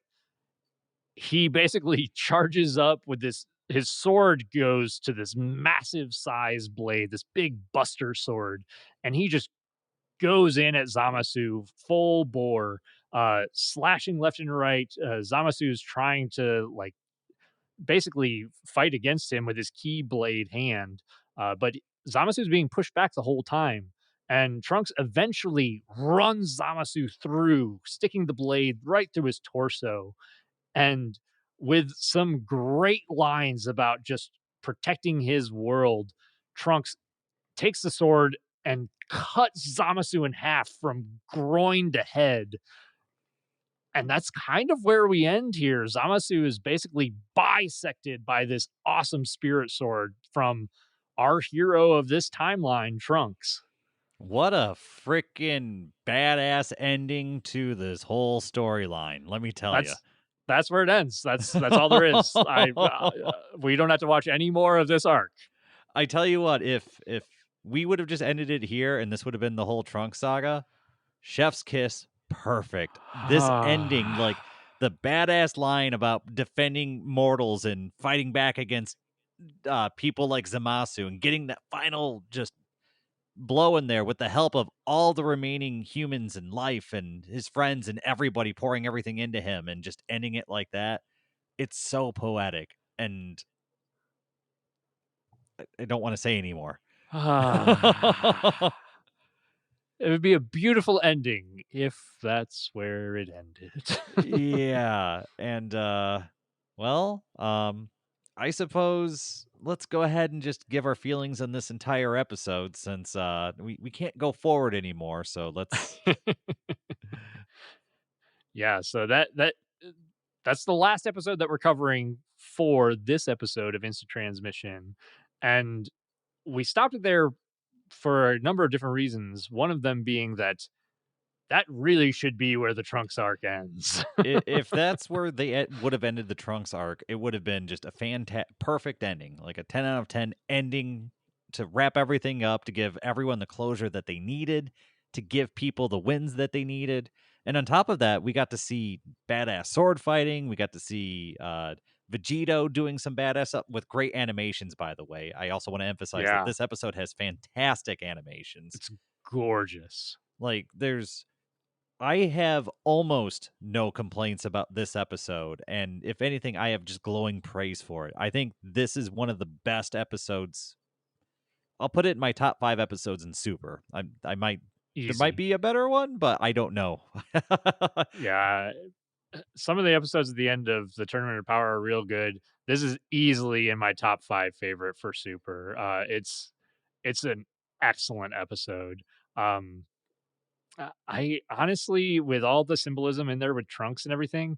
he basically charges up with this. His sword goes to this massive size blade, this big buster sword, and he just goes in at Zamasu full bore, slashing left and right. Zamasu's trying to like basically fight against him with his keyblade hand, but Zamasu's being pushed back the whole time. And Trunks eventually runs Zamasu through, sticking the blade right through his torso. And with some great lines about just protecting his world, Trunks takes the sword and cuts Zamasu in half from groin to head. And that's kind of where we end here. Zamasu is basically bisected by this awesome spirit sword from our hero of this timeline, Trunks. What a freaking badass ending to this whole storyline, let me tell you. That's that's where it ends. That's all there is. We don't have to watch any more of this arc. I tell you what, if we would have just ended it here and this would have been the whole Trunk saga, chef's kiss, perfect. This ending, like the badass line about defending mortals and fighting back against people like Zamasu and getting that final just blow in there with the help of all the remaining humans in life and his friends and everybody pouring everything into him and just ending it like that. It's so poetic. And I don't want to say anymore. It would be a beautiful ending if that's where it ended. Yeah, and well, I suppose let's go ahead and just give our feelings on this entire episode since we can't go forward anymore. So let's Yeah, so that's the last episode that we're covering for this episode of Instant Transmission, and we stopped it there for a number of different reasons. One of them being that that really should be where the Trunks arc ends. if that's where they would have ended the Trunks arc, it would have been just a perfect ending, like a 10 out of 10 ending to wrap everything up, to give everyone the closure that they needed, to give people the wins that they needed. And on top of that, we got to see badass sword fighting. We got to see Vegito doing some badass up with great animations, by the way. I also want to emphasize that Yeah, this episode has fantastic animations. it's gorgeous. Like, I have almost no complaints about this episode, and if anything, I have just glowing praise for it. I think this is one of the best episodes. I'll put it in my top 5 episodes in Super. I might there might Easy. be a better one, but I don't know. Yeah, some of the episodes at the end of the Tournament of Power are real good. This is easily in my top 5 favorite for Super. It's an excellent episode. Um, I honestly, with all the symbolism in there with Trunks and everything,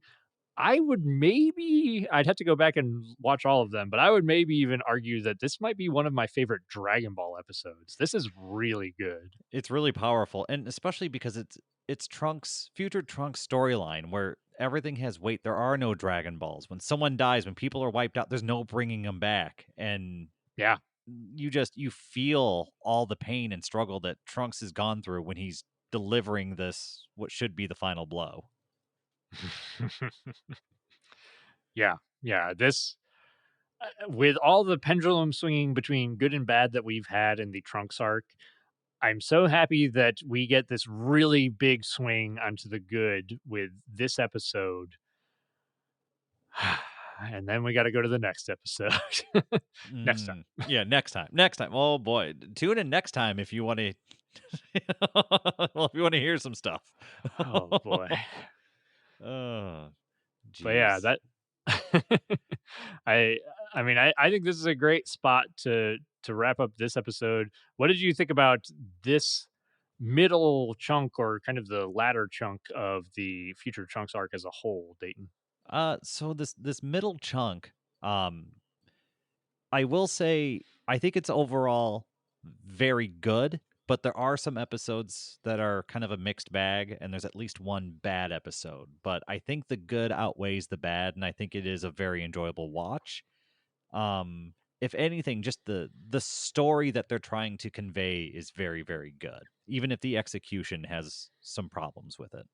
I'd have to go back and watch all of them, but I would maybe even argue that this might be one of my favorite Dragon Ball episodes. This is really good. It's really powerful, and especially because it's Trunks future Trunks storyline where everything has weight. There are no Dragon Balls. When someone dies, when people are wiped out, there's no bringing them back, and Yeah. you feel all the pain and struggle that Trunks has gone through when he's delivering this what should be the final blow. Yeah, yeah. This with all the pendulum swinging between good and bad that we've had in the Trunks arc, I'm so happy that we get this really big swing onto the good with this episode. And then we got to go to the next episode. Next time. Yeah, next time. Next time. Oh boy, tune in next time if you want to. Well, if you want to hear some stuff. Oh boy. Oh, But yeah, jeez. that I I mean I think this is a great spot to wrap up this episode. What did you think about this middle chunk or kind of the latter chunk of the Future Trunks arc as a whole, Dayton? So this middle chunk, um, I will say I think it's overall very good, but there are some episodes that are kind of a mixed bag, and there's at least one bad episode. But I think the good outweighs the bad, and I think it is a very enjoyable watch. Um, if anything, just the story that they're trying to convey is very, very good, even if the execution has some problems with it.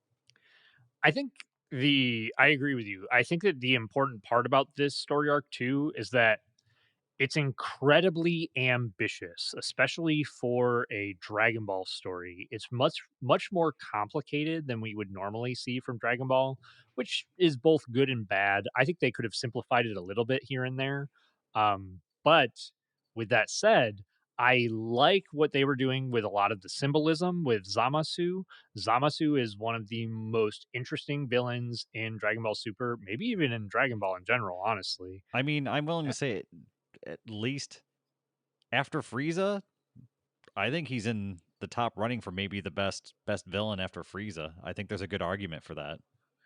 I think I agree with you. I think that the important part about this story arc too is that it's incredibly ambitious, especially for a Dragon Ball story. It's much more complicated than we would normally see from Dragon Ball, which is both good and bad. I think they could have simplified it a little bit here and there. But with that said, I like what they were doing with a lot of the symbolism with Zamasu. Zamasu is one of the most interesting villains in Dragon Ball Super, maybe even in Dragon Ball in general, honestly. I mean, I'm willing Uh, to say at least after Frieza, I think he's in the top running for maybe the best villain after Frieza. I think there's a good argument for that.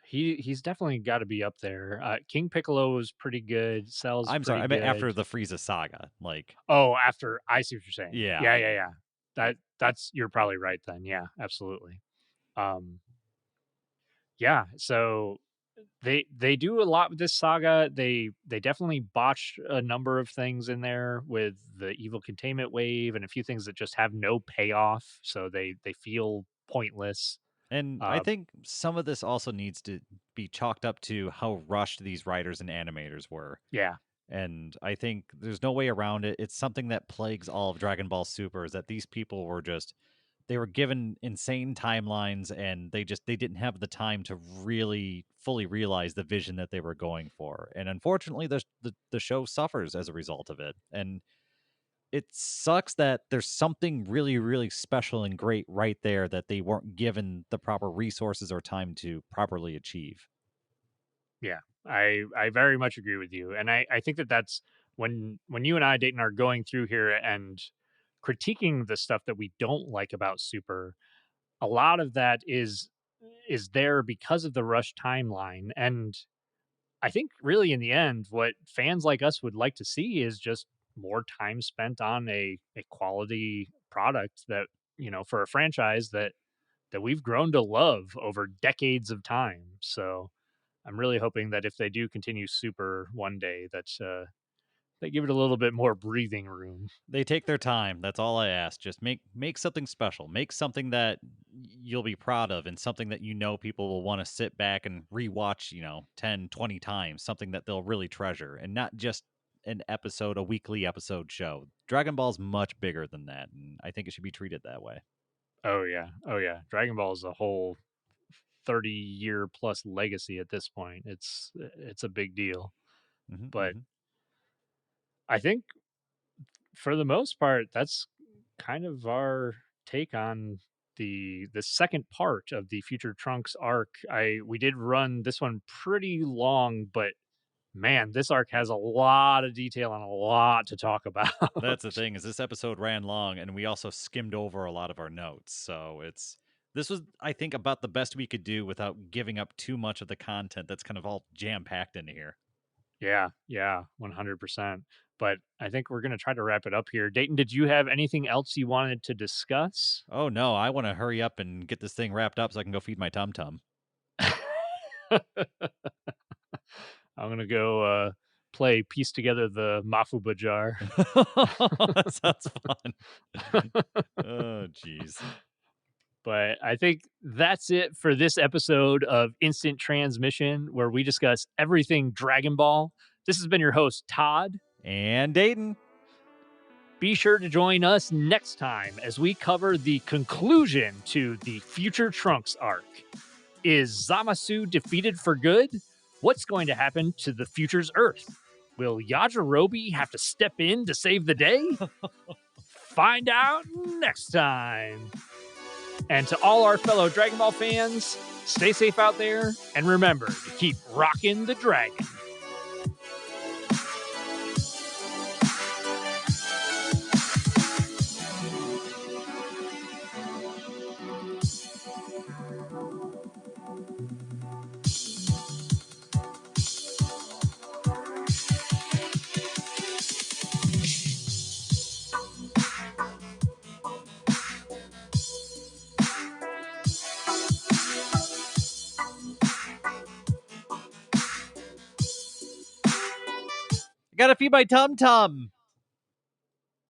he's definitely gotta be up there. King Piccolo was pretty good, Cell's I'm sorry, pretty I meant good. after the Frieza saga. Like, Oh, after I see what you're saying. yeah, Yeah, yeah, yeah. That's you're probably right then. Yeah, absolutely. Um, yeah, so they do a lot with this saga. They definitely botched a number of things in there with the evil containment wave and a few things that just have no payoff, so they feel pointless. and I Uh, think some of this also needs to be chalked up to how rushed these writers and animators were. yeah, And I think there's no way around it. It's something that plagues all of Dragon Ball Super is that these people were just they were given insane timelines and they didn't have the time to really fully realize the vision that they were going for. And unfortunately the show suffers as a result of it. And it sucks that there's something really really special and great right there that they weren't given the proper resources or time to properly achieve. yeah, I very much agree with you, and I think that that's when you and I, Dayton, are going through here and critiquing the stuff that we don't like about Super. A lot of that is there because of the rush timeline, and I think really in the end, what fans like us would like to see is just more time spent on a quality product that for a franchise that we've grown to love over decades of time. So I'm really hoping that if they do continue Super one day, that they give it a little bit more breathing room. They take their time. That's all I ask. Just make something special. Make something that you'll be proud of and something that you know people will want to sit back and rewatch, 10, 20 times, something that they'll really treasure and not just an episode, a weekly episode show. Dragon Ball's much bigger than that, and I think it should be treated that way. Oh yeah, oh yeah. Dragon Ball is a whole 30-year plus legacy at this point. It's a big deal. Hmm, But hmm. I think for the most part, that's kind of our take on the second part of the Future Trunks arc. I We did run this one pretty long, but man, this arc has a lot of detail and a lot to talk about. That's the thing is this episode ran long and we also skimmed over a lot of our notes. So this was I think about the best we could do without giving up too much of the content that's kind of all jam packed into here. Yeah, yeah, 100%. But I think we're going to try to wrap it up here. Dayton, did you have anything else you wanted to discuss? Oh no, I want to hurry up and get this thing wrapped up so I can go feed my tum tum. I'm gonna go play piece together the Mafuba jar. That sounds fun. Oh, jeez. But I think that's it for this episode of Instant Transmission, where we discuss everything Dragon Ball. This has been your host, Todd. And Dayton. Be sure to join us next time as we cover the conclusion to the Future Trunks arc. Is Zamasu defeated for good? What's going to happen to the future's Earth? Will Yajirobe have to step in to save the day? Find out next time. And to all our fellow Dragon Ball fans, stay safe out there, and remember to keep rocking the dragon. I gotta feed my tum tum.